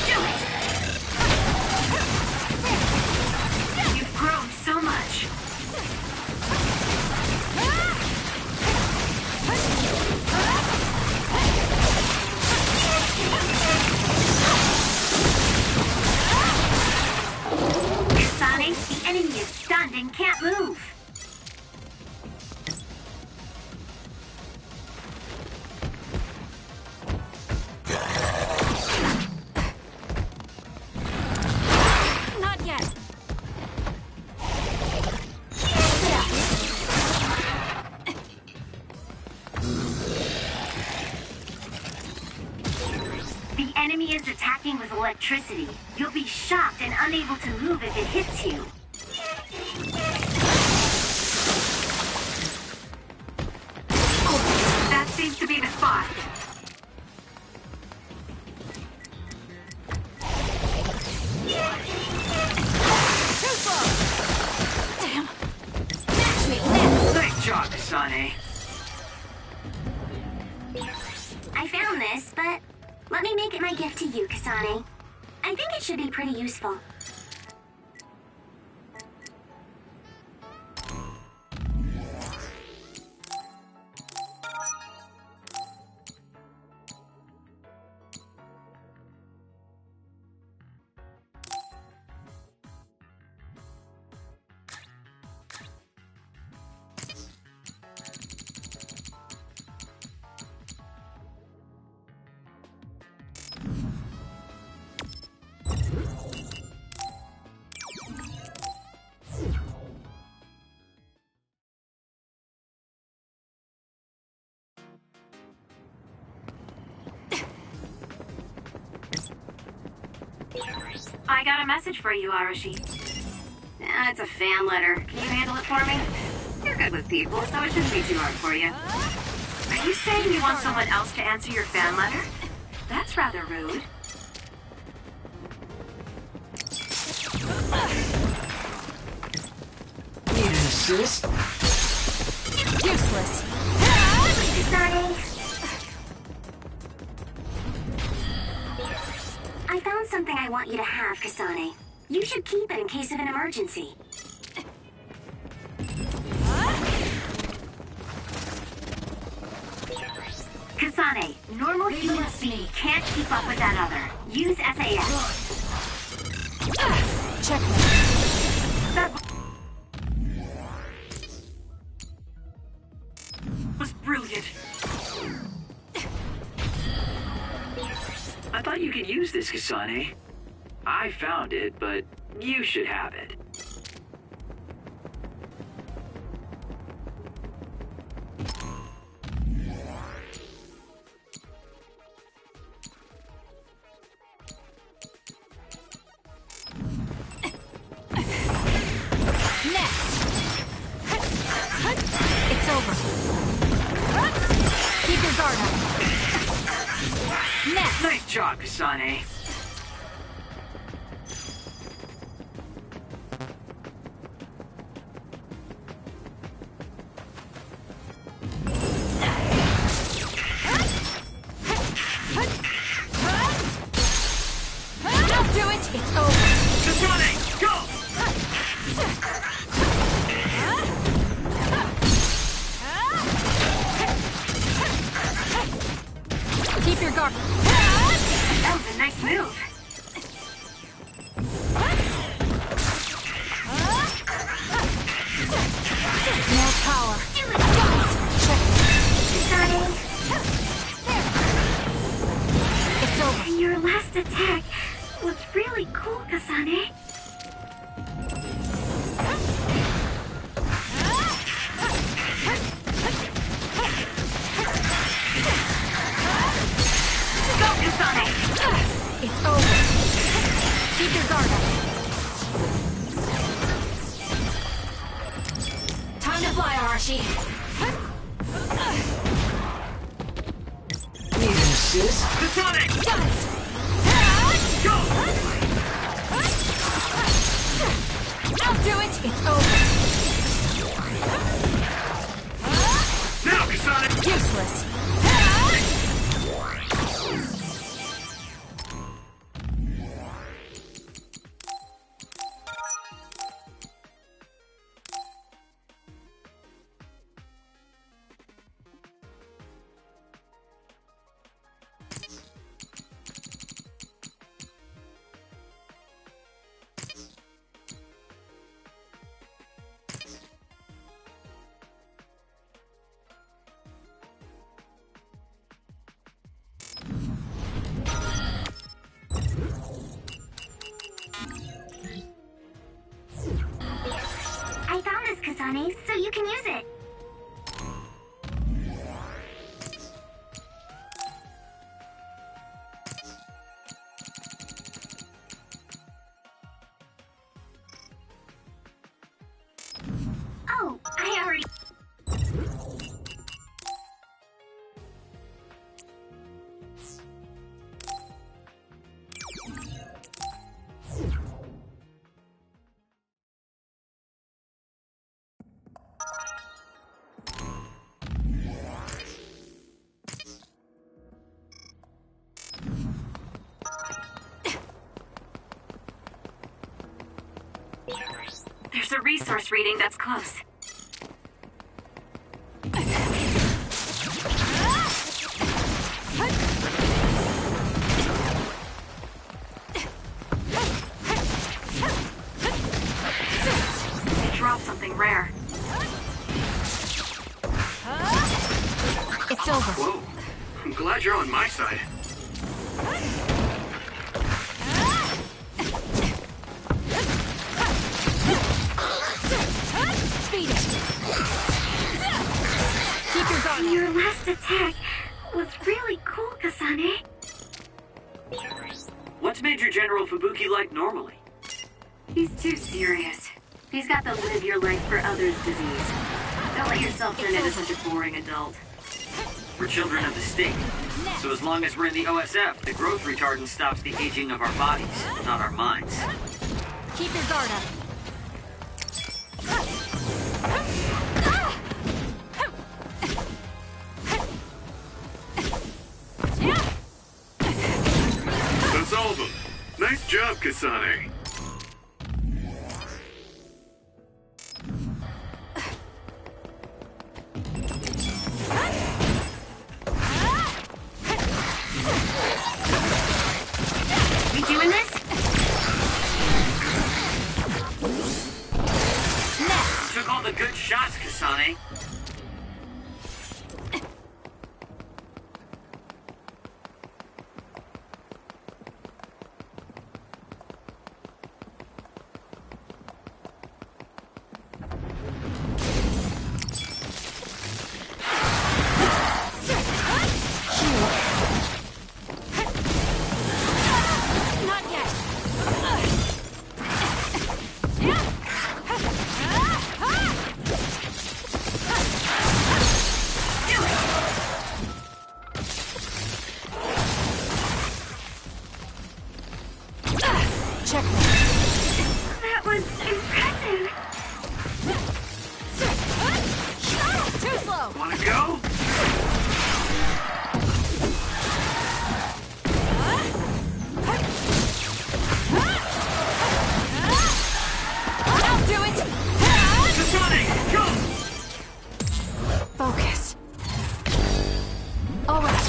Do it! You've grown so much. Kasane, the enemy is stunned and can't move. Not yet. The enemy is attacking with electricity. You'll be shocked and unable to move if it hits you. That seems to be the spot. Damn. Nice job, Kasane. I found this, but let me make it my gift to you, Kasane. I think it should be pretty useful. I got a message for you, Arashi. It's a fan letter. Can you handle it for me? You're good with people, so it shouldn't be too hard for you. Are you saying you want someone else to answer your fan letter? That's rather rude. Need an assist? Useless. I found something I want you to have, Kasane. You should keep it in case of an emergency. Kasane, normal human speed can't keep up with that other. Use SAS. Checkmate. That Was brilliant. I thought you could use this, Kasane. I found it, but you should have it. It's over. Keep your guard up. Next. Nice job, Kasane. Don't do it. It's over. Kasane, go! Keep your guard. That was a nice move. More power. It's over. Your last attack was really cool, Kasane. Go, Kasane! It's over. Keep your guard up. Time to fly, Arashi. Need an assist? Kasane! Got it. Go! I'll do it. It's over. Now, Kasane! Useless. Kasane, so you can use it. Oh, I already... There's a resource reading that's close. Drop something rare. It's over. Whoa. I'm glad you're on my side. Speed it. Keep your guard up. Your last attack was really cool, Kasane. What's Major General Fubuki like normally? He's too serious. He's got the live your life for others disease. Don't let yourself turn into such a boring adult. We're children of the state. So as long as we're in the OSF, the growth retardant stops the aging of our bodies, not our minds. Keep your guard up. That's all of them. Nice job, Kasane. We doing this? You took all the good shots, Kasane. Not yet. Checkmate. That was impressive. Too slow. Wanna go? I'll do it. Kasane, go! Focus. All right.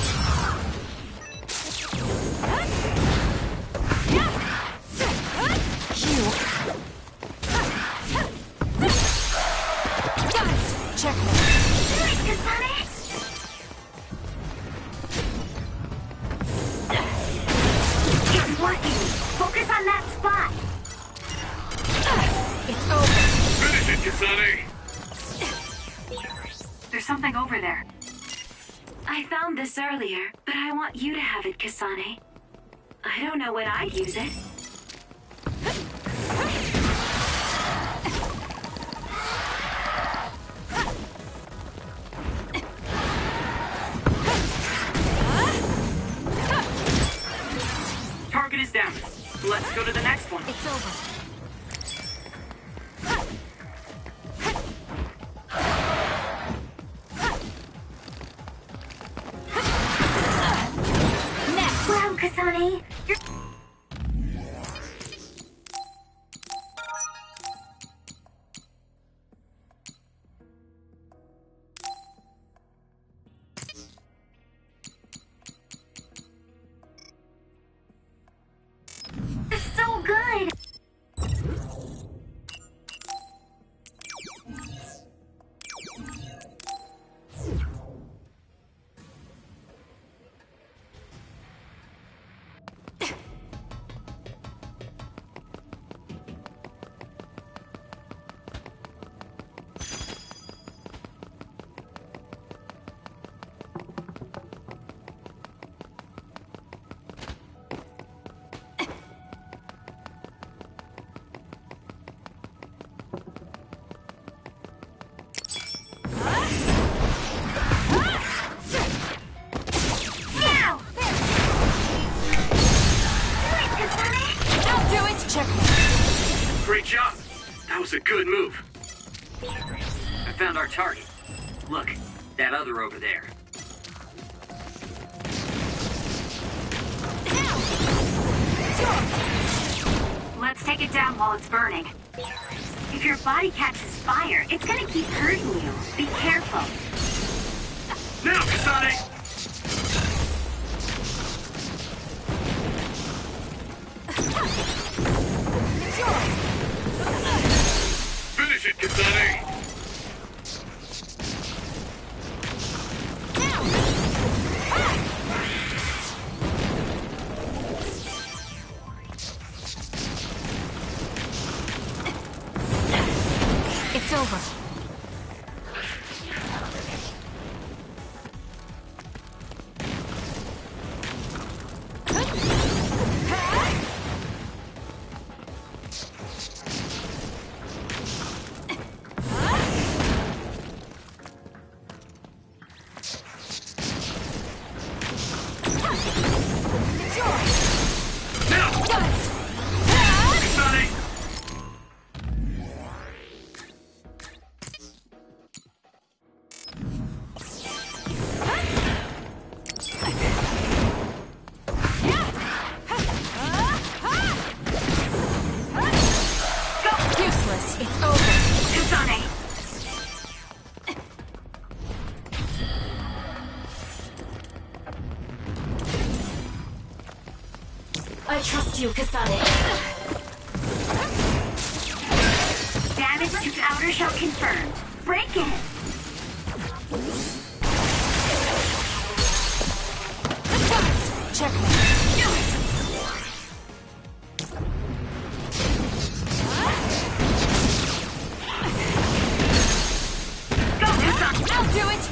You. Got it. Checkmate. Do it, Kasane. It's working. Focus on that spot. It's over. Finish it, Kasane. There's something over there. I found this earlier, but I want you to have it, Kasane. I don't know when I'd use it. Target is down. Let's go to the next one. It's over. Well, Kasane, you're... Great job! That was a good move. I found our target. Look, that other over there. Let's take it down while it's burning. If your body catches fire, it's gonna keep hurting you. Be careful. Now, Kasane! Finish it, Kasane! It's over. I trust you, Kasane. Damage to outer shell confirmed. Break it! Checkmate. Do it! Go, Kasane! I'll do it!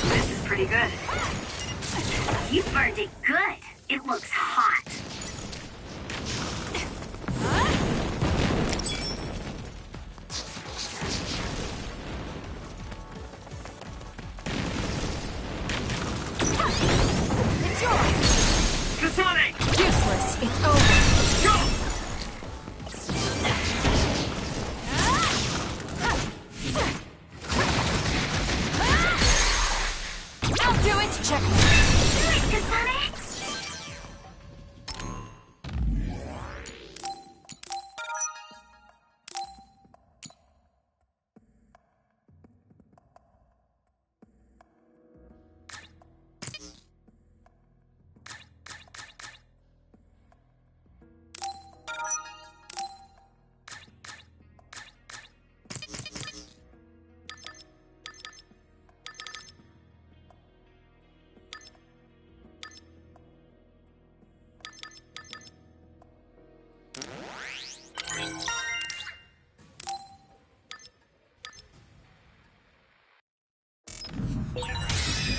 This is pretty good. You burned it good. It looks hot. It's yours! Kasane! Useless. It's over. Go! I'll do it! Checkmate. Do it, Kasane!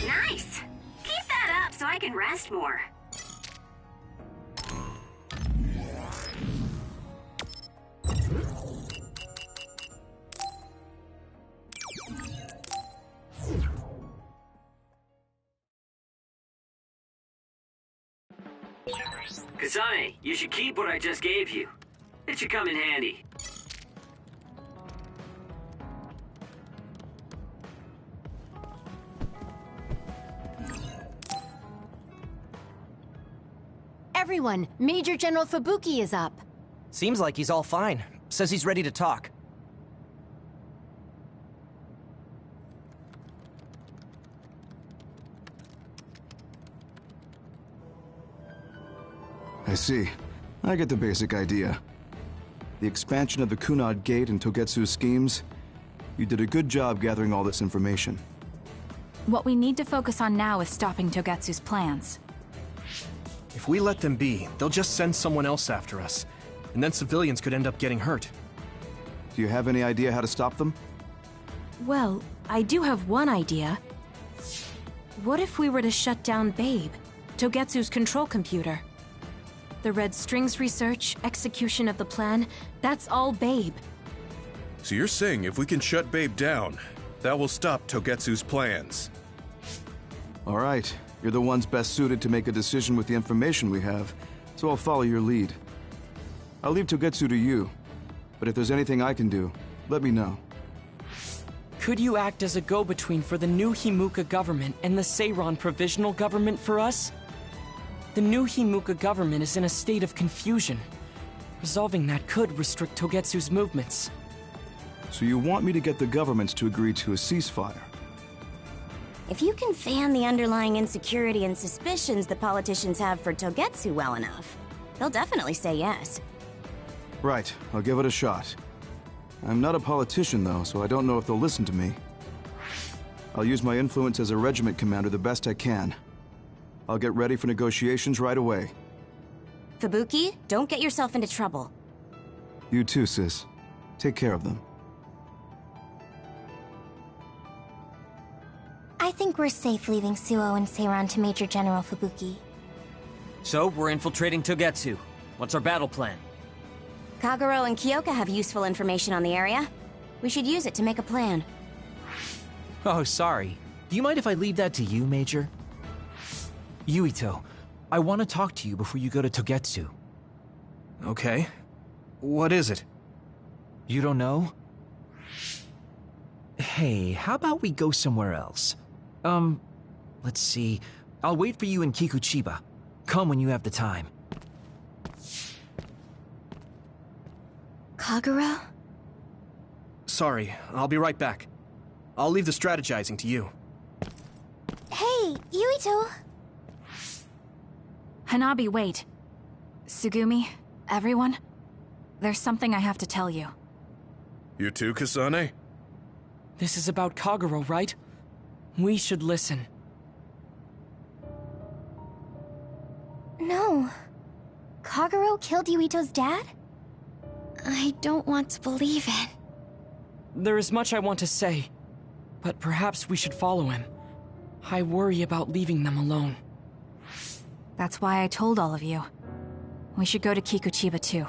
Nice! Keep that up so I can rest more. Kasane, you should keep what I just gave you. It should come in handy. Everyone, Major General Fubuki is up. Seems like he's all fine. Says he's ready to talk. I see. I get the basic idea. The expansion of the Kunad Gate and Togetsu's schemes. You did a good job gathering all this information. What we need to focus on now is stopping Togetsu's plans. If we let them be, they'll just send someone else after us. And then civilians could end up getting hurt. Do you have any idea how to stop them? Well, I do have one idea. What if we were to shut down Babe, Togetsu's control computer? The Red Strings research, execution of the plan, that's all Babe. So you're saying if we can shut Babe down, that will stop Togetsu's plans? All right, you're the ones best suited to make a decision with the information we have, so I'll follow your lead. I'll leave Togetsu to you, but if there's anything I can do, let me know. Could you act as a go-between for the new Himuka government and the Seiran provisional government for us? The new Himuka government is in a state of confusion. Resolving that could restrict Togetsu's movements. So you want me to get the governments to agree to a ceasefire? If you can fan the underlying insecurity and suspicions the politicians have for Togetsu well enough, they'll definitely say yes. Right, I'll give it a shot. I'm not a politician though, so I don't know if they'll listen to me. I'll use my influence as a regiment commander the best I can. I'll get ready for negotiations right away. Fubuki, don't get yourself into trouble. You too, sis. Take care of them. I think we're safe leaving Suo and Seiran to Major General Fubuki. So, we're infiltrating Togetsu. What's our battle plan? Kagero and Kyoka have useful information on the area. We should use it to make a plan. Oh, sorry. Do you mind if I leave that to you, Major? Yuito, I want to talk to you before you go to Togetsu. Okay. What is it? You don't know? Hey, how about we go somewhere else? Let's see. I'll wait for you in Kikuchiba. Come when you have the time. Kagero? Sorry, I'll be right back. I'll leave the strategizing to you. Hey, Yuito! Hanabi, wait. Tsugumi, everyone, there's something I have to tell you. You too, Kasane? This is about Kagero, right? We should listen. No. Kagero killed Yuito's dad? I don't want to believe it. There is much I want to say, but perhaps we should follow him. I worry about leaving them alone. That's why I told all of you. We should go to Kikuchiba too.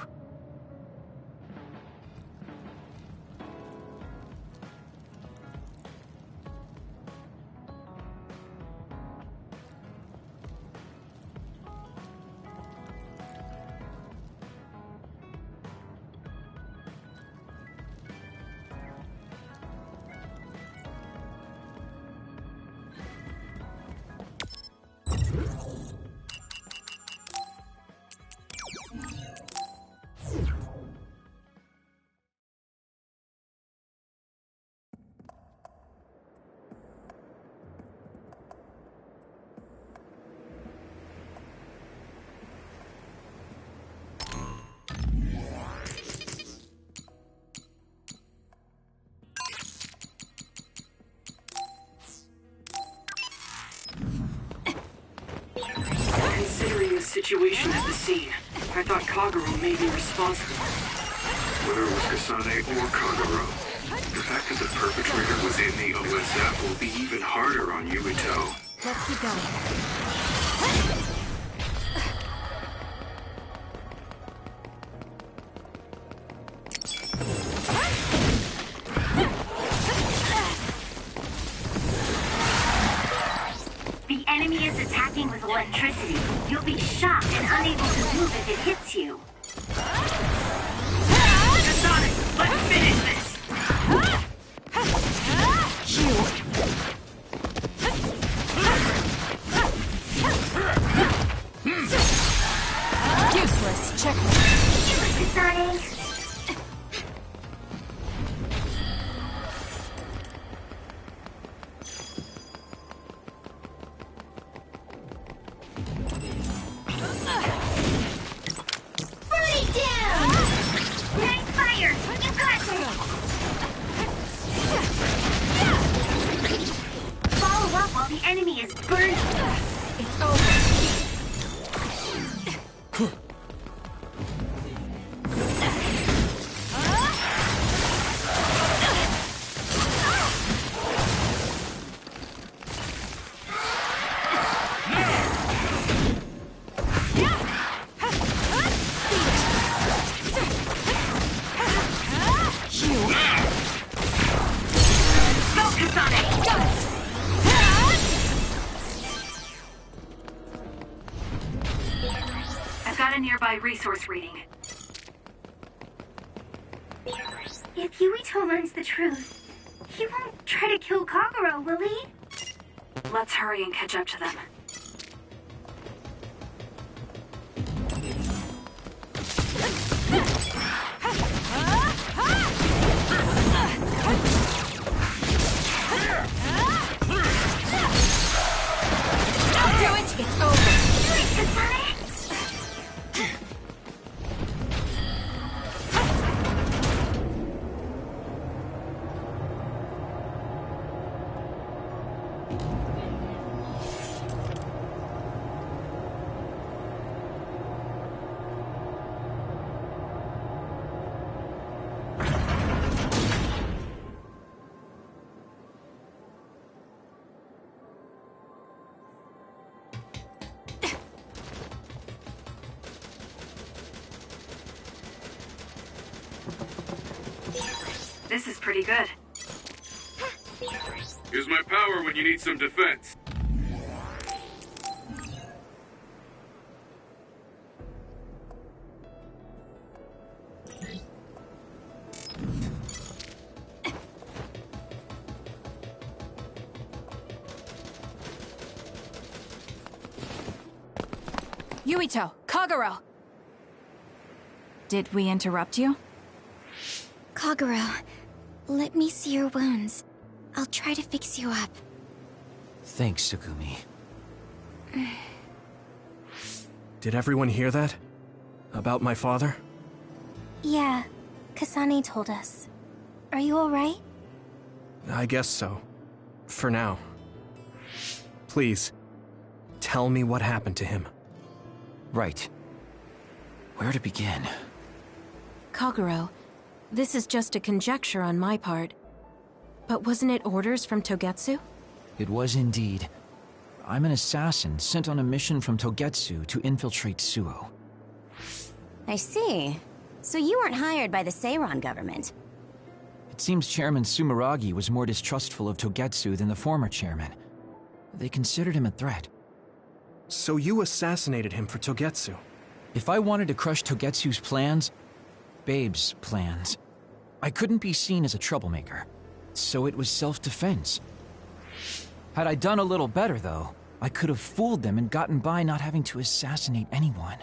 Considering the situation at the scene, I thought Kagero may be responsible. Whether it was Kasane or Kagero, the fact that the perpetrator was in the OSF will be even harder on Yuito. Let's keep going. The enemy is attacking with electricity. You'll be shocked and unable to move if it hits you. Kasane, let's finish this! Useless. Check. Kasane. The enemy is burning. It's over. by resource reading. If Yuito learns the truth, he won't try to kill Kagero, will he? Let's hurry and catch up to them. I'll do it! It's over! Do it, Kasane! This is pretty good. Use my power when you need some defense. Yuito, Kagero! Did we interrupt you? Kagero, let me see your wounds. I'll try to fix you up. Thanks, Tsugumi. Did everyone hear that? About my father? Yeah, Kasane told us. Are you alright? I guess so. For now. Please, tell me what happened to him. Right. Where to begin? Kagero, this is just a conjecture on my part. But wasn't it orders from Togetsu? It was indeed. I'm an assassin sent on a mission from Togetsu to infiltrate Suo. I see. So you weren't hired by the Seiran government. It seems Chairman Sumeragi was more distrustful of Togetsu than the former chairman. They considered him a threat. So you assassinated him for Togetsu? If I wanted to crush Togetsu's plans, Babe's plans, I couldn't be seen as a troublemaker. So it was self-defense. Had I done a little better, though, I could have fooled them and gotten by not having to assassinate anyone.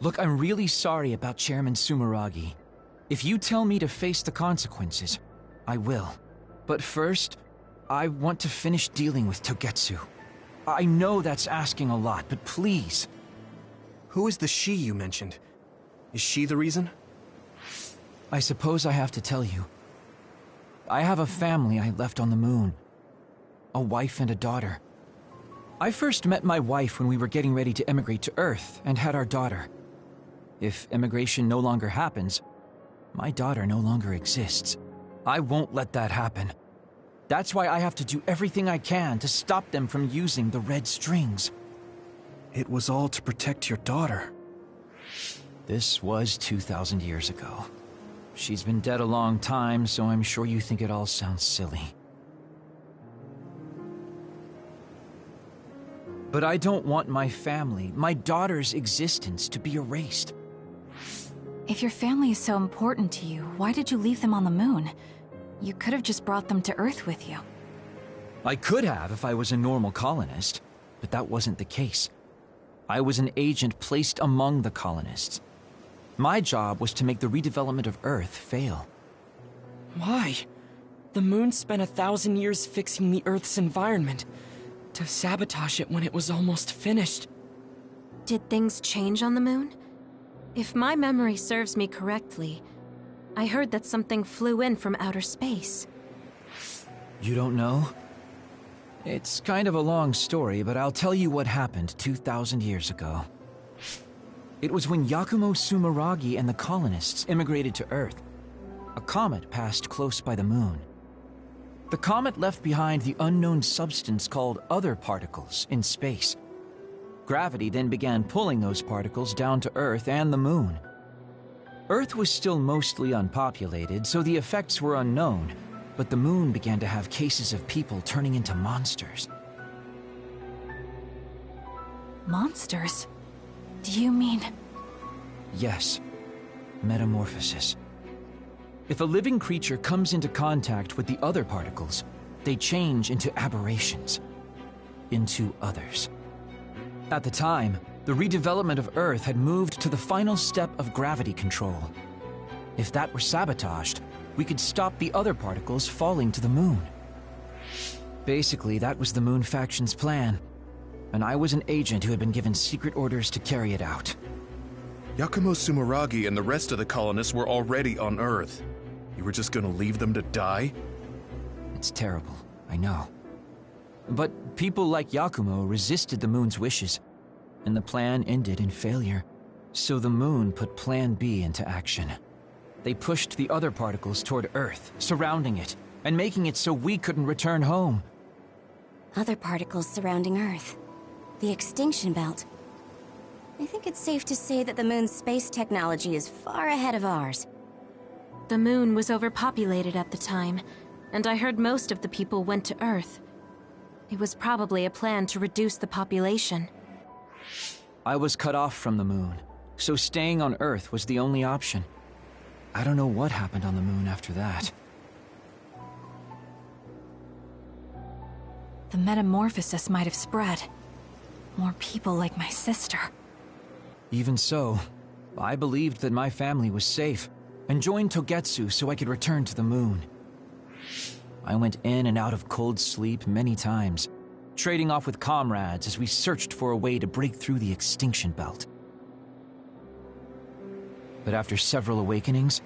Look, I'm really sorry about Chairman Sumeragi. If you tell me to face the consequences, I will. But first, I want to finish dealing with Togetsu. I know that's asking a lot, but please. Who is the she you mentioned? Is she the reason? I suppose I have to tell you. I have a family I left on the moon. A wife and a daughter. I first met my wife when we were getting ready to emigrate to Earth and had our daughter. If immigration no longer happens, my daughter no longer exists. I won't let that happen. That's why I have to do everything I can to stop them from using the red strings. It was all to protect your daughter. This was 2,000 years ago. She's been dead a long time, so I'm sure you think it all sounds silly. But I don't want my family, my daughter's existence, to be erased. If your family is so important to you, why did you leave them on the moon? You could have just brought them to Earth with you. I could have if I was a normal colonist, but that wasn't the case. I was an agent placed among the colonists. My job was to make the redevelopment of Earth fail. Why? The moon spent 1,000 years fixing the Earth's environment, to sabotage it when it was almost finished. Did things change on the moon? If my memory serves me correctly, I heard that something flew in from outer space. You don't know? It's kind of a long story, but I'll tell you what happened 2,000 years ago. It was when Yakumo Sumeragi and the colonists immigrated to Earth. A comet passed close by the moon. The comet left behind the unknown substance called other particles in space. Gravity then began pulling those particles down to Earth and the moon. Earth was still mostly unpopulated, so the effects were unknown, but the moon began to have cases of people turning into monsters. Monsters? Do you mean... Yes. Metamorphosis. If a living creature comes into contact with the other particles, they change into aberrations. Into others. At the time, the redevelopment of Earth had moved to the final step of gravity control. If that were sabotaged, we could stop the other particles falling to the moon. Basically, that was the Moon Faction's plan, and I was an agent who had been given secret orders to carry it out. Yakumo Sumeragi and the rest of the colonists were already on Earth. You were just gonna leave them to die? It's terrible, I know. But people like Yakumo resisted the moon's wishes, and the plan ended in failure. So the moon put Plan B into action. They pushed the other particles toward Earth, surrounding it, and making it so we couldn't return home. Other particles surrounding Earth. The extinction belt. I think it's safe to say that the moon's space technology is far ahead of ours. The moon was overpopulated at the time, and I heard most of the people went to Earth. It was probably a plan to reduce the population. I was cut off from the moon, so staying on Earth was the only option. I don't know what happened on the moon after that. The metamorphosis might have spread. More people like my sister. Even so, I believed that my family was safe, and joined Togetsu so I could return to the moon. I went in and out of cold sleep many times, trading off with comrades as we searched for a way to break through the extinction belt. But after several awakenings,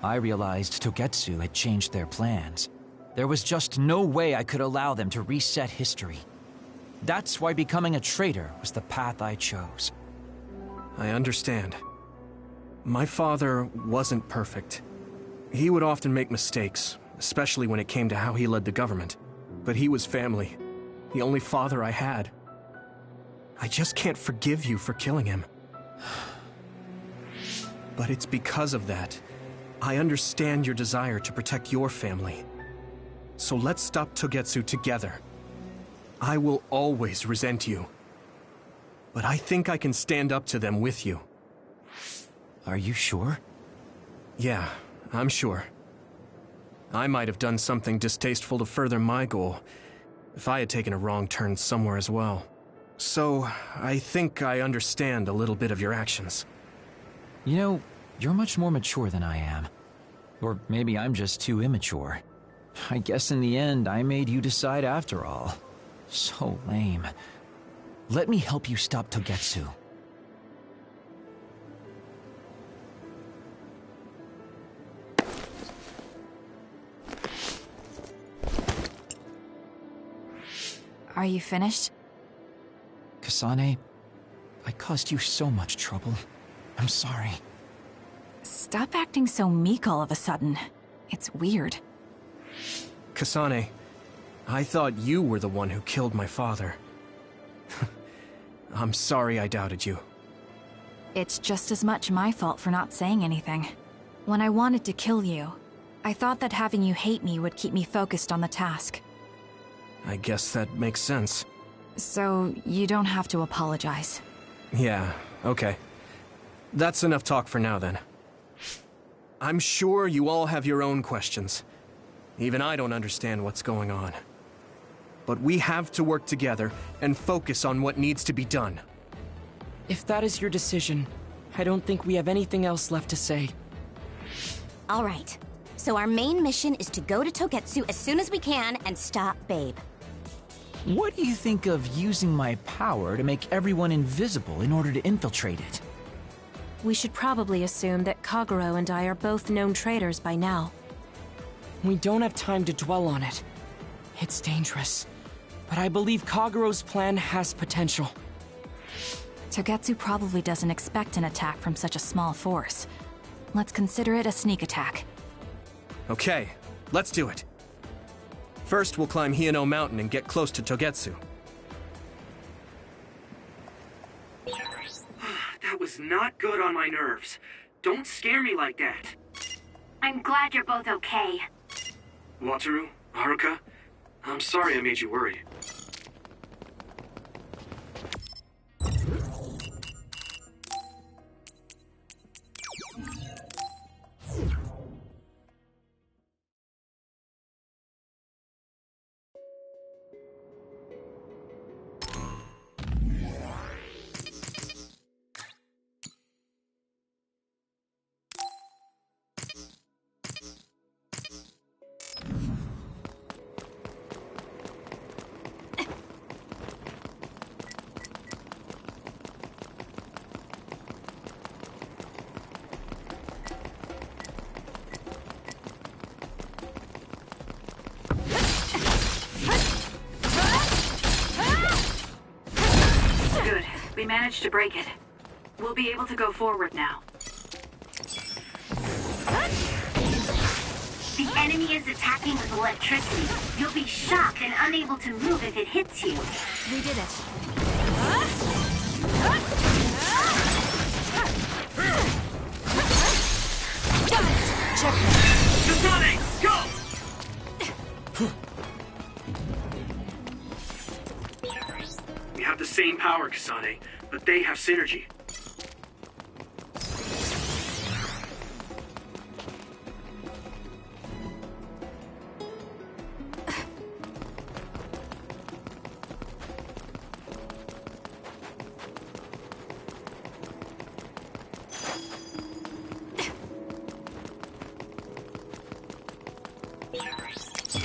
I realized Togetsu had changed their plans. There was just no way I could allow them to reset history. That's why becoming a traitor was the path I chose. I understand. My father wasn't perfect. He would often make mistakes, especially when it came to how he led the government. But he was family, the only father I had. I just can't forgive you for killing him. But it's because of that. I understand your desire to protect your family. So let's stop Togetsu together. I will always resent you. But I think I can stand up to them with you. Are you sure? Yeah, I'm sure. I might have done something distasteful to further my goal, if I had taken a wrong turn somewhere as well. So, I think I understand a little bit of your actions. You know, you're much more mature than I am. Or maybe I'm just too immature. I guess in the end, I made you decide after all. So lame. Let me help you stop Togetsu. Are you finished? Kasane, I caused you so much trouble. I'm sorry. Stop acting so meek all of a sudden. It's weird. Kasane, I thought you were the one who killed my father. I'm sorry I doubted you. It's just as much my fault for not saying anything. When I wanted to kill you, I thought that having you hate me would keep me focused on the task. I guess that makes sense. So, you don't have to apologize. Yeah, okay. That's enough talk for now, then. I'm sure you all have your own questions. Even I don't understand what's going on. But we have to work together and focus on what needs to be done. If that is your decision, I don't think we have anything else left to say. All right. So our main mission is to go to Togetsu as soon as we can and stop Babe. What do you think of using my power to make everyone invisible in order to infiltrate it? We should probably assume that Kagero and I are both known traitors by now. We don't have time to dwell on it. It's dangerous. But I believe Kagero's plan has potential. Togetsu probably doesn't expect an attack from such a small force. Let's consider it a sneak attack. Okay, let's do it. First, we'll climb Hino Mountain and get close to Togetsu. That was not good on my nerves. Don't scare me like that. I'm glad you're both okay. Wataru, Haruka, I'm sorry I made you worry. managed to break it. We'll be able to go forward now. The enemy is attacking with electricity. You'll be shocked and unable to move if it hits you. We did it. Got it! Checkmate. Kasane, go! We have the same power, Kasane, but they have synergy.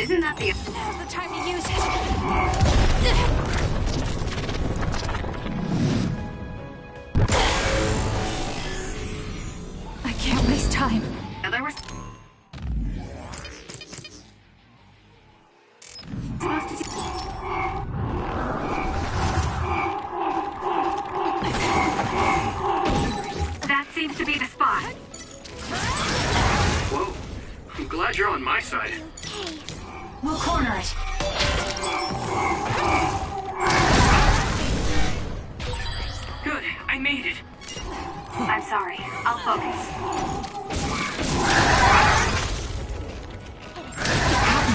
Isn't that the... Now's the time to use it. I can't waste time. Now there was... That seems to be the spot. Whoa, I'm glad you're on my side. We'll corner it. Good, I made it. I'm sorry. I'll focus.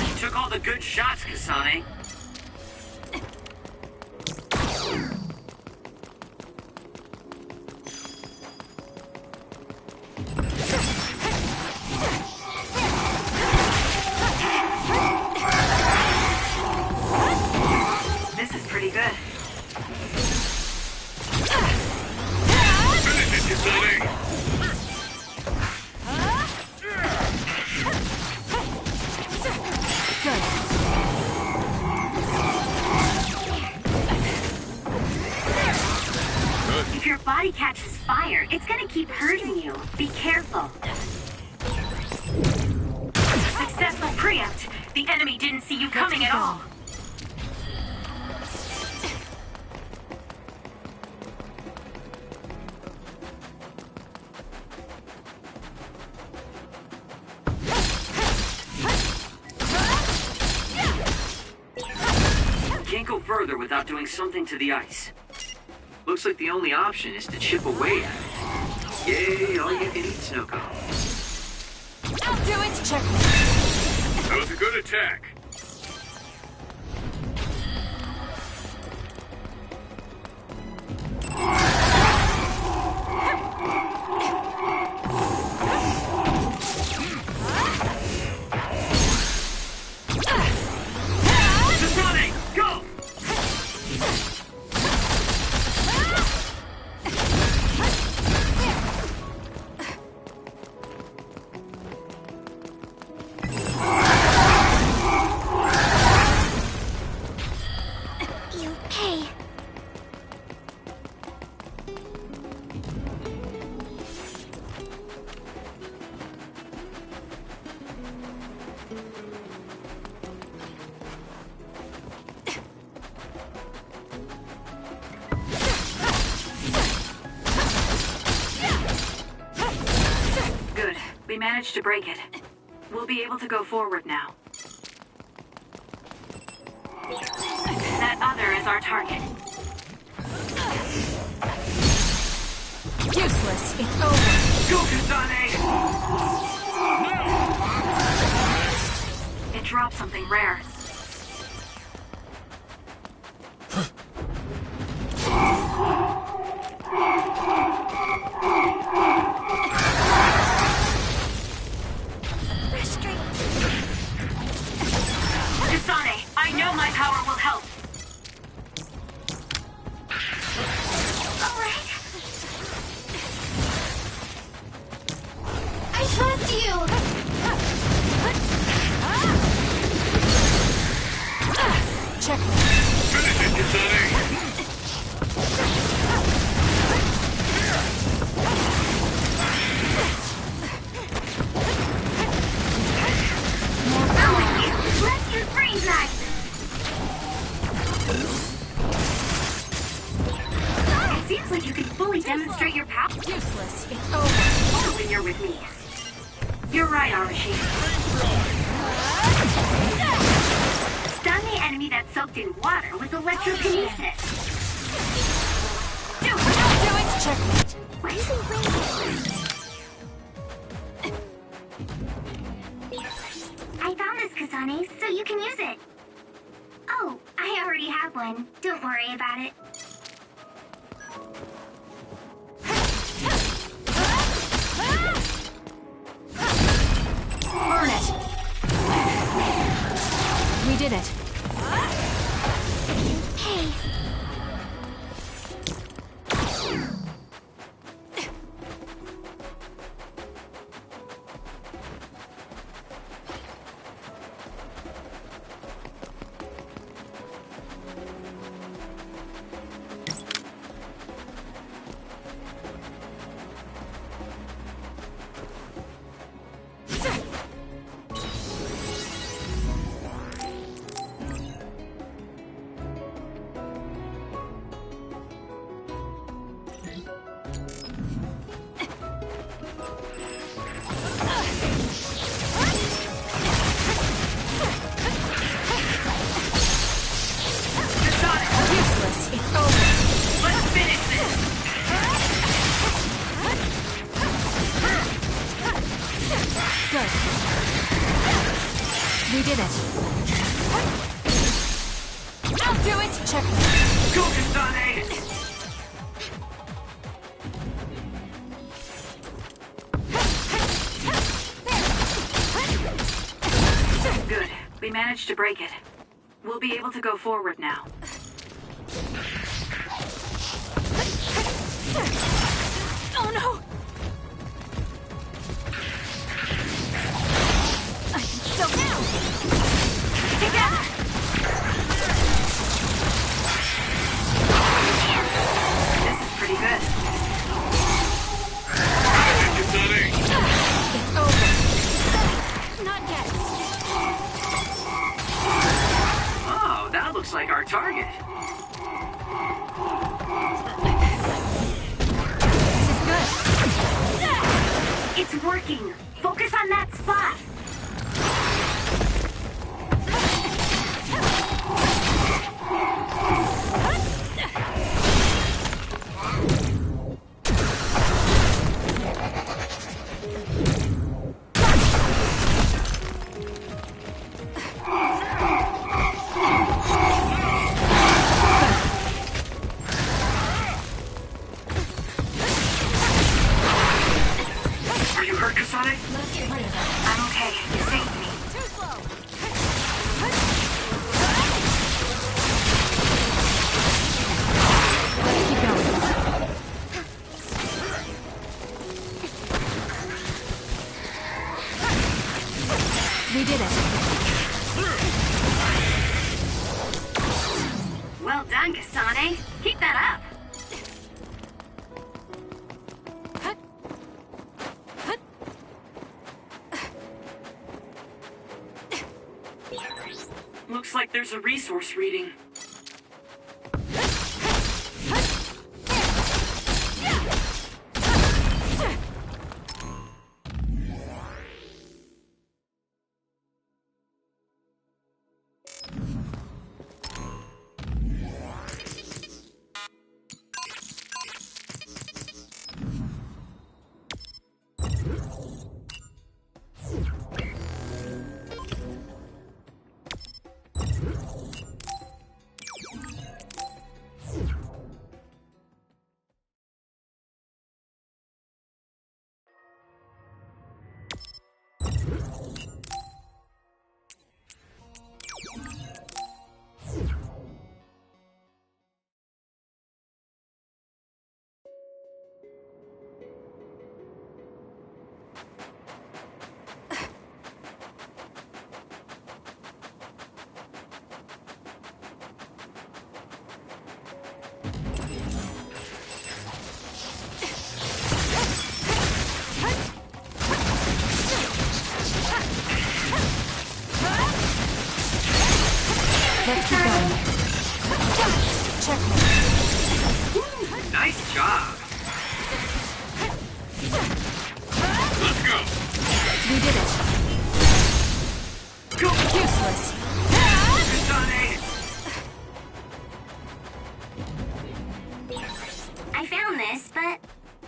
You took all the good shots, Kasane. This is pretty good. Finish it, Kasane! If your body catches fire, it's gonna keep hurting you. Be careful. Successful preempt. The enemy didn't see you coming at all. Can't go further without doing something to the ice. Looks like the only option is to chip away at it. Yay, all you can eat snow cone. I'll do it! Checkmate. That was a good attack. Kasane, go! You okay? Good. We managed to break it. We'll be able to go forward now. That other is our target. Useless. It's over. Go, Kasane! It dropped something rare. Kasane, I know my power will help. Alright. I trust you! Checkmate. Finish it, Kasane! Let's do freeze knife! It seems looks like you can fully demonstrate your power. Useless. It's over. Or when you're with me. You're right, Arashi. Stun the enemy that's soaked in water with electrokinesis. Do it! Checkmate. Why is he blinking? I found this, Kasane, so you can use it. Oh, I already have one. Don't worry about it. Burn it! We did it. Hey. We did it. I'll do it! Check. Go, Kasane! Good. We managed to break it. We'll be able to go forward now. Oh no! I can still now! Together! This is pretty good. It's over. Not yet. Oh, that looks like our target. It's working. Focus on that spot. Are you hurt, Kasane? I'm okay. You saved me. Too slow. Let's keep going. We did it. Well done, Kasane. Keep that up. Looks like there's a resource reading. Let's keep going. Checkmate. Nice job. Let's go. We did it. Go. Useless. Kasane. I found this, but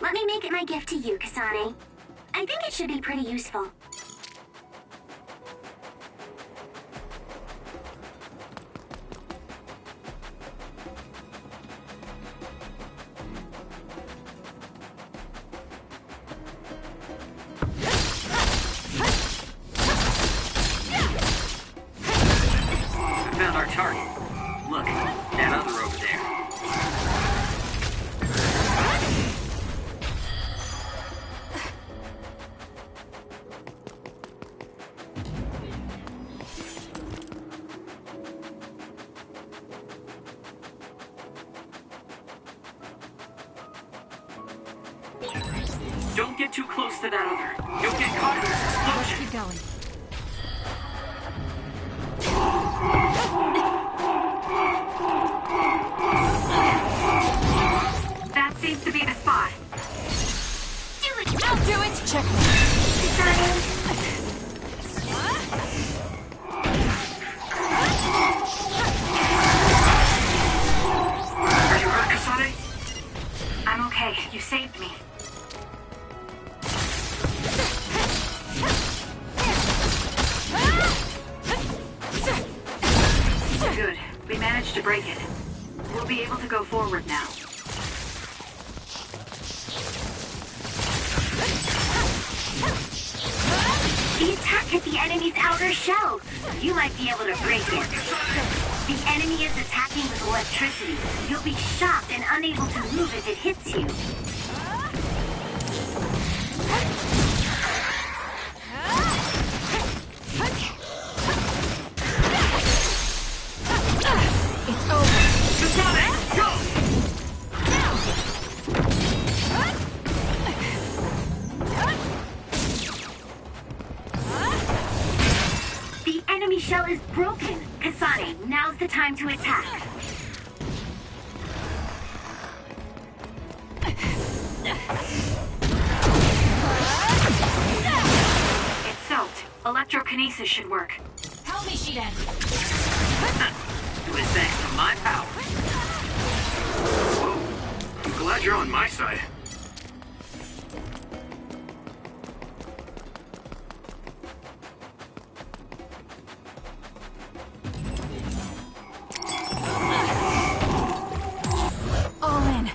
let me make it my gift to you, Kasane. I think it should be pretty useful. I found our target. Look, that other over there. Don't get too close to that other. You'll get caught in this explosion. Keep going. That seems to be the spot. Do it! I'll do it! Check me. Are you hurt, Kasane? I'm okay. You saved me. Good. We managed to break it. We'll be able to go forward now. The attack hit the enemy's outer shell. You might be able to break it. The enemy is attacking with electricity. You'll be shocked and unable to move if it hits you. It's over. Kasane, go! The enemy shell is broken. Kasane, now's the time to attack. It's soaked. Electrokinesis should work. Help me, Shiden. It was thanks to my power. I'm glad you're on my side. All in.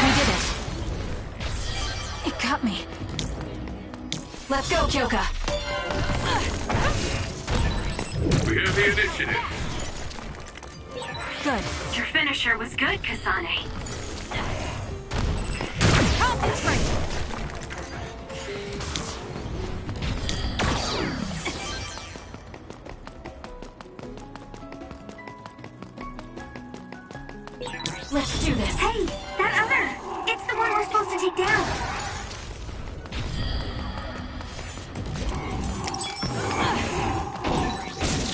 We did it. It got me. Let's go, Kyoka. We have the initiative. Good. Your finisher was good, Kasane. Concentrate. Let's do this. Hey, that other! It's the one we're supposed to take down.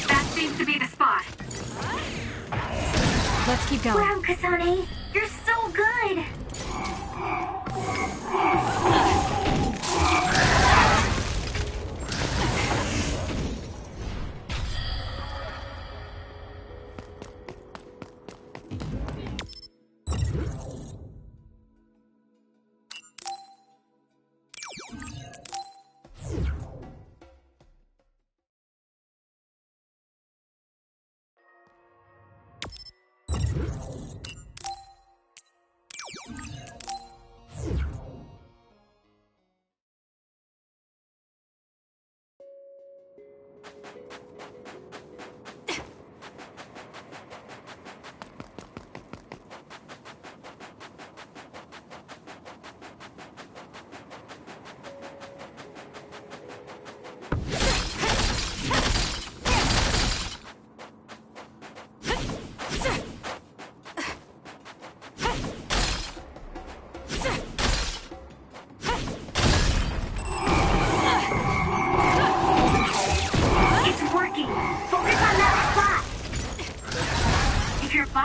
That seems to be the spot. Let's keep going. Wow, Kasane, you're so good!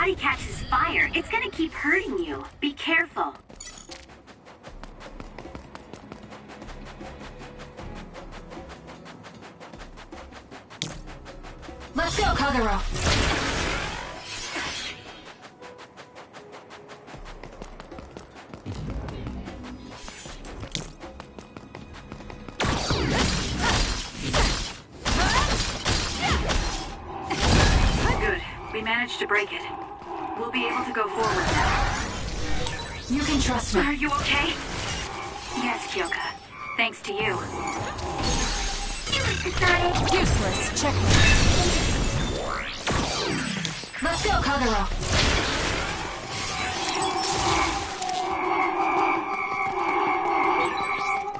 body catches fire, it's gonna keep hurting you. Be careful. Let's go, Kagero! Good. We managed to break it. We'll be able to go forward now. You can trust me. Are you okay? Yes, Kyoka. Thanks to you. Useless. Check me. Let's go, Kagero!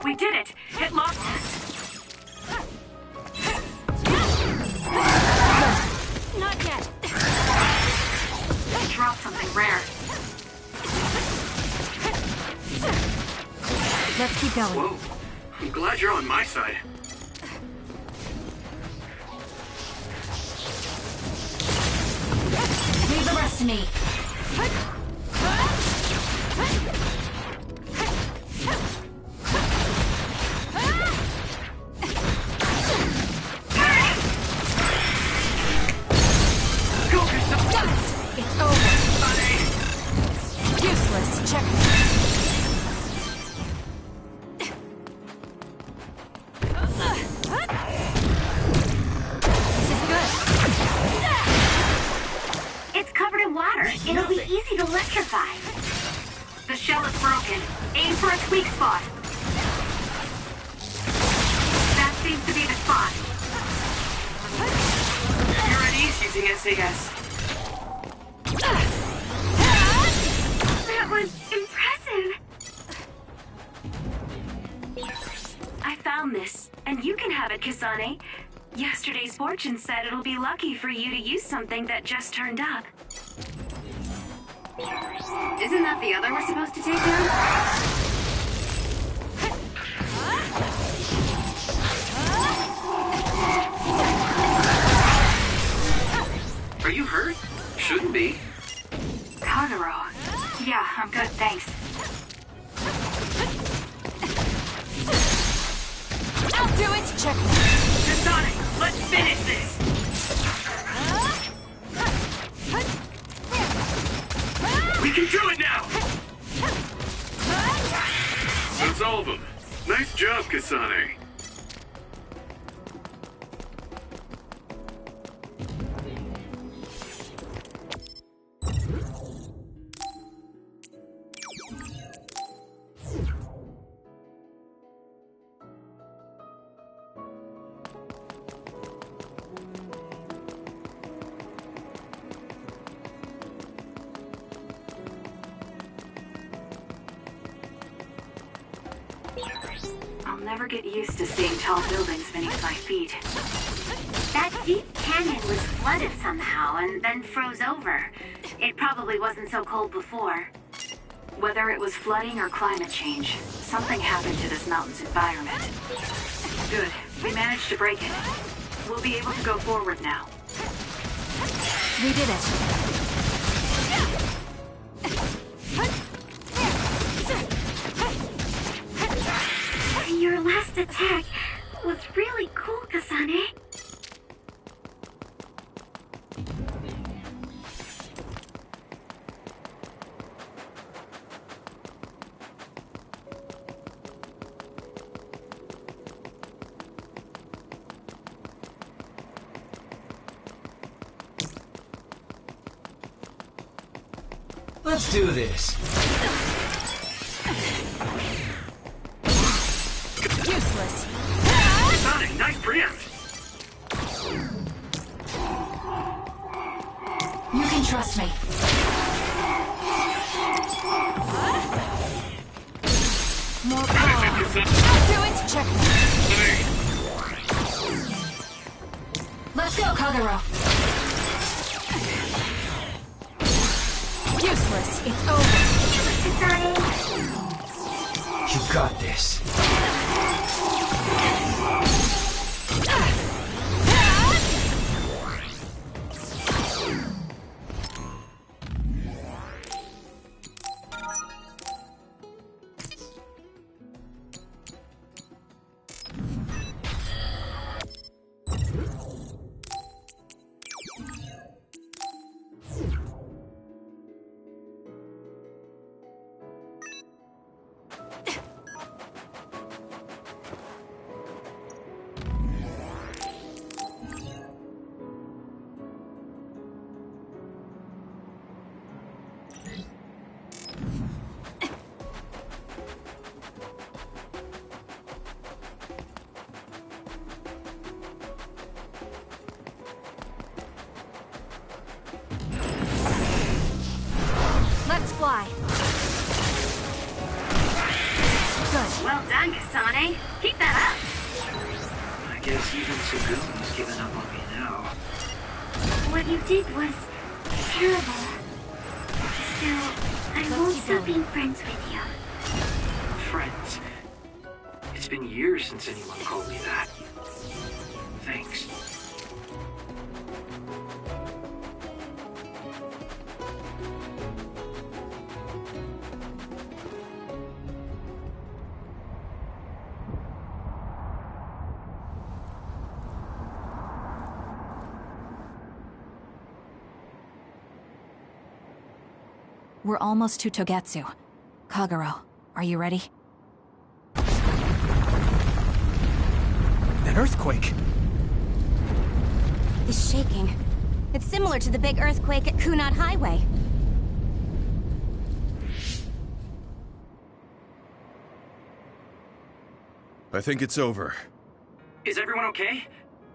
We did it! It locked us! Not yet. Drop something rare. Let's keep going. Whoa. I'm glad you're on my side. Leave the rest to me. It's over. Useless. Check me. This is good. It's covered in water. It'll be easy to electrify. The shell is broken. Aim for its weak spot. That seems to be the spot. You're at ease using SAS. That was impressive. I found this, and you can have it, Kasane. Yesterday's fortune said it'll be lucky for you to use something that just turned up. Isn't that the other we're supposed to take down? Are you hurt? Shouldn't be. Kagero. Yeah, I'm good, thanks. I'll do it. Check me. Kasane, let's finish this! We can do it now! That's all of them. Nice job, Kasane. I'll never get used to seeing tall buildings beneath my feet. That deep canyon was flooded somehow and then froze over. It probably wasn't so cold before. Whether it was flooding or climate change, something happened to this mountain's environment. Good. We managed to break it. We'll be able to go forward now. We did it. Your last attack was really cool, Kasane. Let's do this. Useless. Kasane, nice preempt. You can trust me. More power. I'll do it. Check me. Let's go, Kagero. Useless. It's over. You got this. fly. Good. Well done, Kasane. Keep that up. I guess even Saguna's given up on me now. What you did was terrible. Still, I won't stop being friends with you. Friends. It's been years since anyone called me that. Thanks. We're almost to Togetsu. Kagero, are you ready? An earthquake! It's shaking. It's similar to the big earthquake at Kunad Highway. I think it's over. Is everyone okay?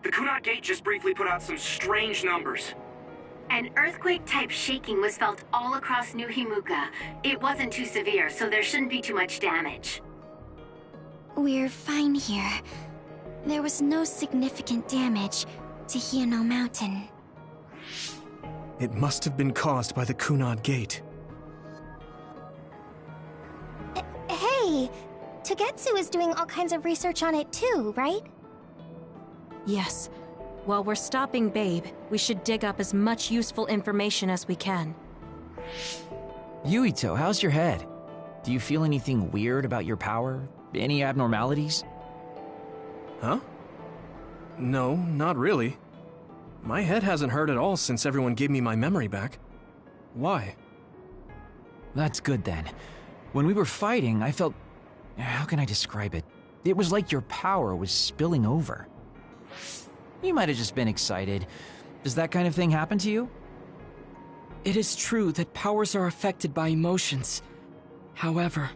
The Kunad Gate just briefly put out some strange numbers. An earthquake-type shaking was felt all across New Himuka. It wasn't too severe, so there shouldn't be too much damage. We're fine here. There was no significant damage to Hiyano Mountain. It must have been caused by the Kunad Gate. Hey! Togetsu is doing all kinds of research on it too, right? Yes. While we're stopping Babe, we should dig up as much useful information as we can. Yuito, how's your head? Do you feel anything weird about your power? Any abnormalities? Huh? No, not really. My head hasn't hurt at all since everyone gave me my memory back. Why? That's good then. When we were fighting, I felt... How can I describe it? It was like your power was spilling over. You might have just been excited. Does that kind of thing happen to you? It is true that powers are affected by emotions. However,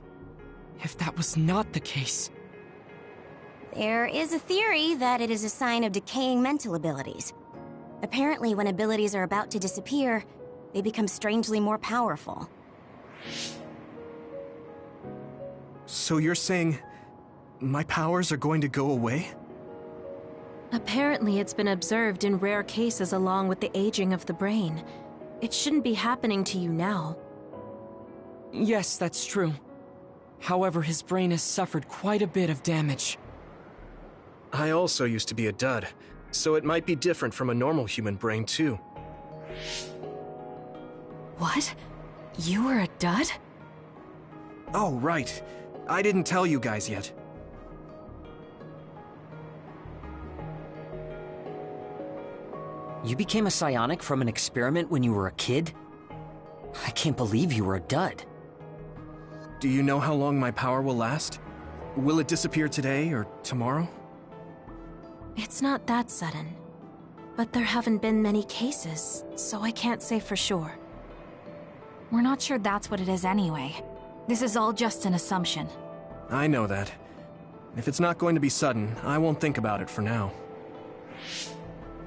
if that was not the case... There is a theory that it is a sign of decaying mental abilities. Apparently, when abilities are about to disappear, they become strangely more powerful. So you're saying... my powers are going to go away? Apparently, it's been observed in rare cases along with the aging of the brain. It shouldn't be happening to you now. Yes, that's true. However, his brain has suffered quite a bit of damage. I also used to be a dud, so it might be different from a normal human brain too. What? You were a dud? Oh, right. I didn't tell you guys yet. You became a psionic from an experiment when you were a kid? I can't believe you were a dud. Do you know how long my power will last? Will it disappear today or tomorrow? It's not that sudden. But there haven't been many cases, so I can't say for sure. We're not sure that's what it is anyway. This is all just an assumption. I know that. If it's not going to be sudden, I won't think about it for now.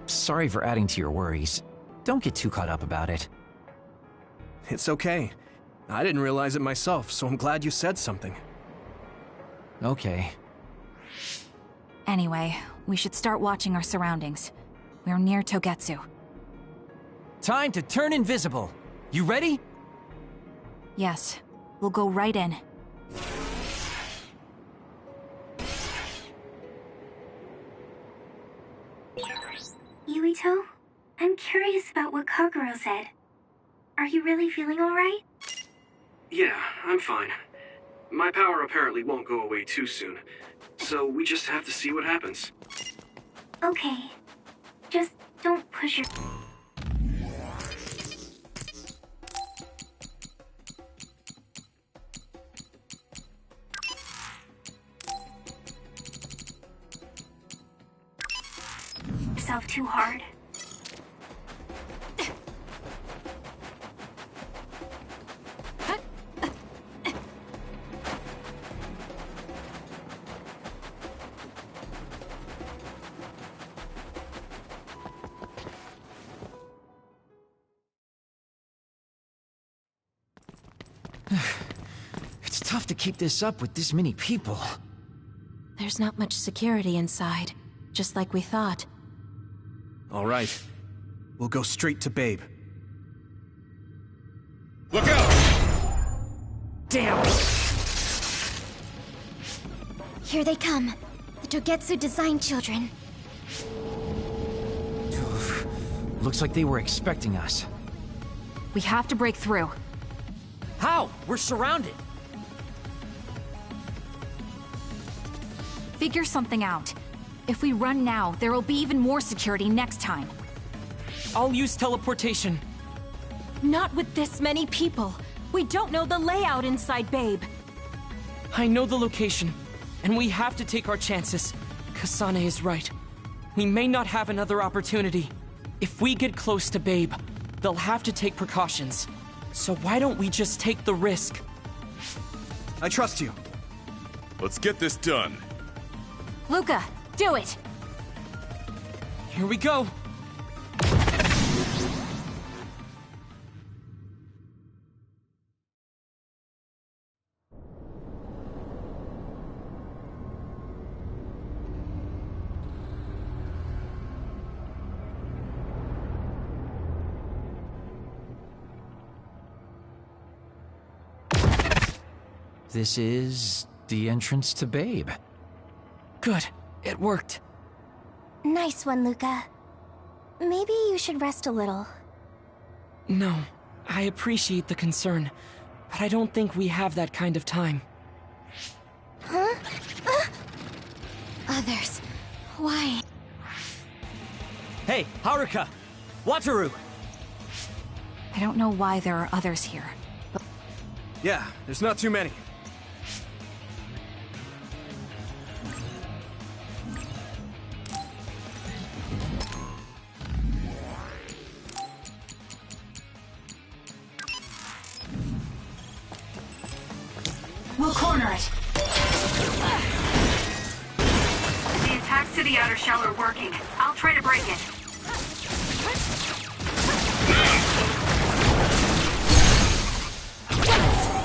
Sorry for adding to your worries. Don't get too caught up about it. It's okay. I didn't realize it myself, so I'm glad you said something. Okay. Anyway, we should start watching our surroundings. We're near Togetsu. Time to turn invisible. You ready? Yes. We'll go right in. Yuito, I'm curious about what Kagero said. Are you really feeling alright? Yeah, I'm fine. My power apparently won't go away too soon, so we just have to see what happens. Okay. Just don't push your... yourself too hard. It's tough to keep this up with this many people. There's not much security inside, just like we thought. All right. We'll go straight to Babe. Look out! Damn! Here they come. The Togetsu design children. Looks like they were expecting us. We have to break through. How? We're surrounded. Figure something out. If we run now, there will be even more security next time. I'll use teleportation. Not with this many people. We don't know the layout inside Babe. I know the location, and we have to take our chances. Kasane is right. We may not have another opportunity. If we get close to Babe, they'll have to take precautions. So why don't we just take the risk? I trust you. Let's get this done. Luca, do it! Here we go. This is the entrance to Babe. Good. It worked. Nice one, Luca. Maybe you should rest a little. No, I appreciate the concern, but I don't think we have that kind of time. Huh? Others. Why? Hey, Haruka! Wataru! I don't know why there are others here, but... Yeah, there's not too many. We'll corner it. The attacks to the outer shell are working. I'll try to break it.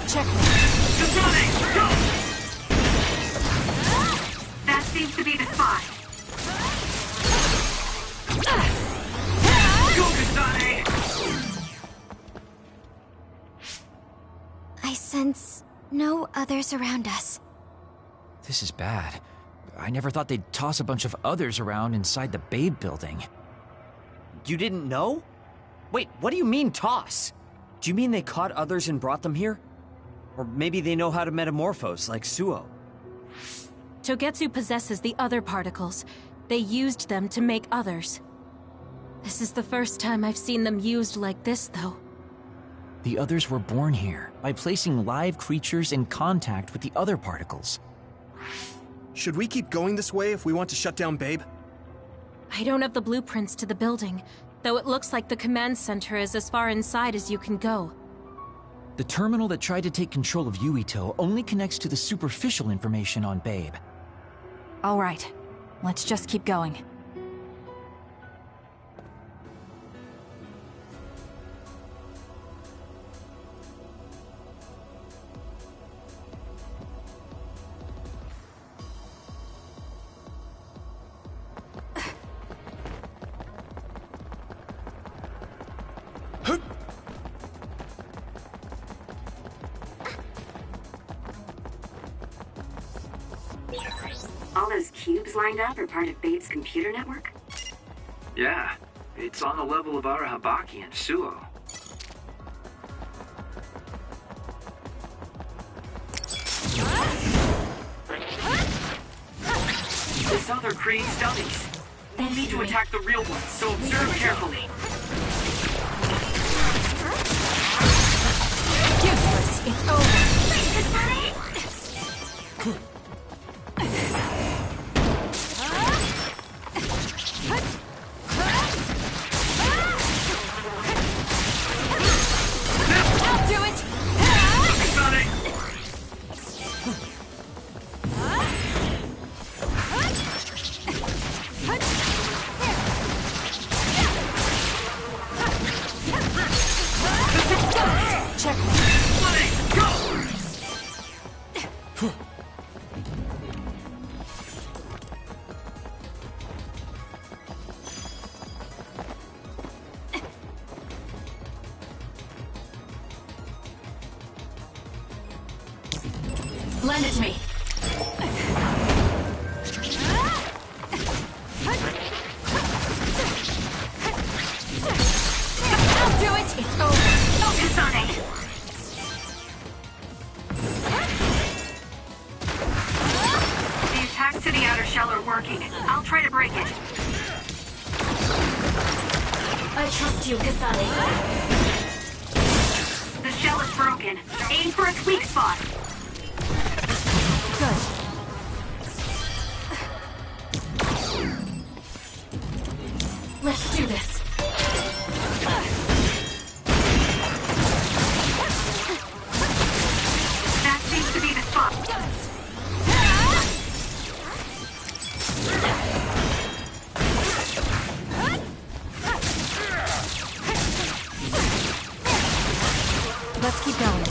Check. Kasane, go! That seems to be the spot. Go, Kasane! I sense no others around us. This is bad. I never thought they'd toss a bunch of others around inside the Babe building. You didn't know? Wait, what do you mean toss? Do you mean they caught others and brought them here? Or maybe they know how to metamorphose, like Suo. Togetsu possesses the other particles. They used them to make others. This is the first time I've seen them used like this, though. The others were born here by placing live creatures in contact with the other particles. Should we keep going this way if we want to shut down Babe? I don't have the blueprints to the building, though it looks like the command center is as far inside as you can go. The terminal that tried to take control of Yuito only connects to the superficial information on Babe. All right, let's just keep going. All those cubes lined up are part of Babe's computer network? Yeah, it's on the level of Arahabaki and Suo. This other creates dummies. We'll need to attack the real ones, so observe carefully. Useless. It's over. I'll do it! Check. Go! Lend it to me. I'll do it! It's over. Focus on it! The attacks to the outer shell are working. I'll try to break it. I trust you, Kasane. The shell is broken. Aim for its weak spot. Good. Let's do this. That seems to be the spot. Let's keep going.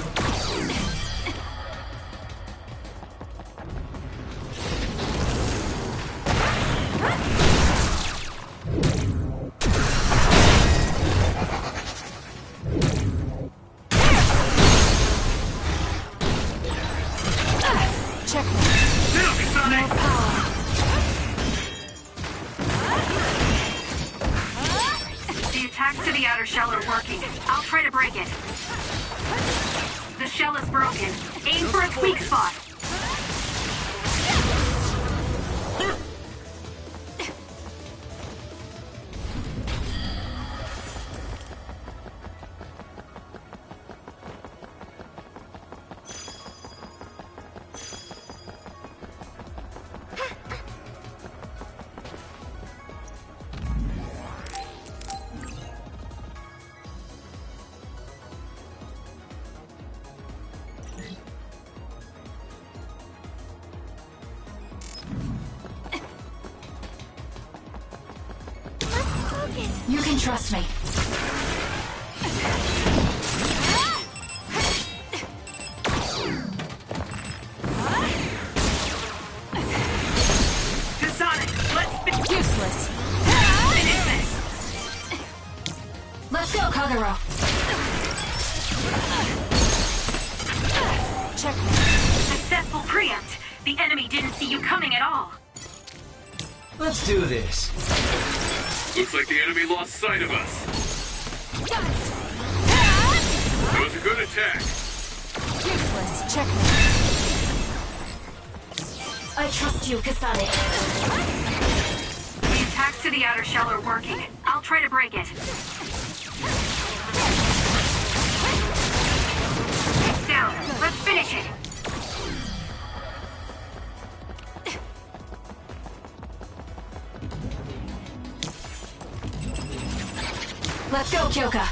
The attacks to the outer shell are working. I'll try to break it. The shell is broken. Aim for its weak spot. You can trust me. Kasane, let's Useless. finish this. Let's go, Kagero. Check. Successful preempt. The enemy didn't see you coming at all. Let's do this. Looks like the enemy lost sight of us. That was a good attack. Useless. Check. I trust you, Kasane. The attacks to the outer shell are working. I'll try to break it. It's down. Let's finish it. Let's go, Kyoka.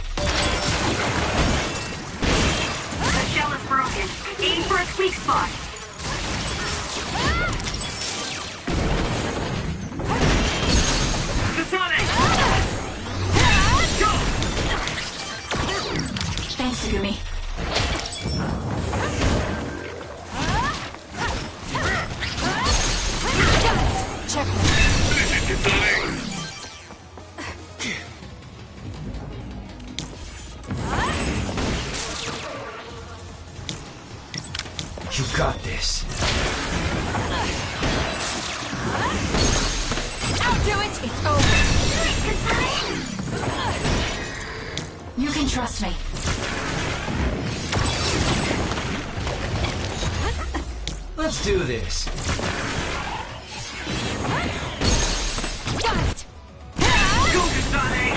The shell is broken. Aim for its weak spot. Kasane! Go! Thanks, Sugumi. Check. Finish it, Kasane! You got this. I'll do it! It's over. You can trust me. Let's do this. Got it! Go, Kasane!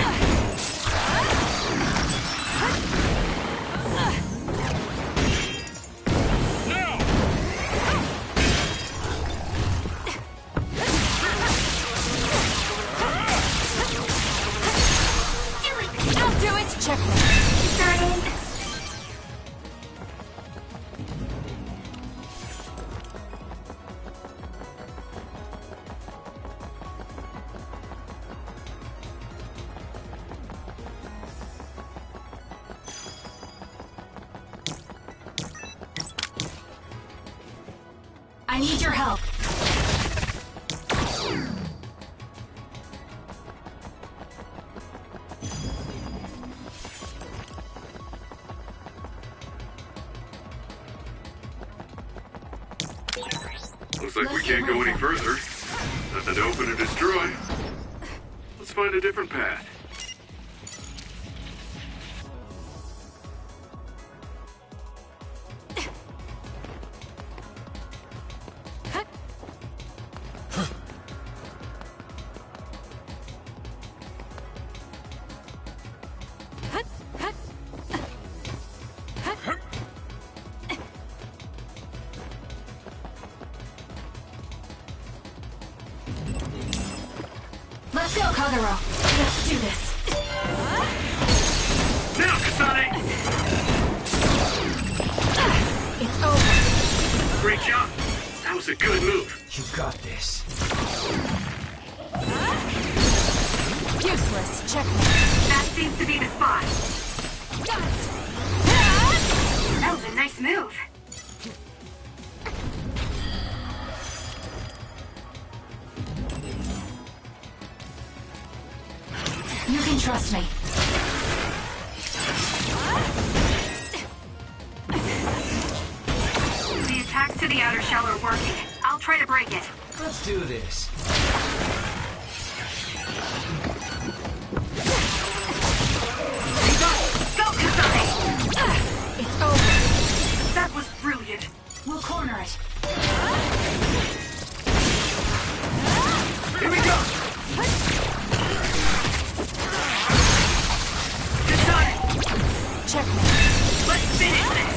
I'll do it! Check. I need your help. Looks like we can't go any further. Nothing to open or destroy. Let's find a different path. Let's go, Kagero. Let's do this. Now, Kasane! It's over. Great job. That was a good move. You got this. Useless. Check me. That seems to be the spot. Got it. That was a nice move. You can trust me. The attacks to the outer shell are working. I'll try to break it. Let's do this. Go, Kasane! It's over. That was brilliant. We'll corner it. Here we go! Kasane! Check me. Let's finish this!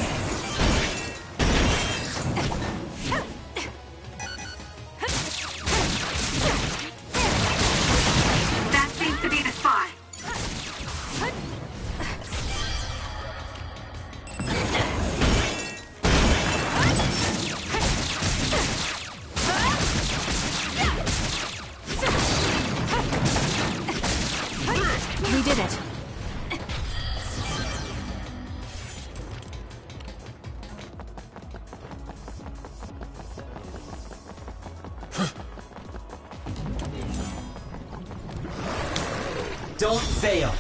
That seems to be the spot. We did it. Don't fail.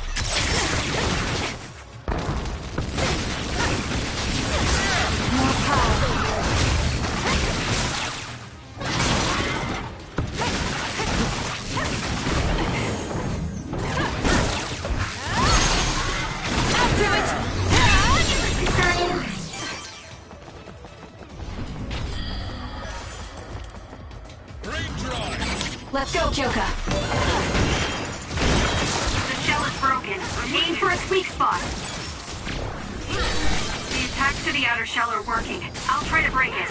More power. I'll do it. Let's go, Kyoka. The shell is broken. Aim for its weak spot. The attacks to the outer shell are working. I'll try to break it.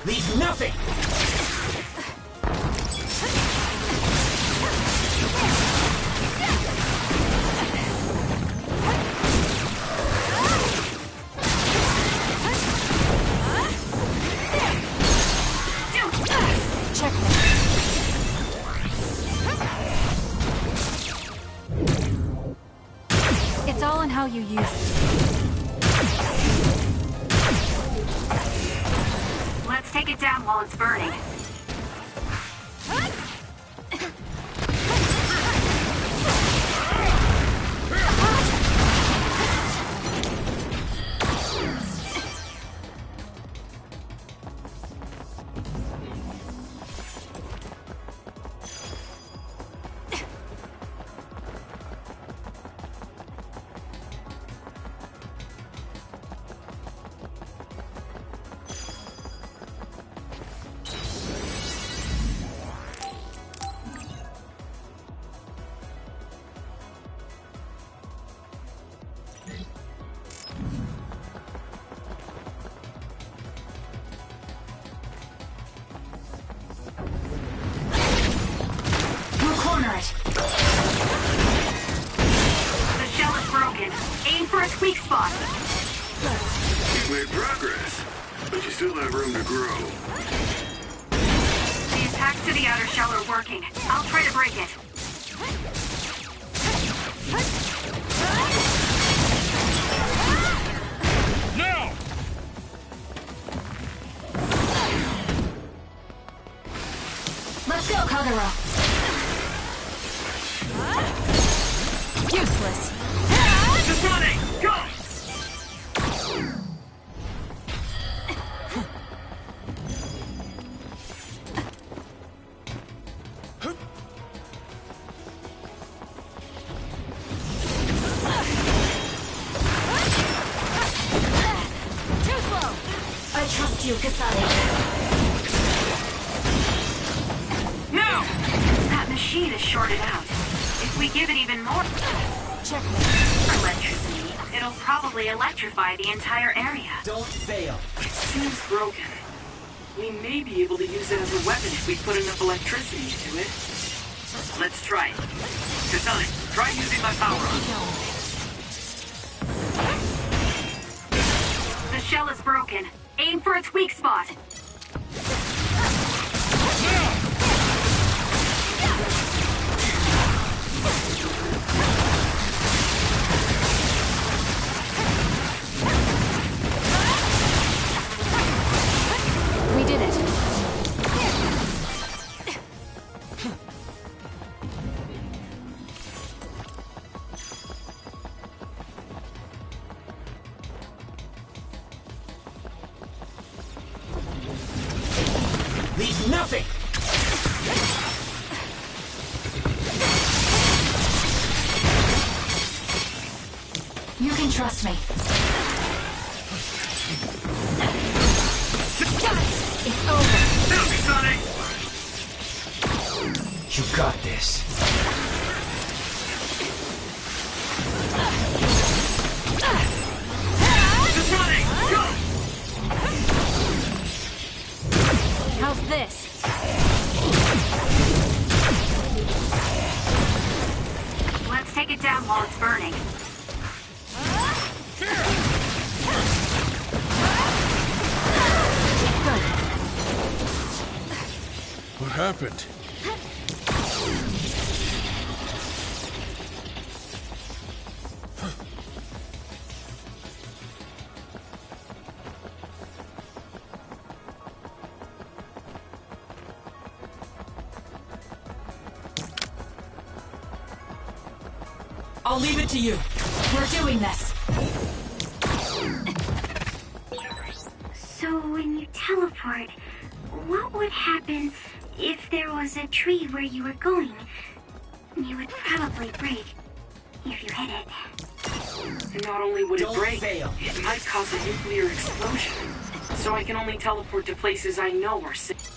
Leave nothing. Check me. It's all in how you use it. Let's take it down while it's burning. We'll corner it. The shell is broken. Aim for its weak spot. You've made progress, but you still have room to grow. The attacks to the outer shell are working. I'll try to break it. Now! Let's go, Kagura! Useless. Kasane, go! I trust you, Kasane. No! That machine is shorted out. If we give it even more electricity, it'll probably electrify the entire area. Don't fail. It seems broken. We may be able to use it as a weapon if we put enough electricity to it. Let's try it. Kasane, try using my power on. The shell is broken. Aim for its weak spot. We did it. Leave nothing! You can trust me. Got it! It's over. Now, Kasane! You got this. Kasane, go! How's this? Let's take it down while it's burning. What happened? I'll leave it to you. We're doing this. So when you teleport, what would happen if there was a tree where you were going? You would probably break if you hit it. Not only would Don't it break, fail. it might cause a nuclear explosion. So I can only teleport to places I know are safe.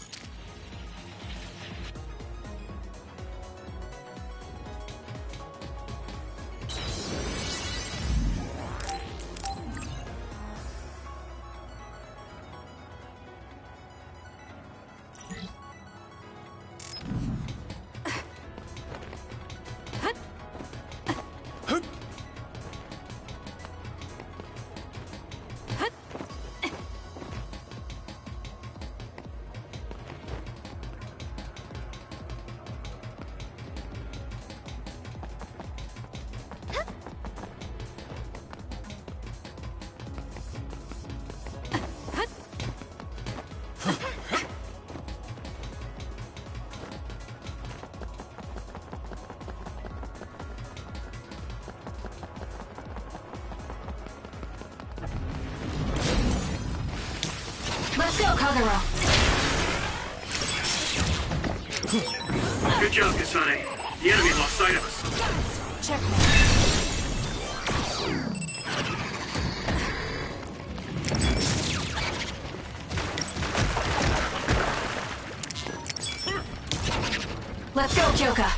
Let's go, Kagura. Good job, Kasane. The enemy lost sight of us. Checkmate. Let's go, Kyoka.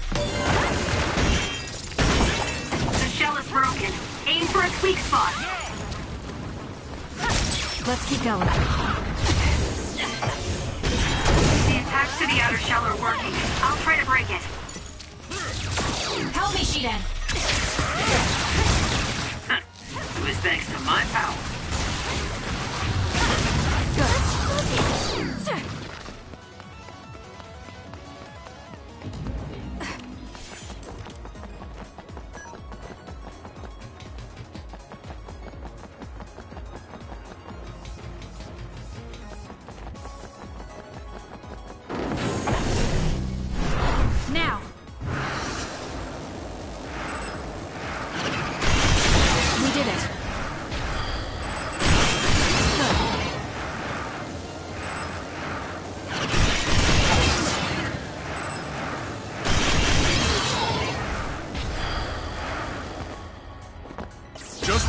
The shell is broken. Aim for its weak spot. Let's keep going. The attacks to the outer shell are working. I'll try to break it. Help me, Shiden. It was thanks to my power.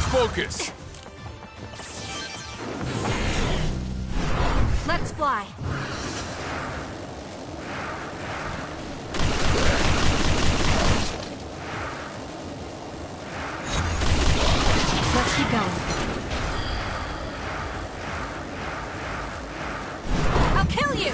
focus! Let's fly. Let's keep going. I'll kill you!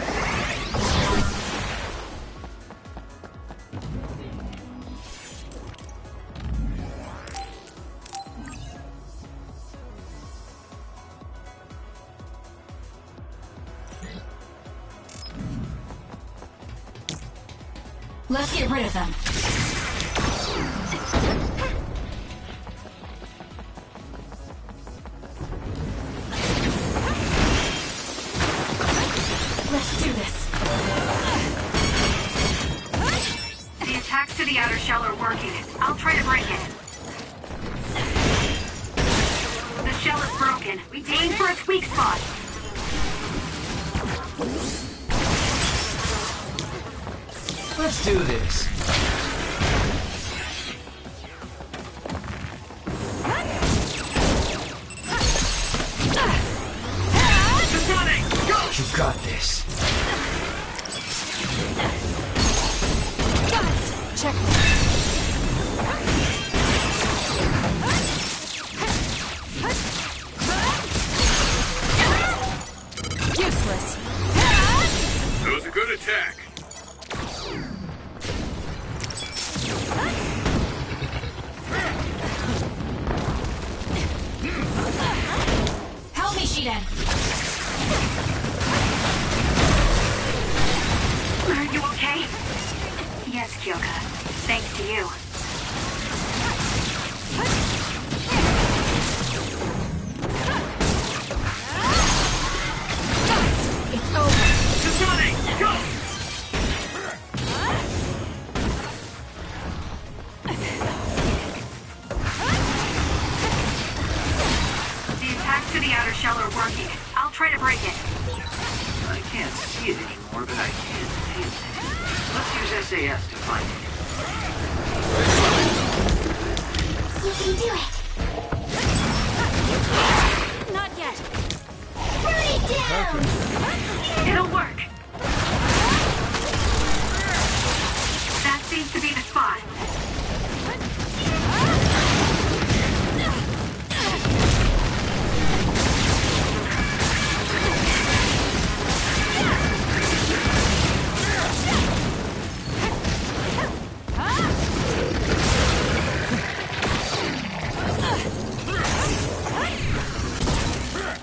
Let's get rid of them. Let's do this. The attacks to the outer shell are working. I'll try to break it. The shell is broken. Aim for its weak spot. Let's do this. Kasane, go! You got this. Check. Useless. That was a good attack. Help me, Shiden. Are you okay? Yes, Kyoka. Thanks to you. It's over. Kasane, go! The attacks to the outer shell are working. I'll try to break it. I can't see it anymore, but I can feel it. Let's use SAS to find it. You can do it. Not yet. Burn it down! It'll work. That seems to be the spot.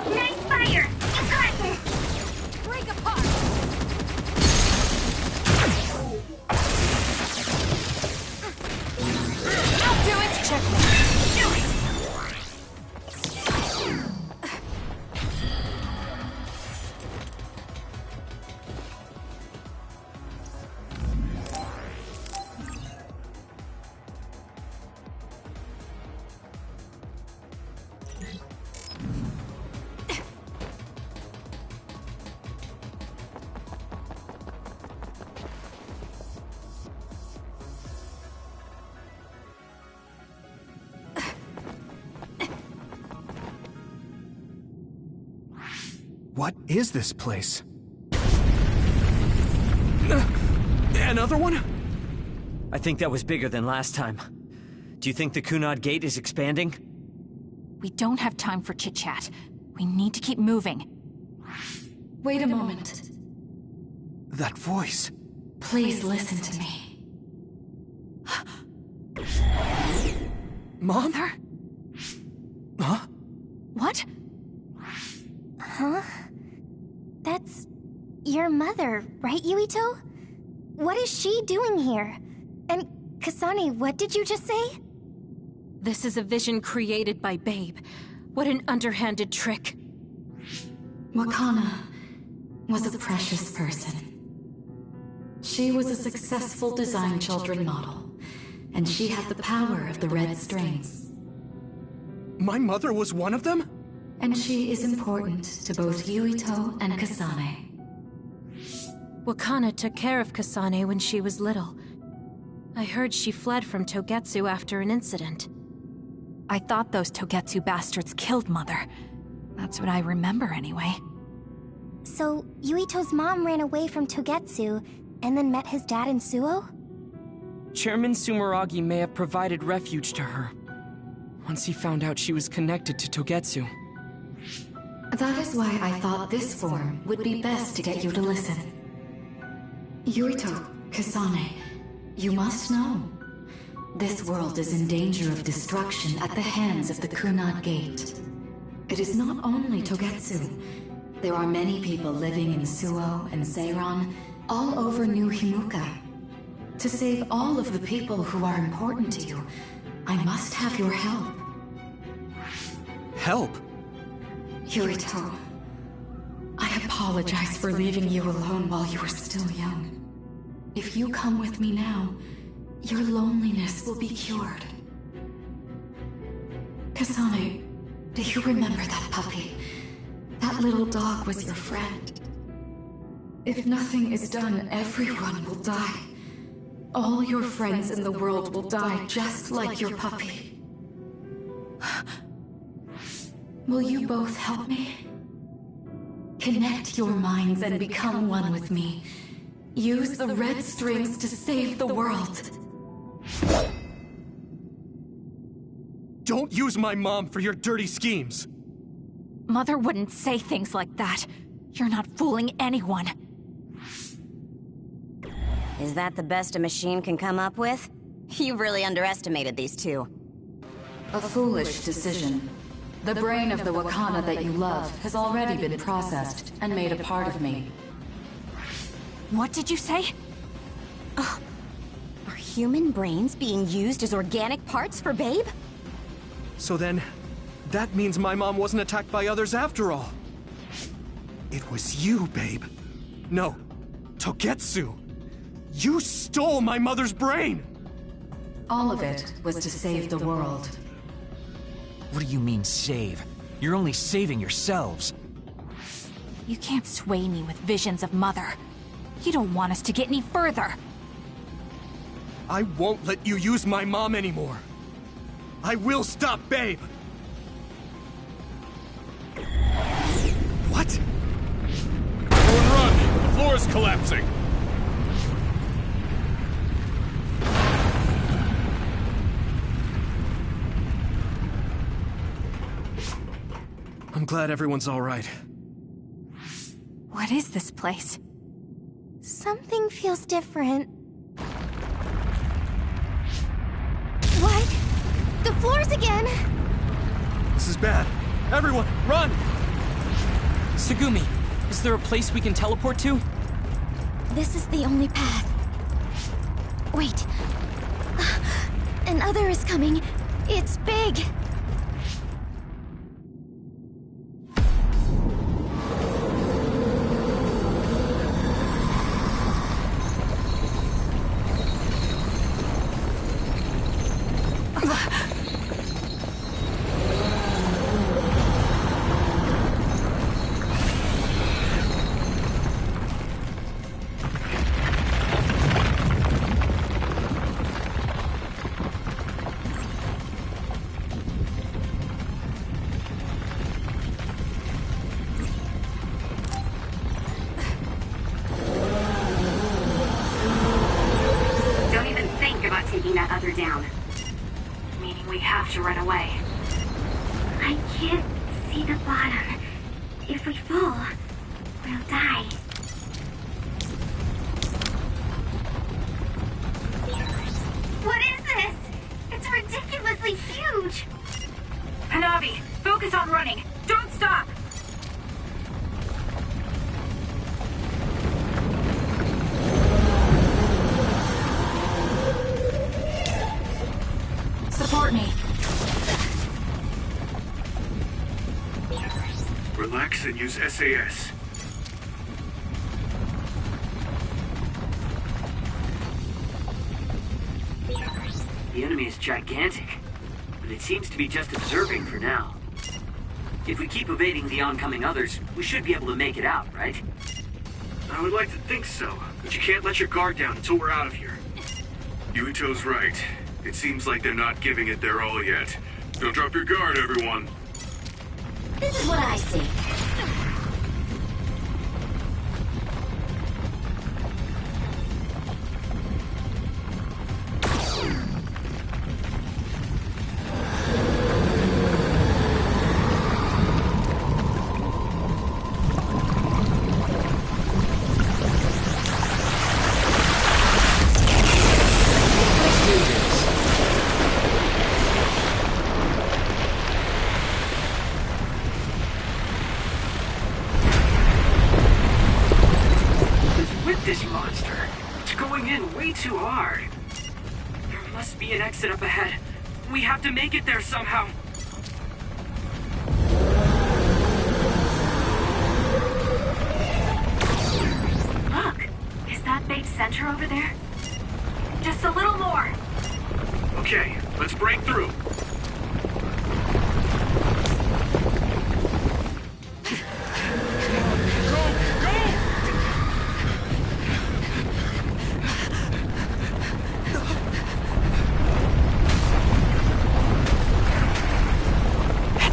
Nice fire! You got this! Break apart. I'll do it. Check. Do it! What is this place? Another one? I think that was bigger than last time. Do you think the Kunad Gate is expanding? We don't have time for chit-chat. We need to keep moving. Wait a moment. That voice. Please listen to me. Mom? Mother? Huh? What? Huh? That's your mother, right, Yuito? What is she doing here? And Kasane, what did you just say? This is a vision created by Babe. What an underhanded trick. Wakana was a precious person. She was a successful design children model, and she had the power of the red strings. My mother was one of them? And she is important to both Yuito and Kasane. Wakana took care of Kasane when she was little. I heard she fled from Togetsu after an incident. I thought those Togetsu bastards killed Mother. That's what I remember anyway. So, Yuito's mom ran away from Togetsu, and then met his dad in Suo? Chairman Sumeragi may have provided refuge to her, once he found out she was connected to Togetsu. That is why I thought this form would be best to get you to listen. Yuito, Kasane, you must know. This world is in danger of destruction at the hands of the Kunad Gate. It is not only Togetsu. There are many people living in Suo and Seiran, all over New Himuka. To save all of the people who are important to you, I must have your help. Help? Yuito, I apologize for leaving you alone while you were still young. If you come with me now, your loneliness will be cured. Kasane, do you remember that puppy? That little dog was your friend. If nothing is done, everyone will die. All your friends in the world will die just like your puppy. Will you both help me? Connect your minds and become one with me. Use the red strings to save the world. Don't use my mom for your dirty schemes! Mother wouldn't say things like that. You're not fooling anyone. Is that the best a machine can come up with? You really underestimated these two. A foolish decision. The brain of the Wakana that you love has already been processed and made a part of me. What did you say? Are human brains being used as organic parts for Babe? So then, that means my mom wasn't attacked by others after all. It was you, Babe. No, Togetsu. You stole my mother's brain! All of it was to save the world. What do you mean, save? You're only saving yourselves. You can't sway me with visions of Mother. You don't want us to get any further. I won't let you use my mom anymore. I will stop Babe! What? Everyone run! The floor is collapsing! I'm glad everyone's all right. What is this place? Something feels different. What? The floors again! This is bad. Everyone, run! Tsugumi, is there a place we can teleport to? This is the only path. Wait. Another is coming. It's big. taking that other down. Meaning we have to run away. I can't see the bottom. If we fall, we'll die. What is this? It's ridiculously huge! Hanabi, focus on running. Don't stop! Support me. Relax and use SAS. The enemy is gigantic, but it seems to be just observing for now. If we keep evading the oncoming others, we should be able to make it out, right? I would like to think so, but you can't let your guard down until we're out of here. Yuito's right. It seems like they're not giving it their all yet. Don't drop your guard, everyone. This is what I see. This monster. It's going in way too hard. There must be an exit up ahead. We have to make it there somehow. Look, is that big center over there? Just a little more. Okay, let's break through.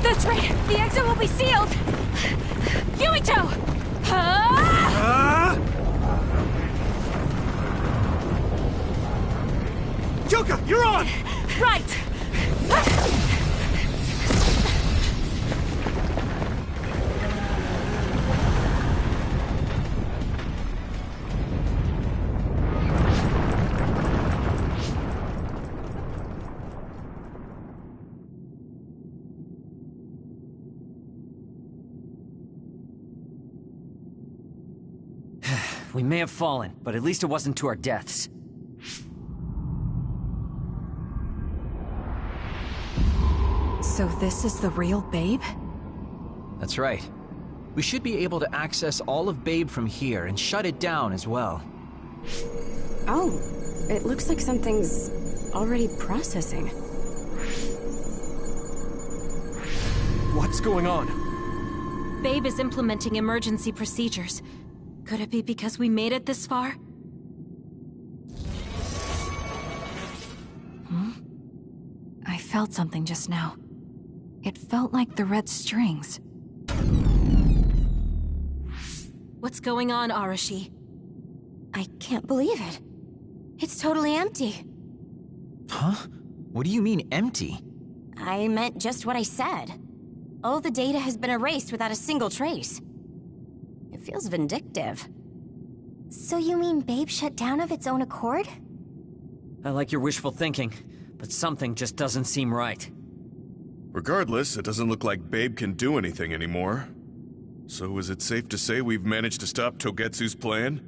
That's right! The exit will be sealed! Yuito! Yuka, you're on! Right! We may have fallen, but at least it wasn't to our deaths. So this is the real Babe? That's right. We should be able to access all of Babe from here and shut it down as well. Oh, it looks like something's already processing. What's going on? Babe is implementing emergency procedures. Could it be because we made it this far? I felt something just now. It felt like the red strings. What's going on, Arashi? I can't believe it. It's totally empty. Huh? What do you mean, empty? I meant just what I said. All the data has been erased without a single trace. It feels vindictive. So you mean Babe shut down of its own accord? I like your wishful thinking, but something just doesn't seem right. Regardless, it doesn't look like Babe can do anything anymore. So is it safe to say we've managed to stop Togetsu's plan?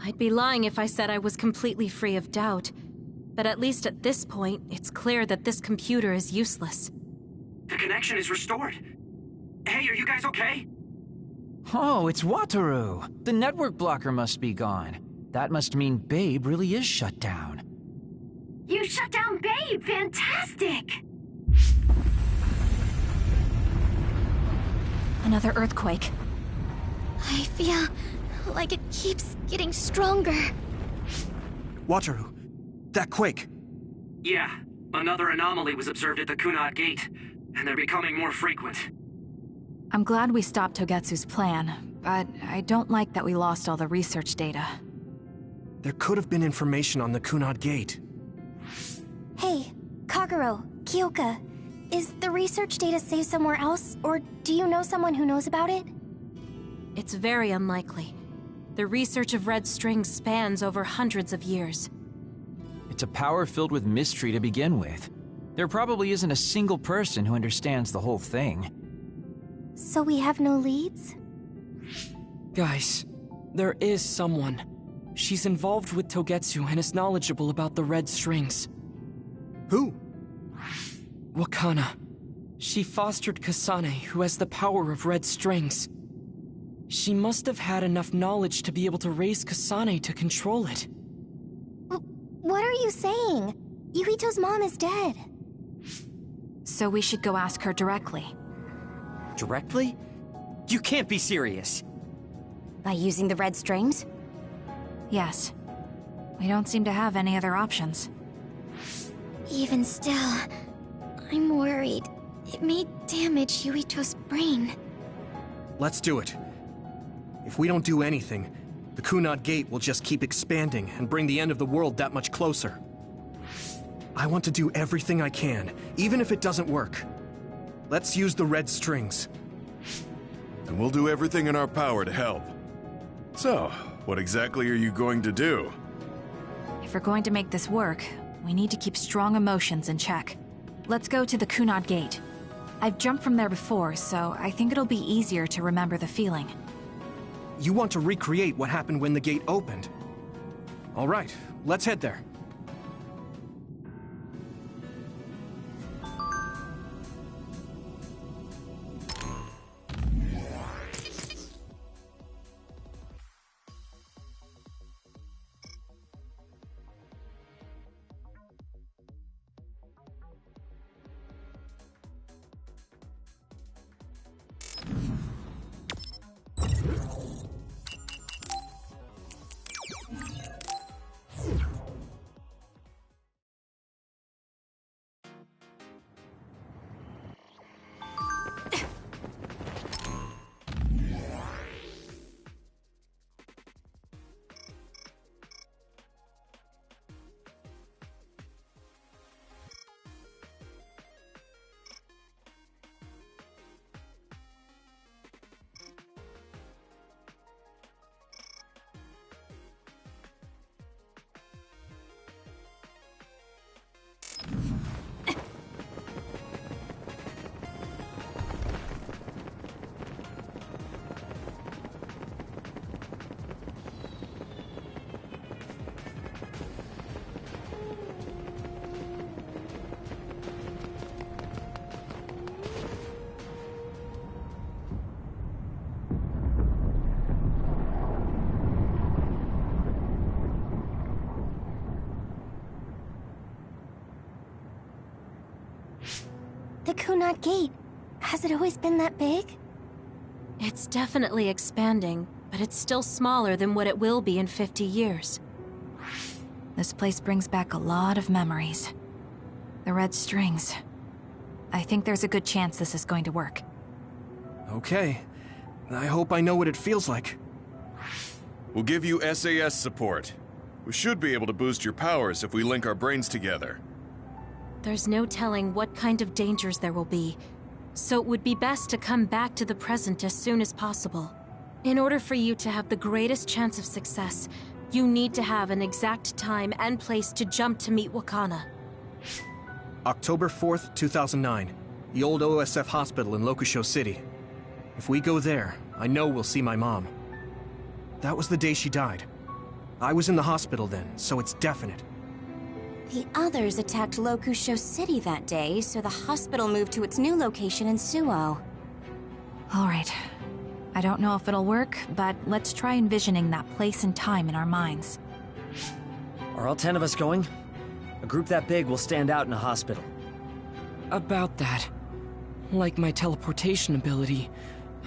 I'd be lying if I said I was completely free of doubt. But at least at this point, it's clear that this computer is useless. The connection is restored. Hey, are you guys okay? Oh, it's Wataru. The network blocker must be gone. That must mean Babe really is shut down. You shut down Babe! Fantastic! Another earthquake. I feel like it keeps getting stronger. Wataru, that quake. Yeah, another anomaly was observed at the Kunad Gate, and they're becoming more frequent. I'm glad we stopped Togetsu's plan, but I don't like that we lost all the research data. There could have been information on the Kunad Gate. Hey, Kagero, Kyoka, is the research data saved somewhere else, or do you know someone who knows about it? It's very unlikely. The research of red strings spans over hundreds of years. It's a power filled with mystery to begin with. There probably isn't a single person who understands the whole thing. So we have no leads? Guys, there is someone. She's involved with Togetsu and is knowledgeable about the red strings. Who? Wakana. She fostered Kasane, who has the power of red strings. She must have had enough knowledge to be able to raise Kasane to control it. What are you saying? Yuito's mom is dead. So we should go ask her directly. Directly? You can't be serious. By using the red strings? Yes. We don't seem to have any other options. Even still, I'm worried. It may damage Yuito's brain. Let's do it. If we don't do anything, the Kunad Gate will just keep expanding and bring the end of the world that much closer. I want to do everything I can, even if it doesn't work. Let's use the red strings. And we'll do everything in our power to help. So, what exactly are you going to do? If we're going to make this work, we need to keep strong emotions in check. Let's go to the Kunad Gate. I've jumped from there before, so I think it'll be easier to remember the feeling. You want to recreate what happened when the gate opened? All right, let's head there. The Kunad Gate. Has it always been that big? It's definitely expanding, but it's still smaller than what it will be in 50 years. This place brings back a lot of memories. The red strings. I think there's a good chance this is going to work. Okay. I hope I know what it feels like. We'll give you SAS support. We should be able to boost your powers if we link our brains together. There's no telling what kind of dangers there will be, so it would be best to come back to the present as soon as possible. In order for you to have the greatest chance of success, you need to have an exact time and place to jump to meet Wakana. October 4th, 2009. The old OSF hospital in Lokusho City. If we go there, I know we'll see my mom. That was the day she died. I was in the hospital then, so it's definite. The others attacked Lokusho City that day, so the hospital moved to its new location in Suo. All right. I don't know if it'll work, but let's try envisioning that place and time in our minds. Are all 10 of us going? A group that big will stand out in a hospital. About that. Like my teleportation ability,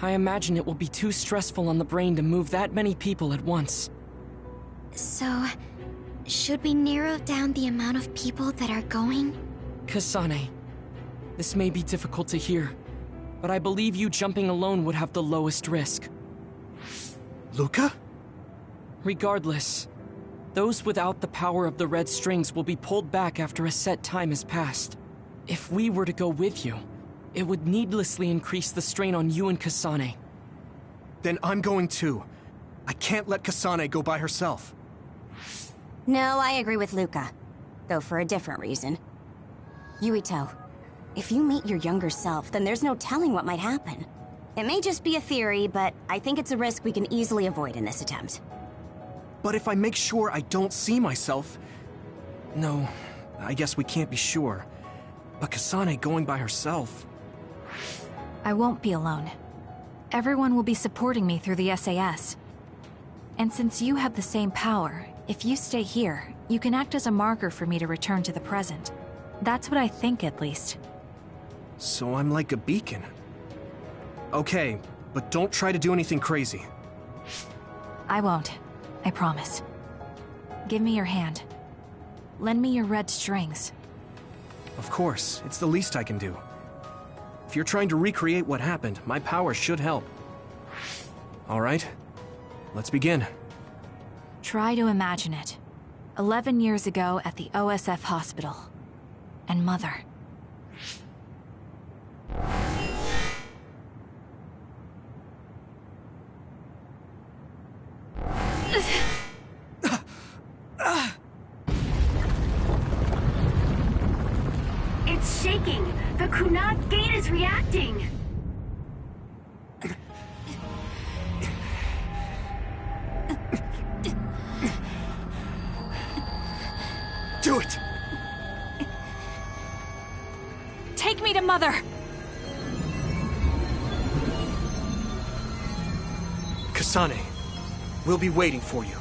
I imagine it will be too stressful on the brain to move that many people at once. So, should we narrow down the amount of people that are going? Kasane, this may be difficult to hear, but I believe you jumping alone would have the lowest risk. Luca? Regardless, those without the power of the red strings will be pulled back after a set time has passed. If we were to go with you, it would needlessly increase the strain on you and Kasane. Then I'm going too. I can't let Kasane go by herself. No, I agree with Luca. Though for a different reason. Yuito, if you meet your younger self, then there's no telling what might happen. It may just be a theory, but I think it's a risk we can easily avoid in this attempt. But if I make sure I don't see myself... No, I guess we can't be sure. But Kasane going by herself... I won't be alone. Everyone will be supporting me through the SAS. And since you have the same power, if you stay here, you can act as a marker for me to return to the present. That's what I think, at least. So I'm like a beacon. Okay, but don't try to do anything crazy. I won't. I promise. Give me your hand. Lend me your red strings. Of course, it's the least I can do. If you're trying to recreate what happened, my power should help. All right, let's begin. Try to imagine it. 11 years ago at the OSF hospital. And Mother. It's shaking! The Kunad gate is reacting! Do it! Take me to Mother! Kasane, we'll be waiting for you.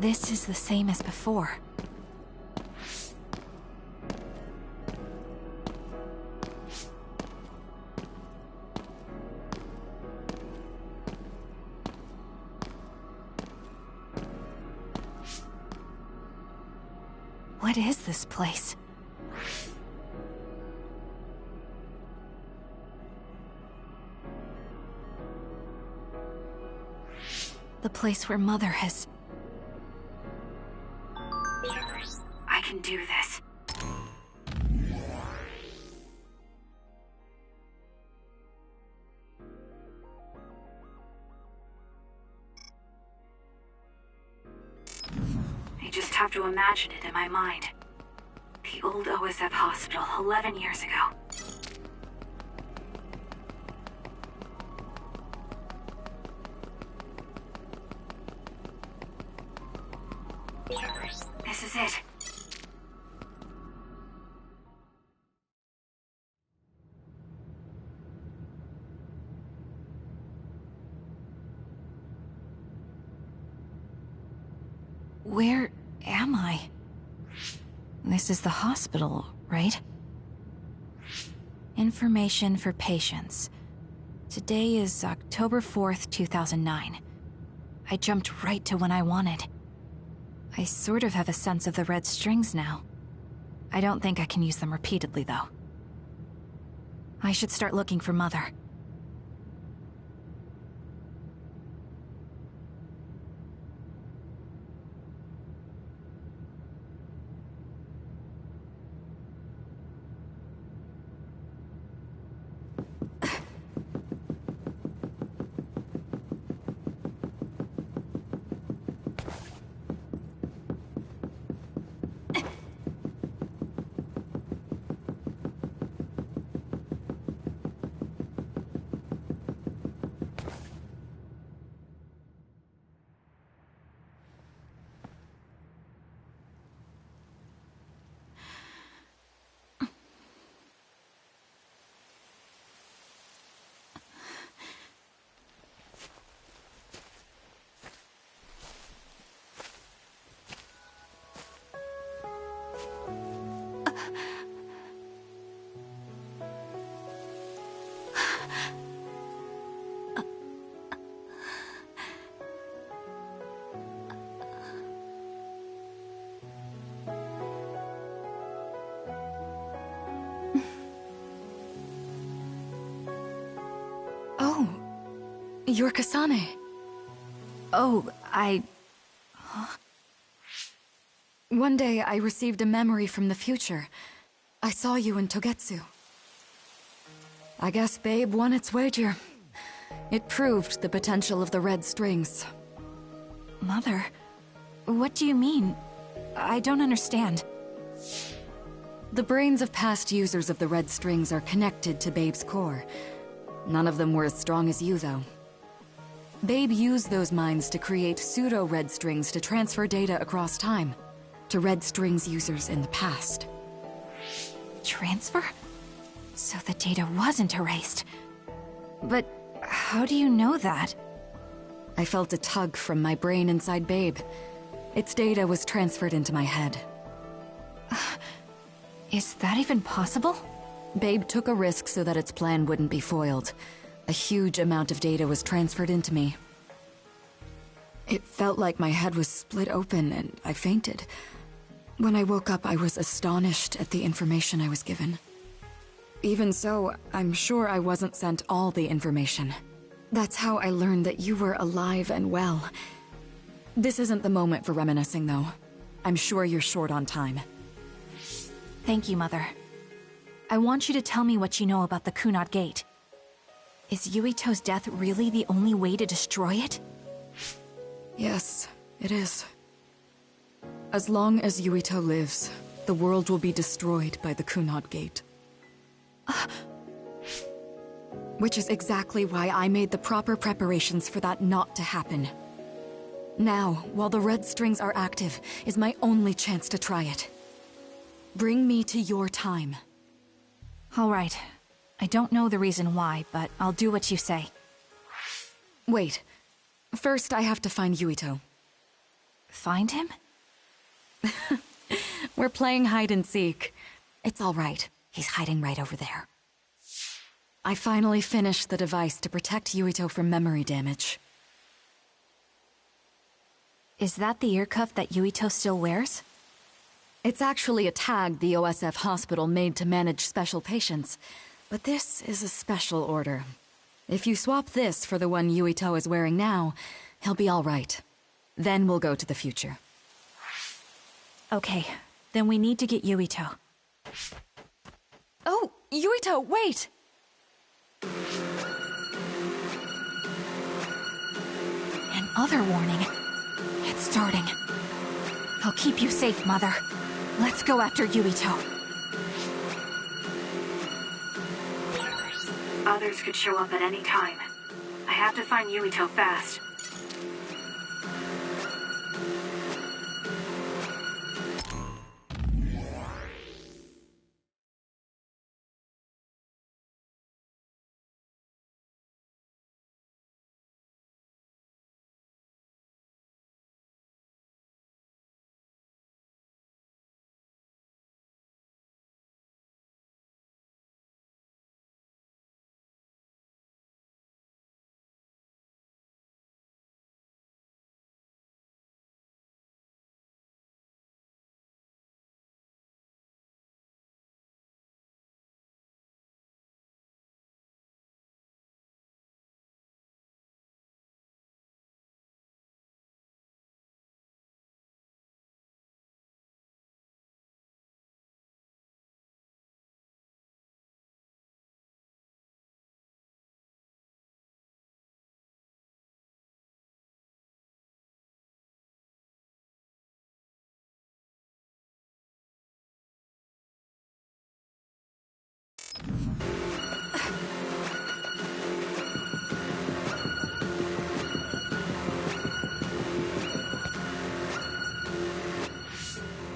This is the same as before. What is this place? The place where Mother has... I can do this. I just have to imagine it in my mind. The old OSF hospital 11 years ago. This is it. Where am I? This is the hospital, right? Information for patients. Today is October 4th, 2009. I jumped right to when I wanted. I sort of have a sense of the red strings now. I don't think I can use them repeatedly, though. I should start looking for Mother. Oh, you're Kasane. Oh, Huh? One day I received a memory from the future. I saw you in Togetsu. I guess Babe won its wager. It proved the potential of the red strings. Mother? What do you mean? I don't understand. The brains of past users of the red strings are connected to Babe's core. None of them were as strong as you, though. Babe used those minds to create pseudo-red strings to transfer data across time to red strings users in the past. Transfer? So the data wasn't erased. But How do you know that? I felt a tug from my brain inside Babe. Its data was transferred into my head. Is that even possible? Babe took a risk so that its plan wouldn't be foiled. A huge amount of data was transferred into me. It felt like my head was split open and I fainted. When I woke up, I was astonished at the information I was given. Even so, I'm sure I wasn't sent all the information. That's how I learned that you were alive and well. This isn't the moment for reminiscing, though. I'm sure you're short on time. Thank you, Mother. I want you to tell me what you know about the Kunad Gate. Is Yuito's death really the only way to destroy it? Yes, it is. As long as Yuito lives, the world will be destroyed by the Kunad Gate. Which is exactly why I made the proper preparations for that not to happen. Now, while the red strings are active, is my only chance to try it. Bring me to your time. All right. I don't know the reason why, but I'll do what you say. Wait. First, I have to find Yuito. Find him? We're playing hide and seek. It's all right. He's hiding right over there. I finally finished the device to protect Yuito from memory damage. Is that the ear cuff that Yuito still wears? It's actually a tag the OSF hospital made to manage special patients. But this is a special order. If you swap this for the one Yuito is wearing now, he'll be all right. Then we'll go to the future. Okay, then we need to get Yuito. Oh, Yuito, wait! Another warning. It's starting. I'll keep you safe, Mother. Let's go after Yuito. Others could show up at any time. I have to find Yuito fast.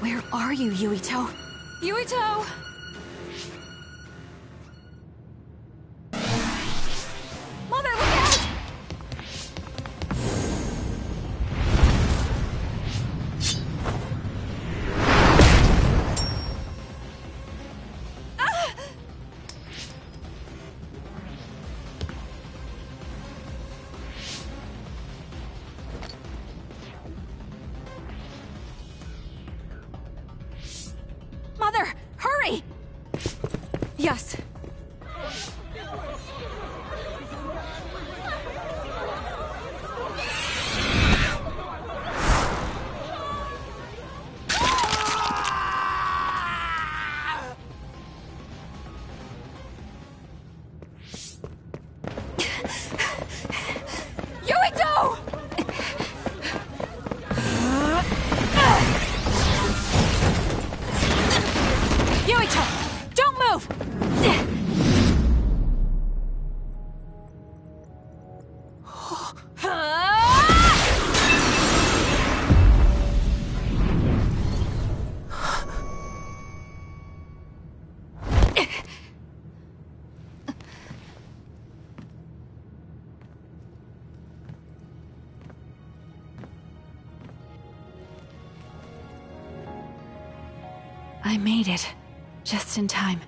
Where are you, Yuito? Yuito! Mother, look out! Mother, hurry! I made it. Just in time.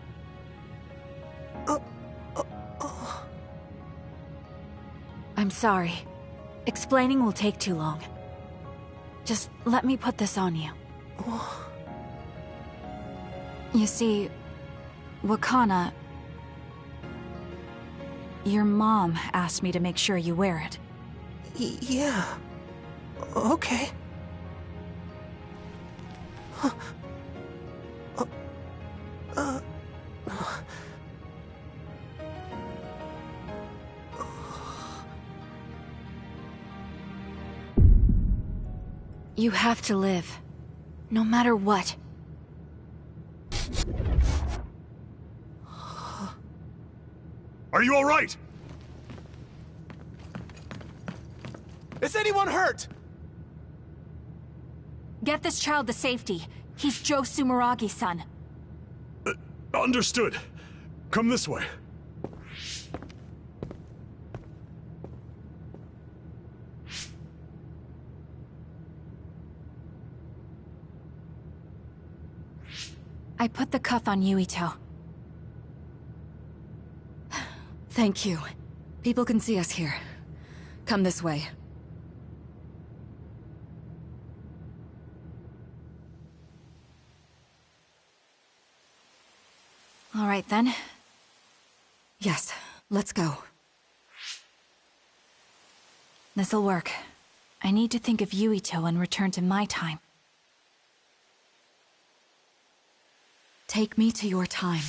I'm sorry. Explaining will take too long. Just let me put this on you. You see, Wakana... Your mom asked me to make sure you wear it. Yeah. Okay. You have to live. No matter what. Are you all right? Is anyone hurt? Get this child to safety. He's Joe Sumeragi's son. Understood. Come this way. I put the cuff on Yuito. Thank you. People can see us here. Come this way. All right, then. Yes, let's go. This'll work. I need to think of Yuito and return to my time. Take me to your time.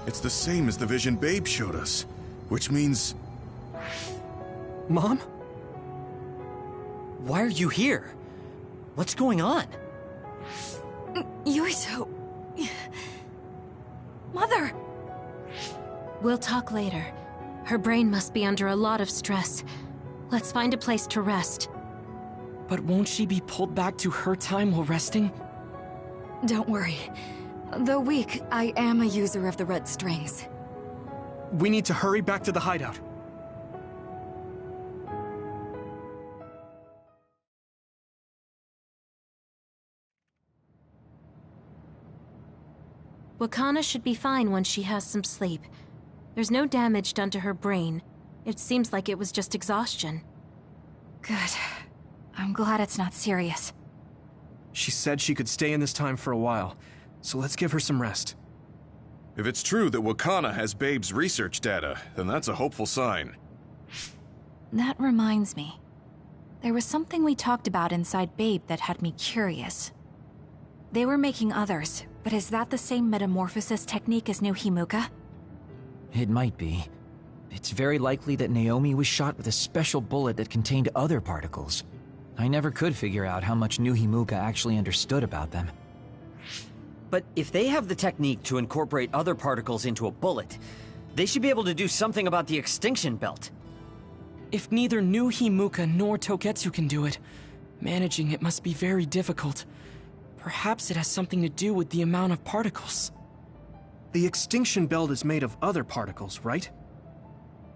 It's the same as the vision Babe showed us, which means... Mom? Why are you here? What's going on? Yuito... Mother! We'll talk later. Her brain must be under a lot of stress. Let's find a place to rest. But won't she be pulled back to her time while resting? Don't worry. Though weak, I am a user of the red strings. We need to hurry back to the hideout. Wakana should be fine once she has some sleep. There's no damage done to her brain. It seems like it was just exhaustion. Good. I'm glad it's not serious. She said she could stay in this time for a while, so let's give her some rest. If it's true that Wakana has Babe's research data, then that's a hopeful sign. That reminds me. There was something we talked about inside Babe that had me curious. They were making others, but is that the same metamorphosis technique as New Himuka? It might be. It's very likely that Naomi was shot with a special bullet that contained other particles. I never could figure out how much New Himuka actually understood about them. But if they have the technique to incorporate other particles into a bullet, they should be able to do something about the extinction belt. If neither New Himuka nor Togetsu can do it, managing it must be very difficult. Perhaps it has something to do with the amount of particles. The extinction belt is made of other particles, right?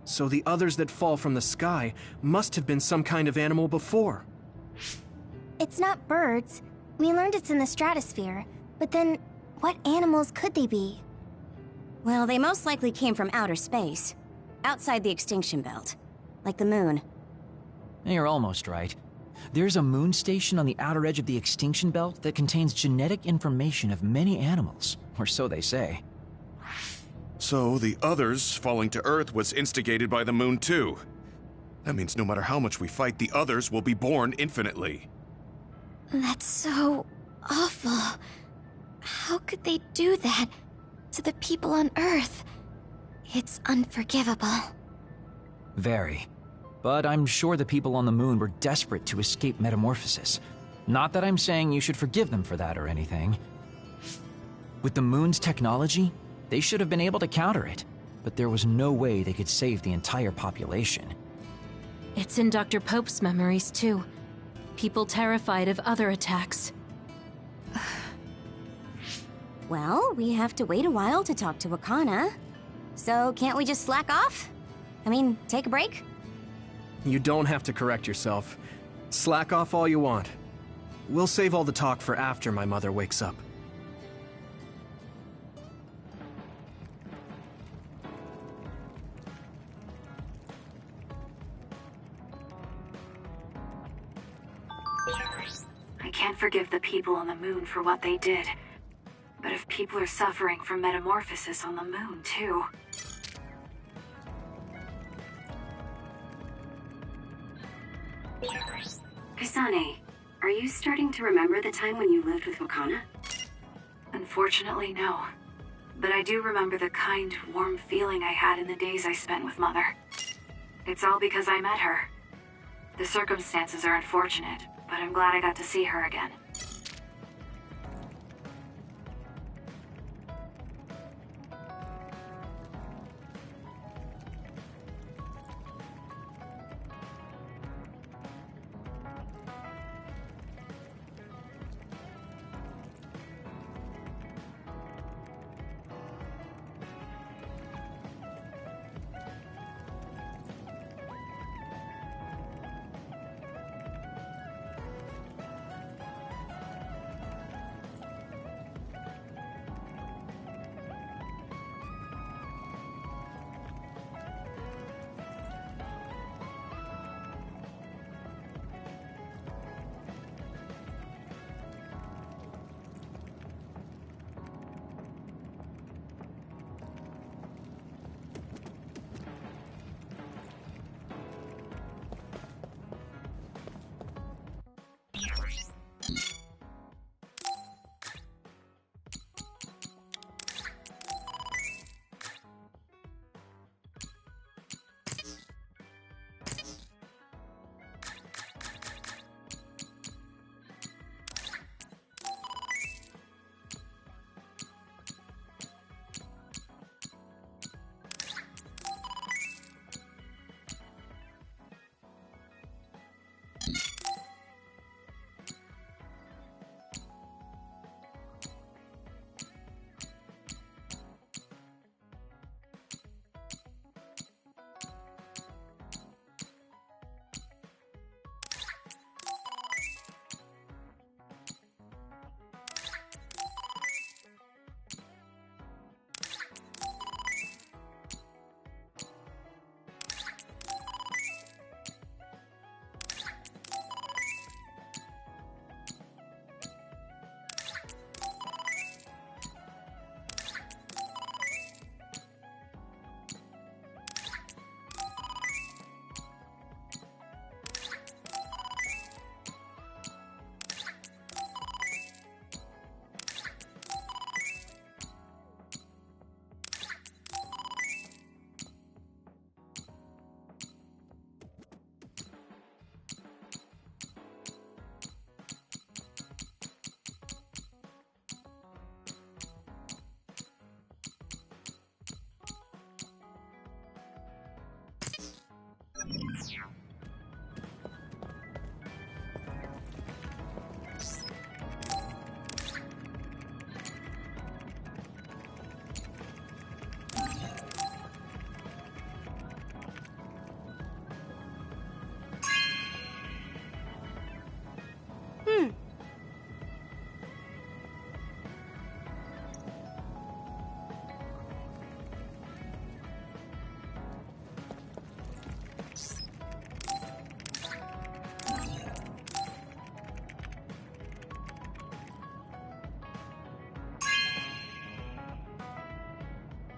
So the others that fall from the sky must have been some kind of animal before. It's not birds. We learned it's in the stratosphere. But then, what animals could they be? Well, they most likely came from outer space. Outside the extinction belt. Like the moon. You're almost right. There's a moon station on the outer edge of the extinction belt that contains genetic information of many animals, or so they say. So the others falling to Earth was instigated by the moon too. That means no matter how much we fight, the others will be born infinitely. That's so awful. How could they do that to the people on Earth? It's unforgivable. Very. But I'm sure the people on the moon were desperate to escape metamorphosis. Not that I'm saying you should forgive them for that or anything. With the moon's technology, They should have been able to counter it, but there was no way they could save the entire population. It's in Dr. Pope's memories, too. People terrified of other attacks. Well, we have to wait a while to talk to Wakana. So can't we just slack off? I mean, take a break? You don't have to correct yourself. Slack off all you want. We'll save all the talk for after my mother wakes up. I can't forgive the people on the moon for what they did. But if people are suffering from metamorphosis on the moon, too... Kasane, are you starting to remember the time when you lived with Wakana? Unfortunately, no. But I do remember the kind, warm feeling I had in the days I spent with Mother. It's all because I met her. The circumstances are unfortunate, but I'm glad I got to see her again.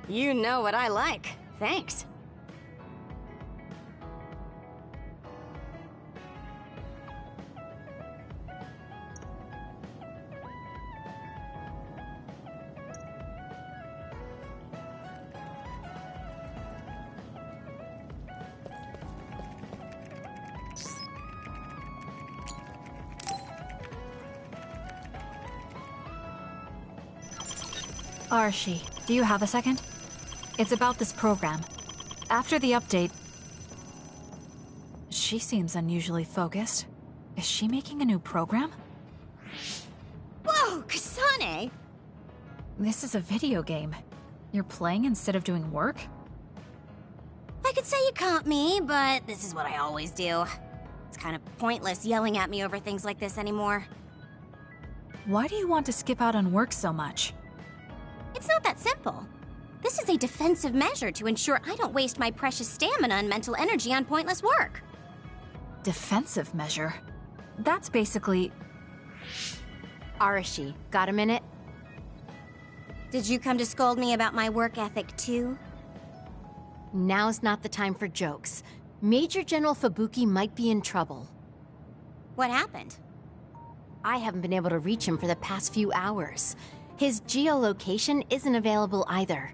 You know what I like. Thanks. Archie, Do you have a second? It's about this program. After the update... She seems unusually focused. Is she making a new program? Whoa, Kasane! This is a video game. You're playing instead of doing work? I could say you caught me, but this is what I always do. It's kind of pointless yelling at me over things like this anymore. Why do you want to skip out on work so much? It's not that simple. This is a defensive measure to ensure I don't waste my precious stamina and mental energy on pointless work. Defensive measure? That's basically... Arashi, got a minute? Did you come to scold me about my work ethic too? Now's not the time for jokes. Major General Fubuki might be in trouble. What happened? I haven't been able to reach him for the past few hours. His geolocation isn't available either.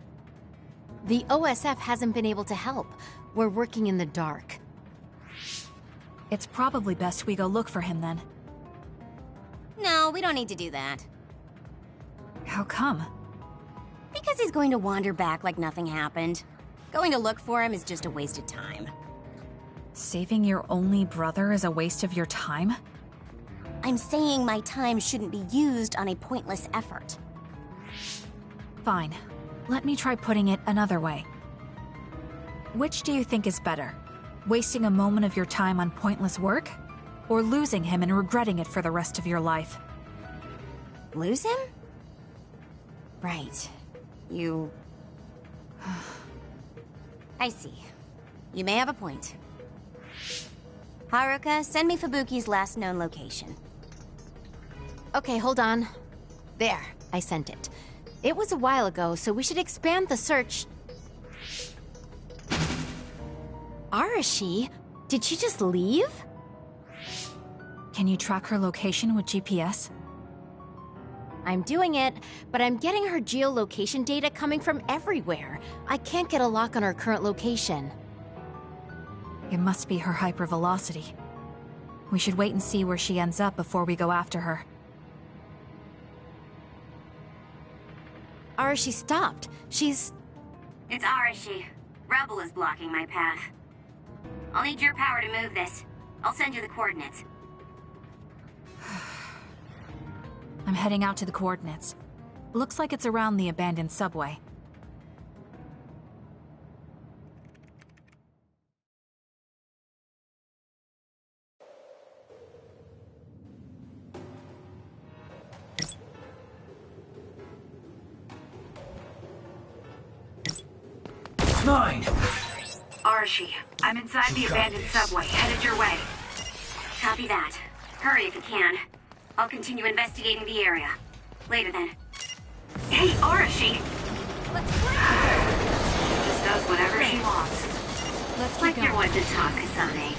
The OSF hasn't been able to help. We're working in the dark. It's probably best we go look for him then. No, we don't need to do that. How come? Because he's going to wander back like nothing happened. Going to look for him is just a waste of time. Saving your only brother is a waste of your time? I'm saying my time shouldn't be used on a pointless effort. Fine. Let me try putting it another way. Which do you think is better? Wasting a moment of your time on pointless work? Or losing him and regretting it for the rest of your life? Lose him? Right. You... I see. You may have a point. Haruka, send me Fubuki's last known location. Okay, hold on. There, I sent it. It was a while ago, so we should expand the search. Arashi? Did she just leave? Can you track her location with GPS? I'm doing it, but I'm getting her geolocation data coming from everywhere. I can't get a lock on her current location. It must be her hypervelocity. We should wait and see where she ends up before we go after her. Arashi stopped. She's... It's Arashi. Rebel is blocking my path. I'll need your power to move this. I'll send you the coordinates. I'm heading out to the coordinates. Looks like it's around the abandoned subway. Mine! Arashi, I'm inside the abandoned subway, headed your way. Copy that. Hurry if you can. I'll continue investigating the area. Later then. Hey, Arashi! Let's play! Just does whatever she wants. Let's like you're one to talk, Kasane.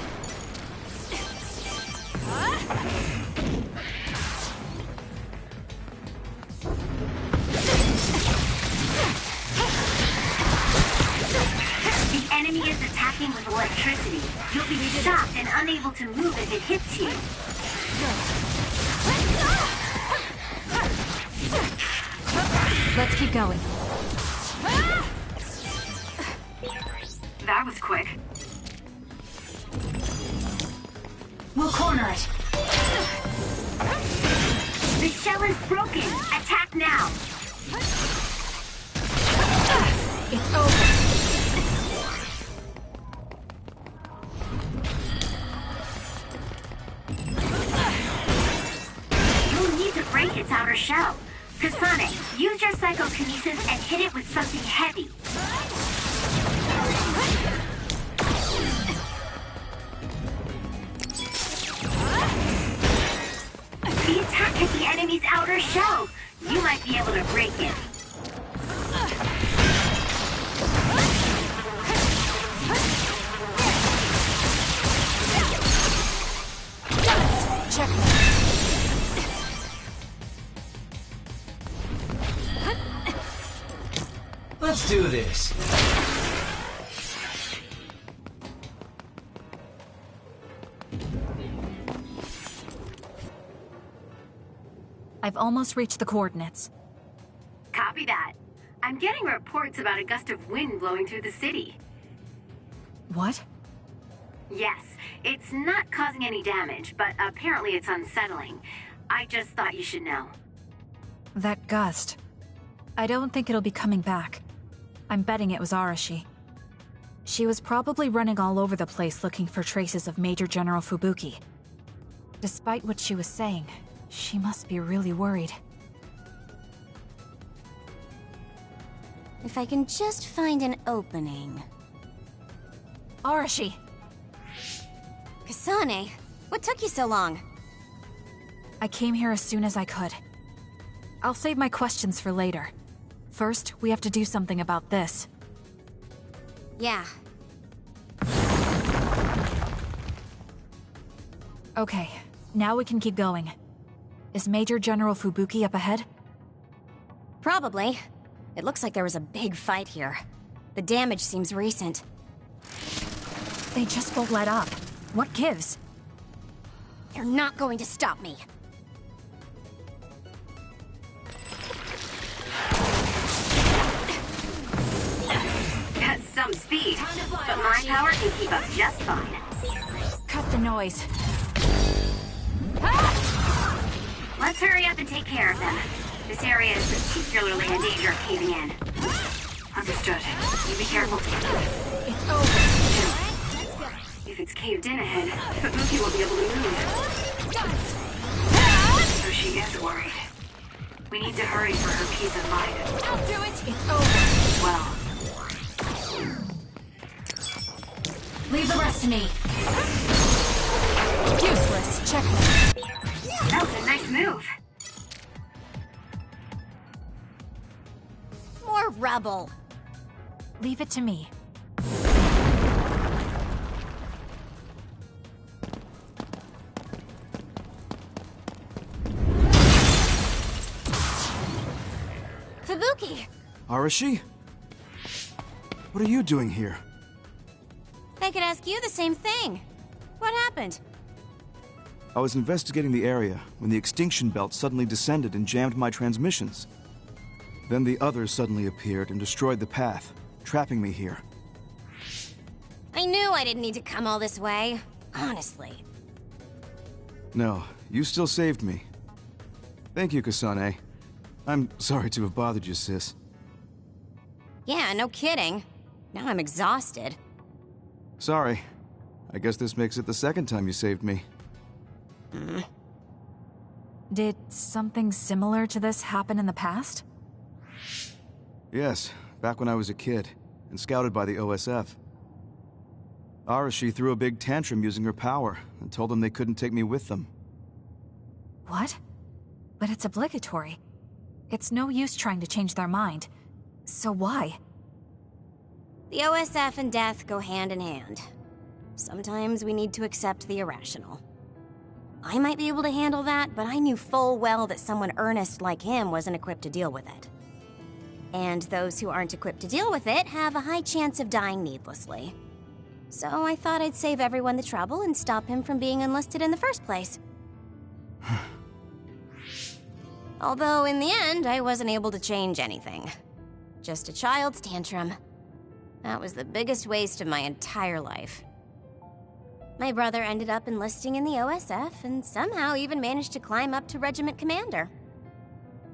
The enemy is attacking with electricity. You'll be shocked and unable to move if it hits you. Let's keep going. That was quick. We'll corner it. The shell is broken. Attack now. It's over. You'll need to break its outer shell. Kasane, use your psychokinesis and hit it with something heavy. The attack hit the enemy's outer shell. You might be able to break it. Checkmate. Let's do this. I've almost reached the coordinates. Copy that. I'm getting reports about a gust of wind blowing through the city. What? Yes, it's not causing any damage, but apparently it's unsettling. I just thought you should know. That gust. I don't think it'll be coming back. I'm betting it was Arashi. She was probably running all over the place looking for traces of Major General Fubuki. Despite what she was saying, she must be really worried. If I can just find an opening. Arashi! Kasane, what took you so long? I came here as soon as I could. I'll save my questions for later. First, we have to do something about this. Yeah. Okay, now we can keep going. Is Major General Fubuki up ahead? Probably. It looks like there was a big fight here. The damage seems recent. They just won't let up. What gives? You're not going to stop me. That's some speed, but my power can keep up just fine. Cut the noise. Let's hurry up and take care of them. This area is particularly in danger of caving in. Understood. You be careful. It's over. If it's caved in ahead, Fubuki will be able to move. So she is worried. We need to hurry for her peace of mind. I'll do it. It's over. Well. Leave the rest to me. Useless. Checkmate. That was a nice move. More rubble. Leave it to me. Fubuki! Arashi? What are you doing here? I could ask you the same thing. What happened? I was investigating the area when the extinction belt suddenly descended and jammed my transmissions. Then the others suddenly appeared and destroyed the path, trapping me here. I knew I didn't need to come all this way. Honestly. No, you still saved me. Thank you, Kasane. I'm sorry to have bothered you, sis. Yeah, no kidding. Now I'm exhausted. Sorry. I guess this makes it the second time you saved me. Did something similar to this happen in the past? Yes, back when I was a kid, and scouted by the OSF. Arashi threw a big tantrum using her power, and told them they couldn't take me with them. What? But it's obligatory. It's no use trying to change their mind. So why? The OSF and death go hand in hand. Sometimes we need to accept the irrational. I might be able to handle that, but I knew full well that someone earnest like him wasn't equipped to deal with it. And those who aren't equipped to deal with it have a high chance of dying needlessly. So I thought I'd save everyone the trouble and stop him from being enlisted in the first place. Although in the end, I wasn't able to change anything. Just a child's tantrum. That was the biggest waste of my entire life. My brother ended up enlisting in the OSF and somehow even managed to climb up to regiment commander.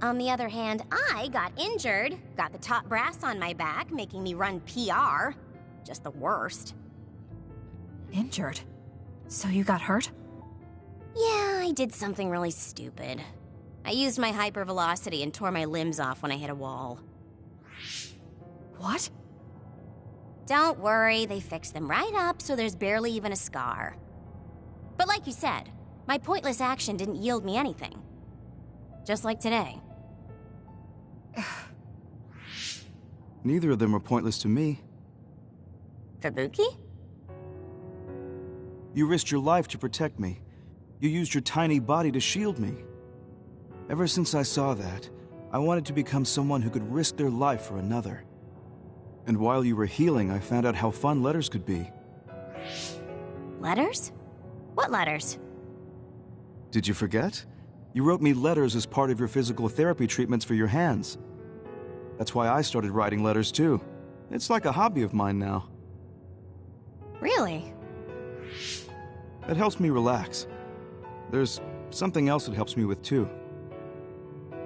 On the other hand, I got injured, got the top brass on my back, making me run PR. Just the worst. Injured? So you got hurt? Yeah, I did something really stupid. I used my hypervelocity and tore my limbs off when I hit a wall. What? Don't worry, they fixed them right up so there's barely even a scar. But like you said, my pointless action didn't yield me anything. Just like today. Neither of them were pointless to me. Fubuki? You risked your life to protect me. You used your tiny body to shield me. Ever since I saw that, I wanted to become someone who could risk their life for another. And while you were healing, I found out how fun letters could be. Letters? What letters? Did you forget? You wrote me letters as part of your physical therapy treatments for your hands. That's why I started writing letters too. It's like a hobby of mine now. Really? It helps me relax. There's something else it helps me with too.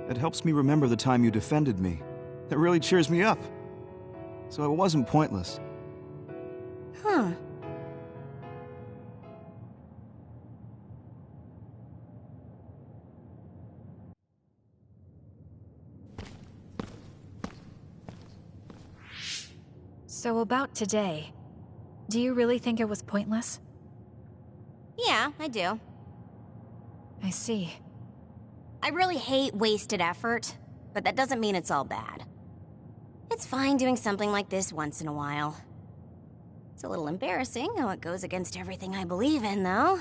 It helps me remember the time you defended me. It really cheers me up. So it wasn't pointless. Huh. So about today, do you really think it was pointless? Yeah, I do. I see. I really hate wasted effort, but that doesn't mean it's all bad. It's fine doing something like this once in a while. It's a little embarrassing how it goes against everything I believe in, though.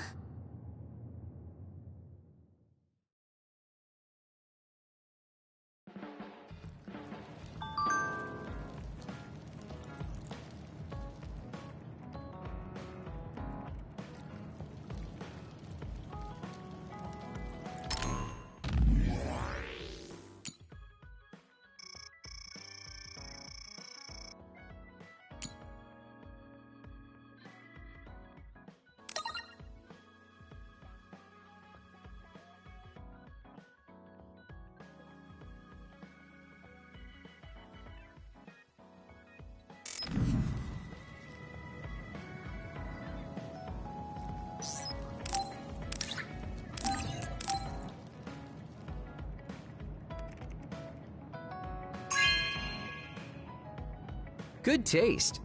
Good taste.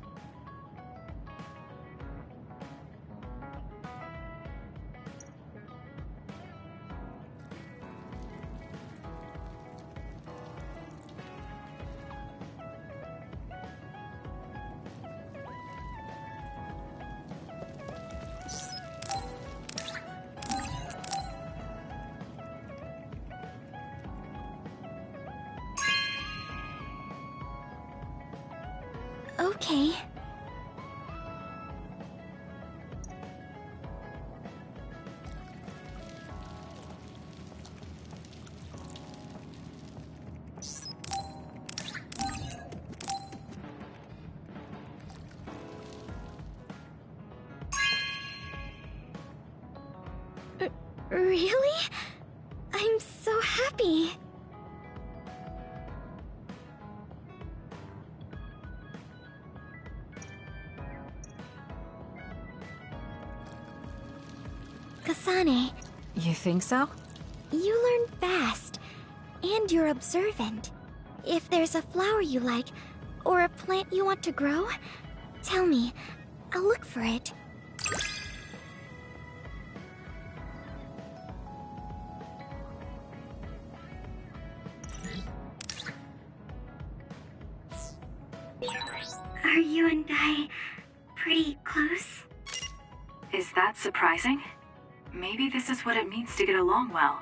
Okay. Really? I'm so happy. Kasane, You think so? you learn fast, and you're observant. If there's a flower you like, or a plant you want to grow, tell me. I'll look for it. Are you and I pretty close? Is that surprising? Maybe this is what it means to get along well.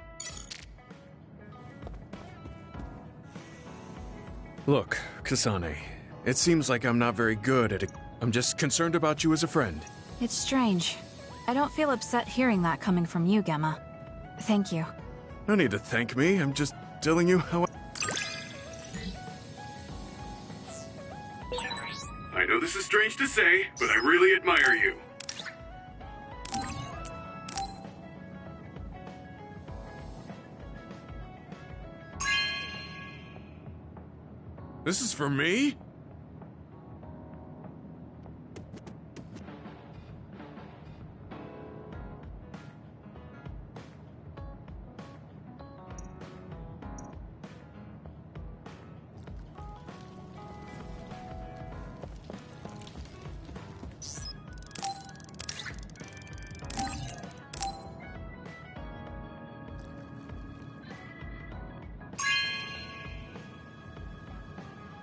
Look, Kasane, it seems like I'm not very good at it. I'm just concerned about you as a friend. It's strange. I don't feel upset hearing that coming from you, Gemma. Thank you. No need to thank me, I'm just telling you how I know this is strange to say, but I really admire you. This is for me?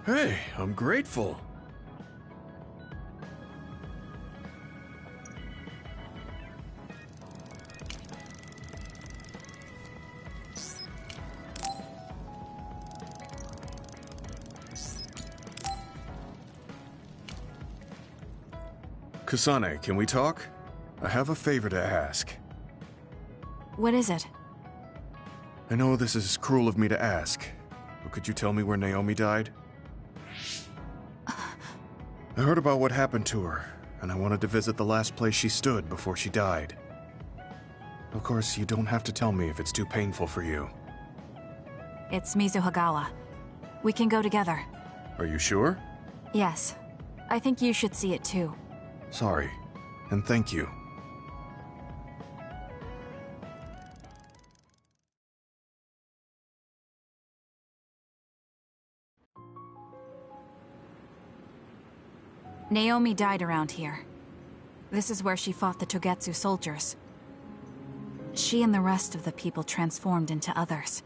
Hey, I'm grateful. Kasane, can we talk? I have a favor to ask. What is it? I know this is cruel of me to ask, but could you tell me where Naomi died? I heard about what happened to her, and I wanted to visit the last place she stood before she died. Of course, you don't have to tell me if it's too painful for you. It's Mizuhagawa. We can go together. Are you sure? Yes. I think you should see it too. Sorry, and thank you. Naomi died around here. This is where she fought the Togetsu soldiers. She and the rest of the people transformed into others.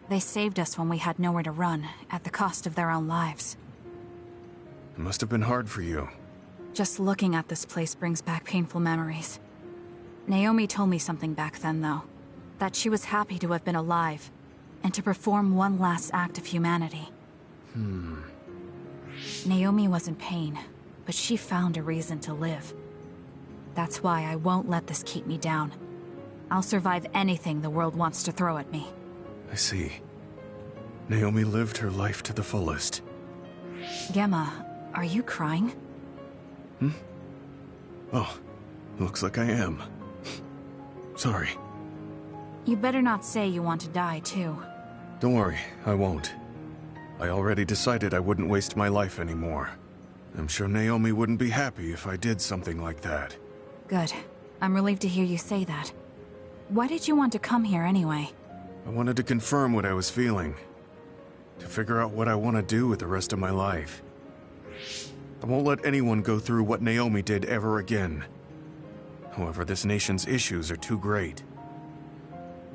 They saved us when we had nowhere to run, at the cost of their own lives. It must have been hard for you. Just looking at this place brings back painful memories. Naomi told me something back then, though. That she was happy to have been alive, and to perform one last act of humanity. Naomi was in pain, but she found a reason to live. That's why I won't let this keep me down. I'll survive anything the world wants to throw at me. I see. Naomi lived her life to the fullest. Gemma, are you crying? Oh, looks like I am. Sorry. You better not say you want to die, too. Don't worry, I won't. I already decided I wouldn't waste my life anymore. I'm sure Naomi wouldn't be happy if I did something like that. Good. I'm relieved to hear you say that. Why did you want to come here anyway? I wanted to confirm what I was feeling. To figure out what I want to do with the rest of my life. I won't let anyone go through what Naomi did ever again. However, this nation's issues are too great.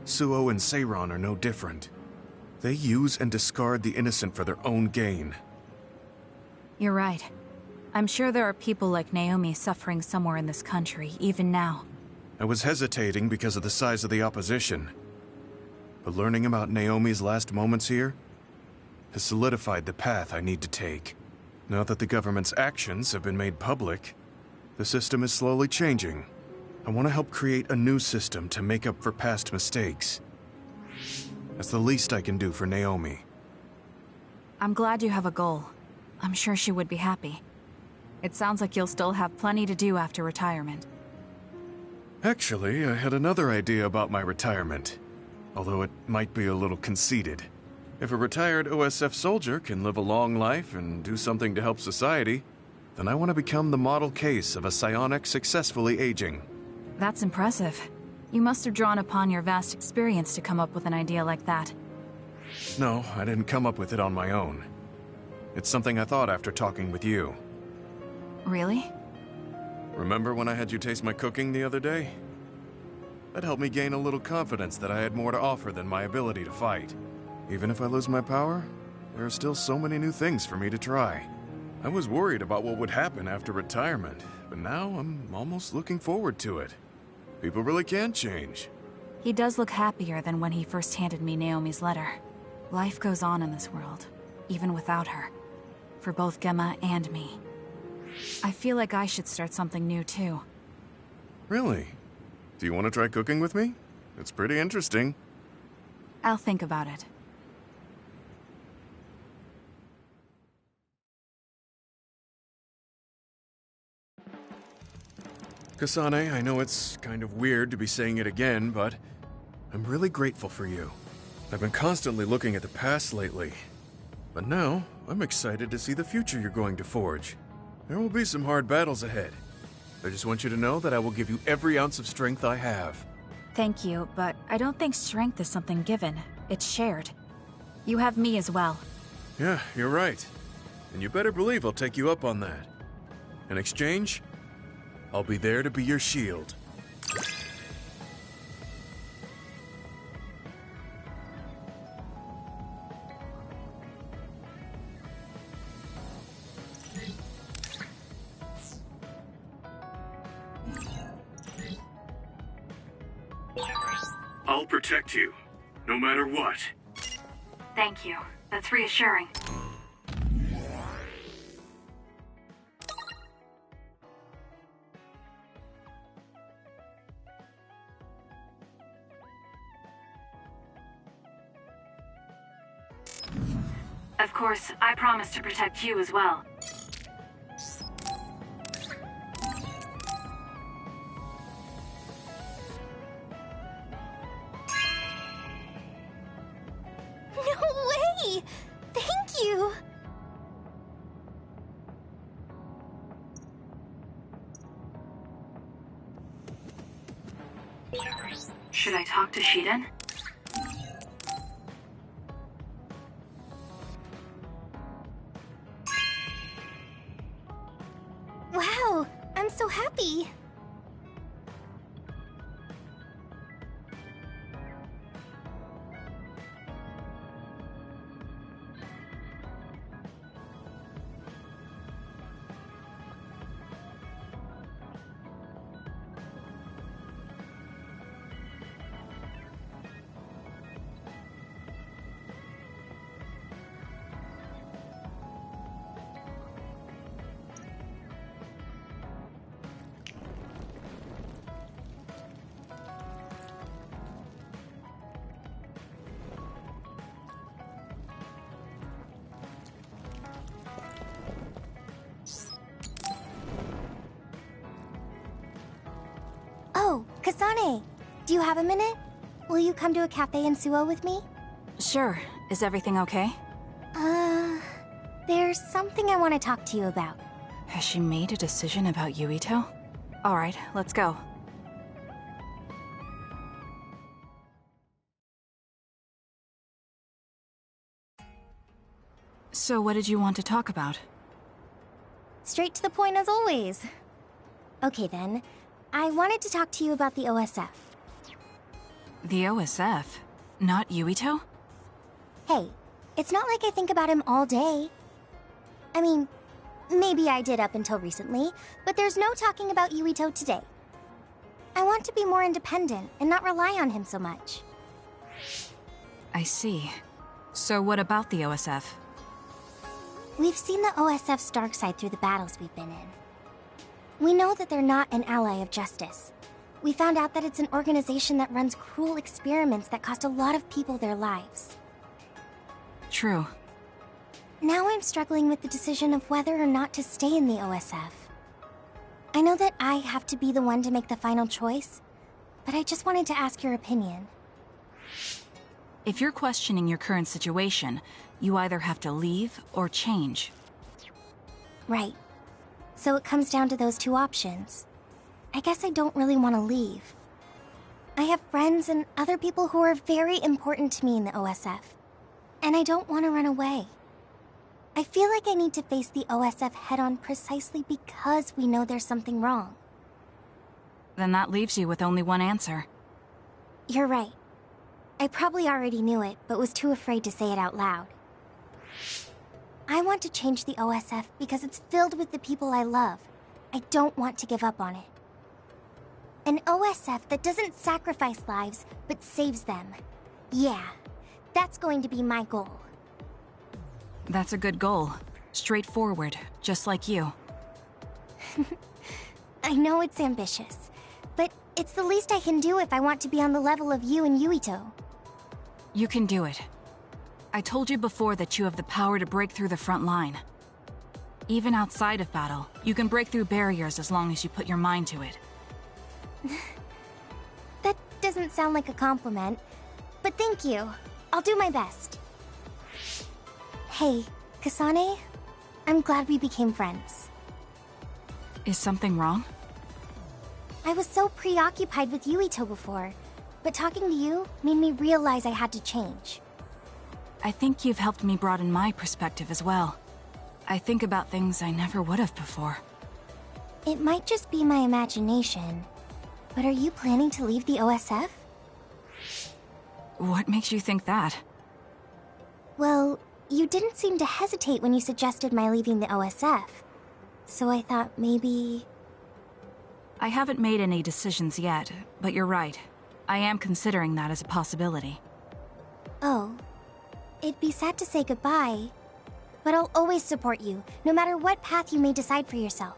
Suo and Seiran are no different. They use and discard the innocent for their own gain. You're right. I'm sure there are people like Naomi suffering somewhere in this country, even now. I was hesitating because of the size of the opposition. But learning about Naomi's last moments here has solidified the path I need to take. Now that the government's actions have been made public, the system is slowly changing. I want to help create a new system to make up for past mistakes. That's the least I can do for Naomi. I'm glad you have a goal. I'm sure she would be happy. It sounds like you'll still have plenty to do after retirement. Actually, I had another idea about my retirement. Although it might be a little conceited. If a retired OSF soldier can live a long life and do something to help society, then I want to become the model case of a psionic successfully aging. That's impressive. You must have drawn upon your vast experience to come up with an idea like that. No, I didn't come up with it on my own. It's something I thought after talking with you. Really? Remember when I had you taste my cooking the other day? That helped me gain a little confidence that I had more to offer than my ability to fight. Even if I lose my power, there are still so many new things for me to try. I was worried about what would happen after retirement, but now I'm almost looking forward to it. People really can change. He does look happier than when he first handed me Naomi's letter. Life goes on in this world, even without her. For both Gemma and me. I feel like I should start something new too. Really? Do you want to try cooking with me? It's pretty interesting. I'll think about it. Kasane, I know it's kind of weird to be saying it again, but I'm really grateful for you. I've been constantly looking at the past lately, but now I'm excited to see the future you're going to forge. There will be some hard battles ahead. I just want you to know that I will give you every ounce of strength I have. Thank you, but I don't think strength is something given. It's shared. You have me as well. Yeah, you're right. And you better believe I'll take you up on that. In exchange, I'll be there to be your shield. I'll protect you, no matter what. Thank you. That's reassuring. Of course, I promise to protect you as well. Should I talk to Shiden? Wow, I'm so happy. Oh, Kasane, do you have a minute? Will you come to a cafe in Suo with me? Sure. Is everything okay? There's something I want to talk to you about. Has she made a decision about Yuito? Alright, let's go. So what did you want to talk about? Straight to the point as always. Okay then, I wanted to talk to you about the OSF. The OSF? Not Yuito? Hey, it's not like I think about him all day. I mean, maybe I did up until recently, but there's no talking about Yuito today. I want to be more independent and not rely on him so much. I see. So what about the OSF? We've seen the OSF's dark side through the battles we've been in. We know that they're not an ally of justice. We found out that it's an organization that runs cruel experiments that cost a lot of people their lives. True. Now I'm struggling with the decision of whether or not to stay in the OSF. I know that I have to be the one to make the final choice, but I just wanted to ask your opinion. If you're questioning your current situation, you either have to leave or change. Right. So it comes down to those two options. I guess I don't really want to leave. I have friends and other people who are very important to me in the OSF, and I don't want to run away. I feel like I need to face the OSF head-on precisely because we know there's something wrong. Then that leaves you with only one answer. You're right. I probably already knew it, but was too afraid to say it out loud. I want to change the OSF because it's filled with the people I love. I don't want to give up on it. An OSF that doesn't sacrifice lives, but saves them. Yeah, that's going to be my goal. That's a good goal. Straightforward, just like you. I know it's ambitious, but it's the least I can do if I want to be on the level of you and Yuito. You can do it. I told you before that you have the power to break through the front line. Even outside of battle, you can break through barriers as long as you put your mind to it. That doesn't sound like a compliment, but thank you. I'll do my best. Hey, Kasane, I'm glad we became friends. Is something wrong? I was so preoccupied with Yuito before, but talking to you made me realize I had to change. I think you've helped me broaden my perspective as well. I think about things I never would have before. It might just be my imagination, but are you planning to leave the OSF? What makes you think that? Well, you didn't seem to hesitate when you suggested my leaving the OSF, so I thought maybe... I haven't made any decisions yet, but you're right. I am considering that as a possibility. Oh. It'd be sad to say goodbye, but I'll always support you, no matter what path you may decide for yourself.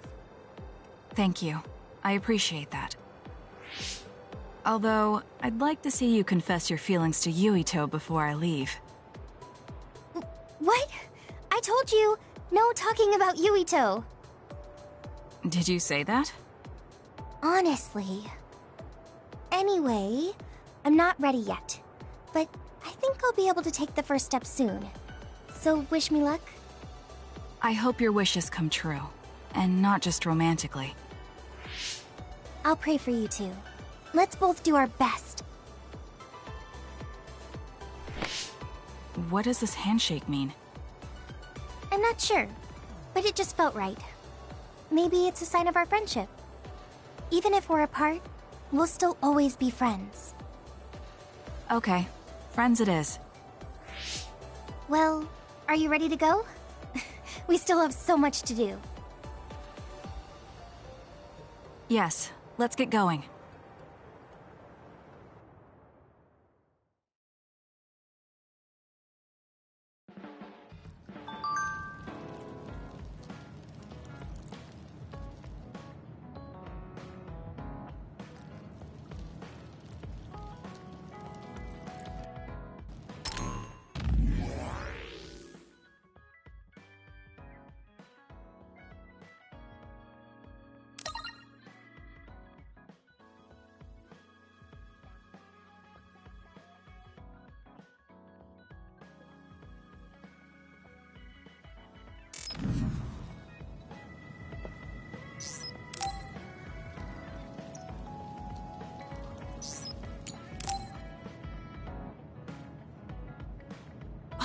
Thank you. I appreciate that. Although, I'd like to see you confess your feelings to Yuito before I leave. What? I told you, no talking about Yuito. Did you say that? Honestly. Anyway, I'm not ready yet, but I think I'll be able to take the first step soon. So wish me luck. I hope your wishes come true, and not just romantically. I'll pray for you too. Let's both do our best. What does this handshake mean? I'm not sure, but it just felt right. Maybe it's a sign of our friendship. Even if we're apart, we'll still always be friends. Okay, friends it is. Well, are you ready to go? We still have so much to do. Yes, let's get going.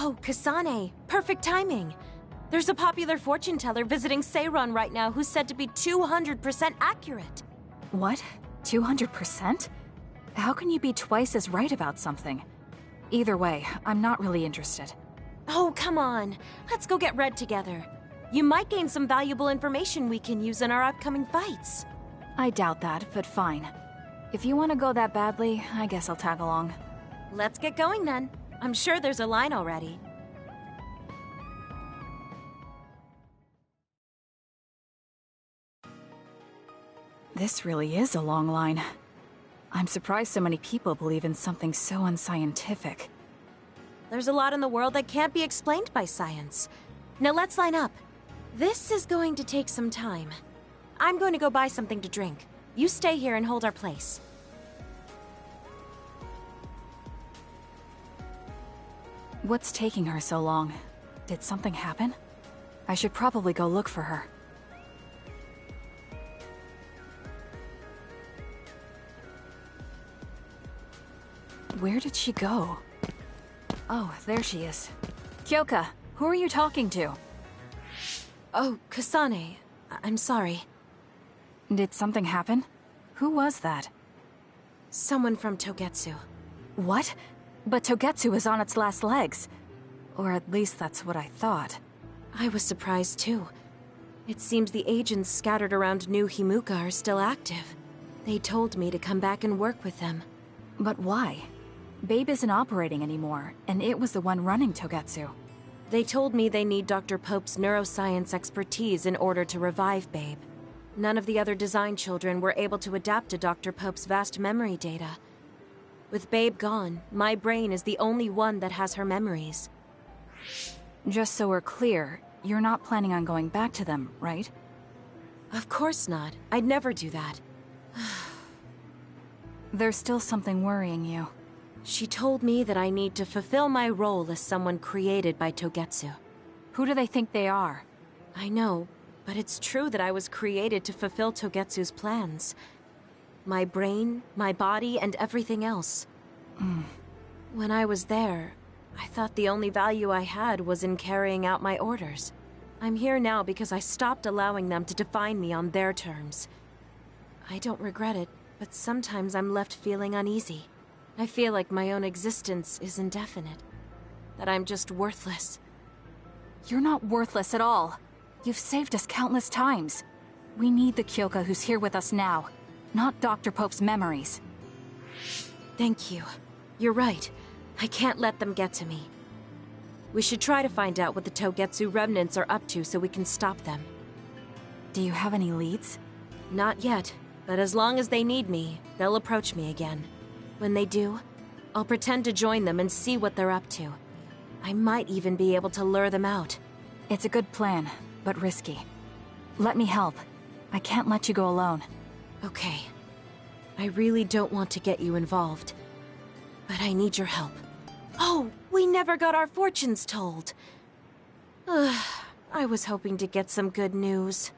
Oh, Kasane. Perfect timing. There's a popular fortune teller visiting Seiron right now who's said to be 200% accurate. What? 200%? How can you be twice as right about something? Either way, I'm not really interested. Oh, come on. Let's go get Red together. You might gain some valuable information we can use in our upcoming fights. I doubt that, but fine. If you want to go that badly, I guess I'll tag along. Let's get going then. I'm sure there's a line already. This really is a long line. I'm surprised so many people believe in something so unscientific. There's a lot in the world that can't be explained by science. Now let's line up. This is going to take some time. I'm going to go buy something to drink. You stay here and hold our place. What's taking her so long? Did something happen? I should probably go look for her. Where did she go? Oh, there she is. Kyoka, who are you talking to? Oh, Kasane. I'm sorry. Did something happen? Who was that? Someone from Togetsu. What? But Togetsu is on its last legs. Or at least that's what I thought. I was surprised too. It seems the agents scattered around New Himuka are still active. They told me to come back and work with them. But why? Babe isn't operating anymore, and it was the one running Togetsu. They told me they need Dr. Pope's neuroscience expertise in order to revive Babe. None of the other design children were able to adapt to Dr. Pope's vast memory data. With Babe gone, my brain is the only one that has her memories. Just so we're clear, you're not planning on going back to them, right? Of course not. I'd never do that. There's still something worrying you. She told me that I need to fulfill my role as someone created by Togetsu. Who do they think they are? I know, but it's true that I was created to fulfill Togetsu's plans. My brain, my body, and everything else. When I was there, I thought the only value I had was in carrying out my orders. I'm here now because I stopped allowing them to define me on their terms. I don't regret it, but sometimes I'm left feeling uneasy. I feel like my own existence is indefinite. That I'm just worthless. You're not worthless at all. You've saved us countless times. We need the Kyoka who's here with us now, not Dr. Pope's memories. Thank you. You're right. I can't let them get to me. We should try to find out what the Togetsu remnants are up to so we can stop them. Do you have any leads? Not yet, but as long as they need me, they'll approach me again. When they do, I'll pretend to join them and see what they're up to. I might even be able to lure them out. It's a good plan, but risky. Let me help. I can't let you go alone. Okay. I really don't want to get you involved, but I need your help. Oh, we never got our fortunes told. I was hoping to get some good news.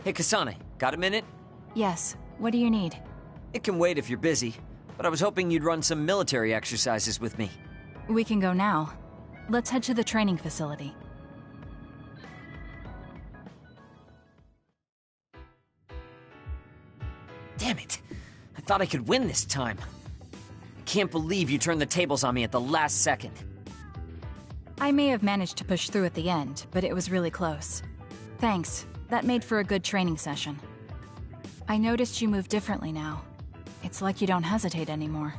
Hey, Kasane, got a minute? Yes. What do you need? It can wait if you're busy, but I was hoping you'd run some military exercises with me. We can go now. Let's head to the training facility. Damn it! I thought I could win this time. I can't believe you turned the tables on me at the last second. I may have managed to push through at the end, but it was really close. Thanks. That made for a good training session. I noticed you move differently now. It's like you don't hesitate anymore.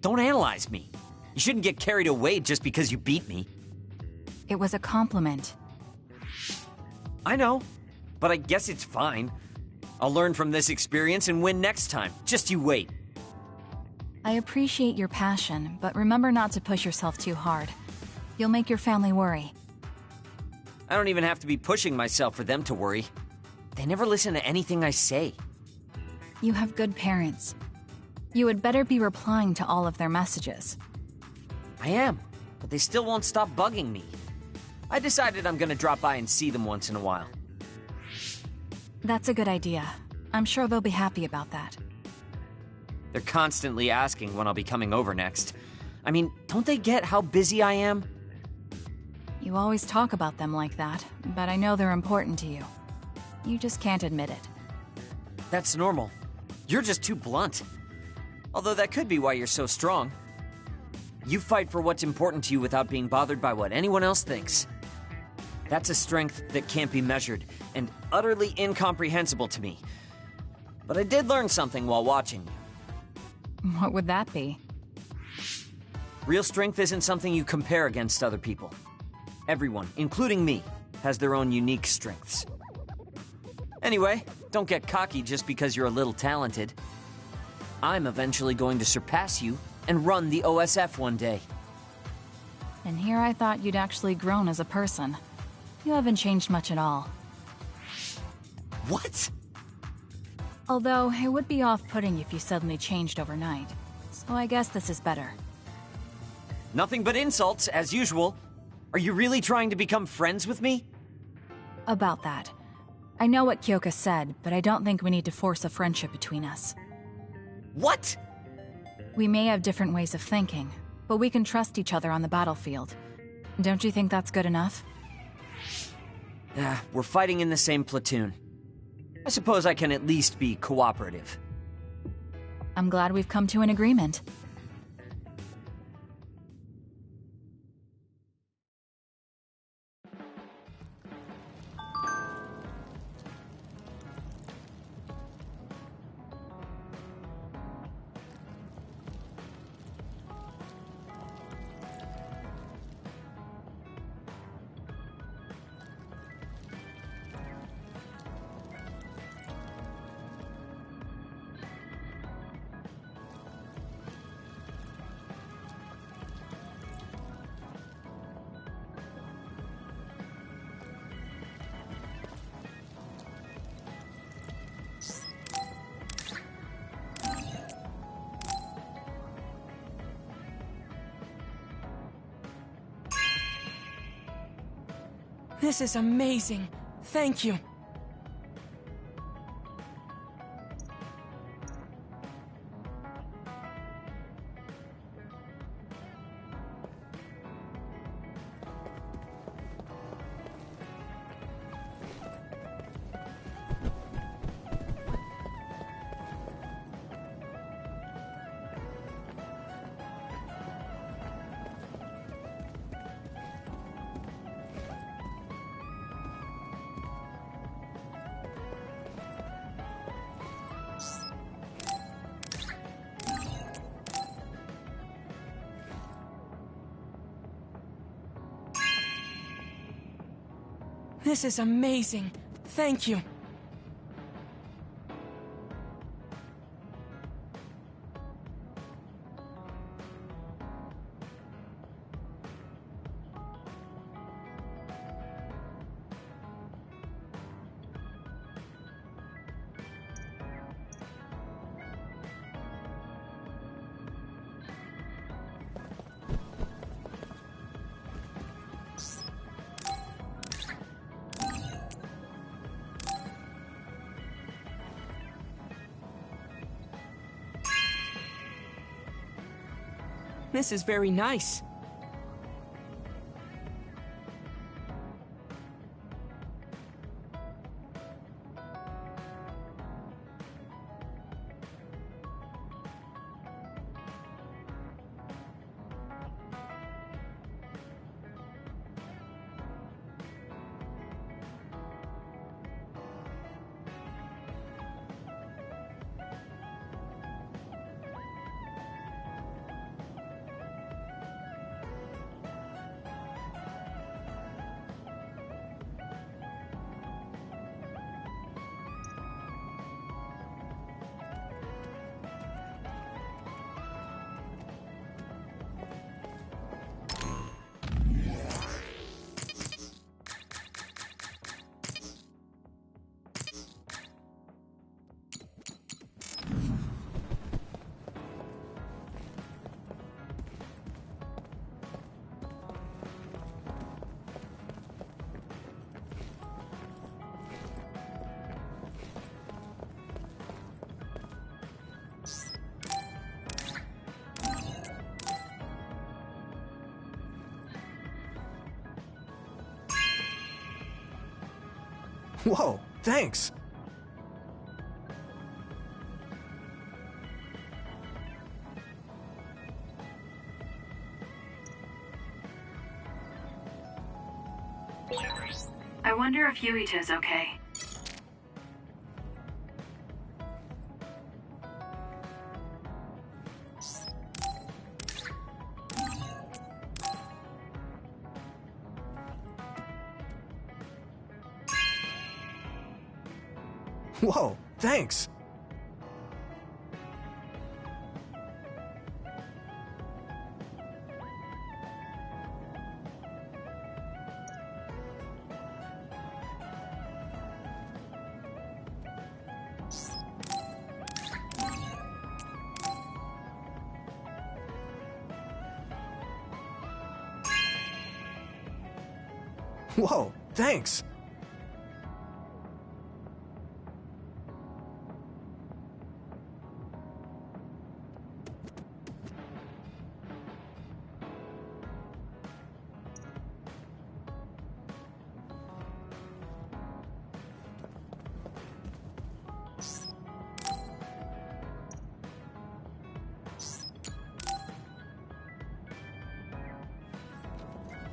Don't analyze me. You shouldn't get carried away just because you beat me. It was a compliment. I know, but I guess it's fine. I'll learn from this experience and win next time. Just you wait. I appreciate your passion, but remember not to push yourself too hard. You'll make your family worry. I don't even have to be pushing myself for them to worry. They never listen to anything I say. You have good parents. You had better be replying to all of their messages. I am, but they still won't stop bugging me. I decided I'm gonna drop by and see them once in a while. That's a good idea. I'm sure they'll be happy about that. They're constantly asking when I'll be coming over next. I mean, don't they get how busy I am? You always talk about them like that, but I know they're important to you. You just can't admit it. That's normal. You're just too blunt. Although that could be why you're so strong. You fight for what's important to you without being bothered by what anyone else thinks. That's a strength that can't be measured, and utterly incomprehensible to me. But I did learn something while watching you. What would that be? Real strength isn't something you compare against other people. Everyone, including me, has their own unique strengths. Anyway, don't get cocky just because you're a little talented. I'm eventually going to surpass you and run the OSF one day. And here I thought you'd actually grown as a person. You haven't changed much at all. What? Although, it would be off-putting if you suddenly changed overnight. So I guess this is better. Nothing but insults, as usual. Are you really trying to become friends with me? About that. I know what Kyoka said, but I don't think we need to force a friendship between us. What? We may have different ways of thinking, but we can trust each other on the battlefield. Don't you think that's good enough? We're fighting in the same platoon. I suppose I can at least be cooperative. I'm glad we've come to an agreement. This is amazing. Thank you. This is amazing. Thank you. This is very nice. Whoa, thanks! I wonder if Yuito's okay. Whoa, thanks! Whoa, thanks!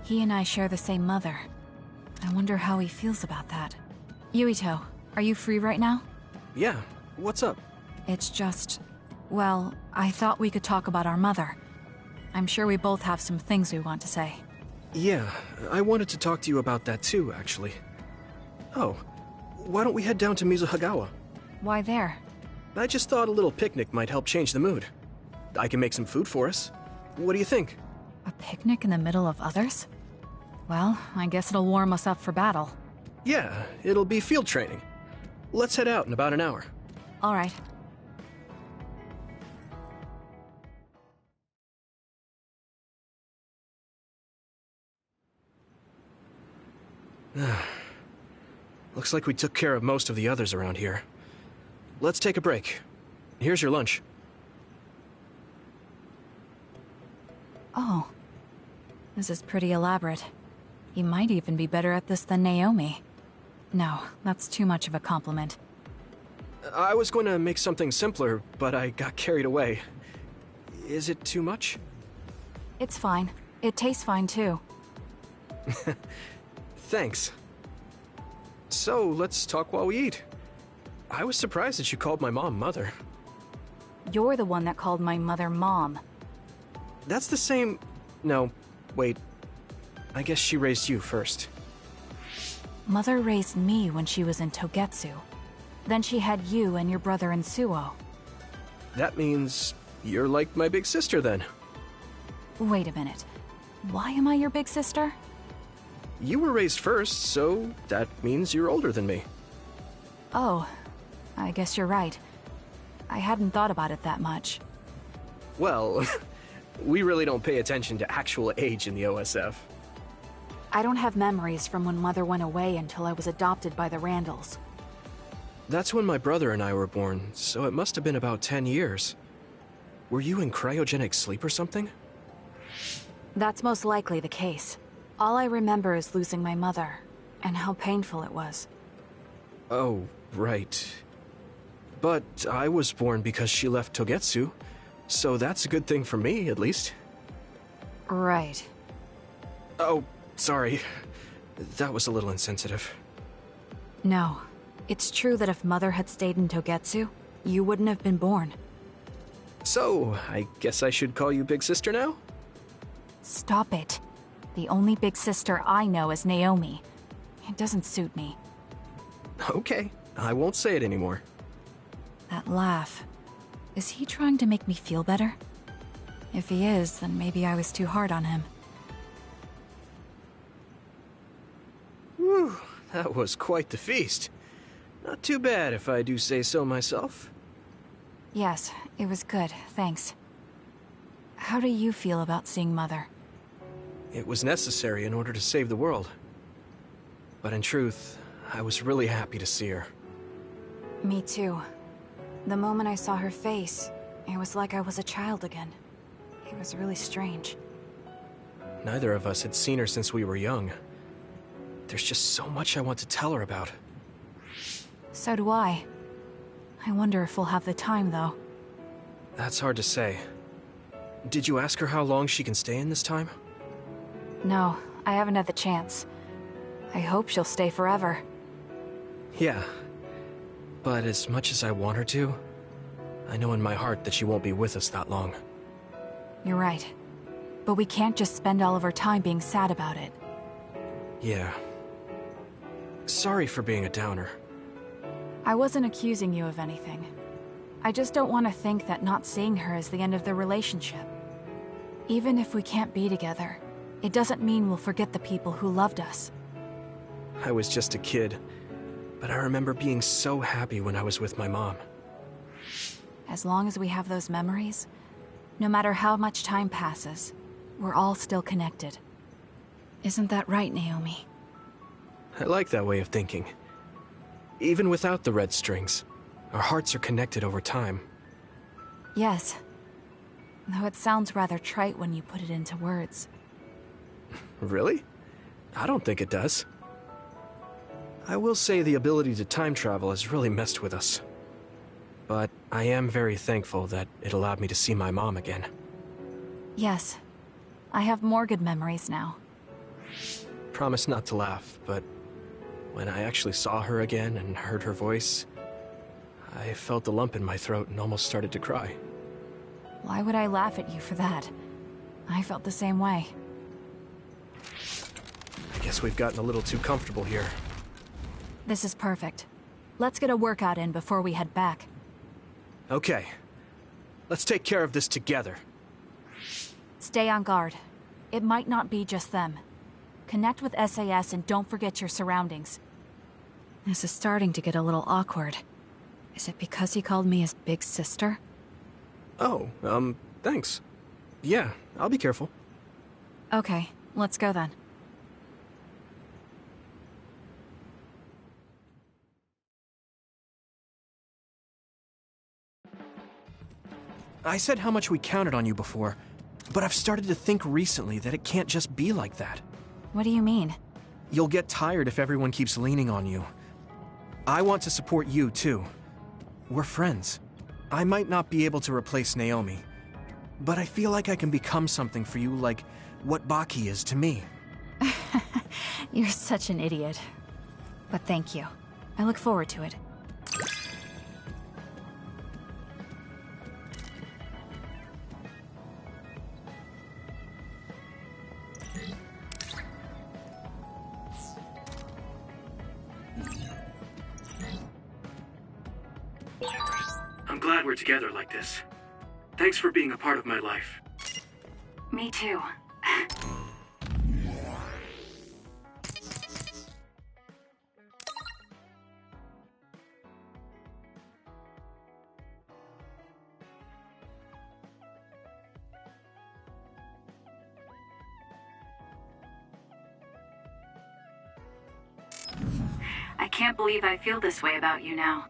He and I share the same mother. I wonder how he feels about that. Yuito, are you free right now? Yeah, what's up? It's just... well, I thought we could talk about our mother. I'm sure we both have some things we want to say. Yeah, I wanted to talk to you about that too, actually. Oh, why don't we head down to Mizuhagawa? Why there? I just thought a little picnic might help change the mood. I can make some food for us. What do you think? A picnic in the middle of others? Well, I guess it'll warm us up for battle. Yeah, it'll be field training. Let's head out in about an hour. All right. Looks like we took care of most of the others around here. Let's take a break. Here's your lunch. Oh. This is pretty elaborate. He might even be better at this than Naomi. No, that's too much of a compliment. I was going to make something simpler, but I got carried away. Is it too much? It's fine. It tastes fine, too. Thanks. So, let's talk while we eat. I was surprised that you called my mom Mother. You're the one that called my mother Mom. That's the same... No, wait. I guess she raised you first. Mother raised me when she was in Togetsu. Then she had you and your brother in Suo. That means you're like my big sister then. Wait a minute. Why am I your big sister? You were raised first, so that means you're older than me. Oh, I guess you're right. I hadn't thought about it that much. Well, we really don't pay attention to actual age in the OSF. I don't have memories from when Mother went away until I was adopted by the Randalls. That's when my brother and I were born, so it must have been about 10 years. Were you in cryogenic sleep or something? That's most likely the case. All I remember is losing my mother, and how painful it was. Oh, right. But I was born because she left Togetsu, so that's a good thing for me, at least. Right. Oh, sorry. That was a little insensitive. No. It's true that if Mother had stayed in Togetsu, you wouldn't have been born. So, I guess I should call you Big Sister now? Stop it. The only big sister I know is Naomi. It doesn't suit me. Okay, I won't say it anymore. That laugh. Is he trying to make me feel better? If he is, then maybe I was too hard on him. Whew, that was quite the feast. Not too bad if I do say so myself. Yes, it was good, thanks. How do you feel about seeing Mother? It was necessary in order to save the world. But in truth, I was really happy to see her. Me too. The moment I saw her face, it was like I was a child again. It was really strange. Neither of us had seen her since we were young. There's just so much I want to tell her about. So do I. I wonder if we'll have the time, though. That's hard to say. Did you ask her how long she can stay in this time? No, I haven't had the chance. I hope she'll stay forever. Yeah. But as much as I want her to, I know in my heart that she won't be with us that long. You're right. But we can't just spend all of our time being sad about it. Yeah. Sorry for being a downer. I wasn't accusing you of anything. I just don't want to think that not seeing her is the end of the relationship. Even if we can't be together, it doesn't mean we'll forget the people who loved us. I was just a kid, but I remember being so happy when I was with my mom. As long as we have those memories, no matter how much time passes, we're all still connected. Isn't that right, Naomi? I like that way of thinking. Even without the red strings, our hearts are connected over time. Yes. Though it sounds rather trite when you put it into words. Really? I don't think it does. I will say the ability to time travel has really messed with us. But I am very thankful that it allowed me to see my mom again. Yes. I have more good memories now. Promise not to laugh, but when I actually saw her again and heard her voice, I felt a lump in my throat and almost started to cry. Why would I laugh at you for that? I felt the same way. I guess we've gotten a little too comfortable here. This is perfect. Let's get a workout in before we head back. Okay. Let's take care of this together. Stay on guard. It might not be just them. Connect with SAS and don't forget your surroundings. This is starting to get a little awkward. Is it because he called me his big sister? Oh, thanks. Yeah, I'll be careful. Okay, let's go then. I said how much we counted on you before, but I've started to think recently that it can't just be like that. What do you mean? You'll get tired if everyone keeps leaning on you. I want to support you, too. We're friends. I might not be able to replace Naomi, but I feel like I can become something for you like what Baki is to me. You're such an idiot. But thank you. I look forward to it. I'm glad we're together like this. Thanks for being a part of my life. Me too. I can't believe I feel this way about you now.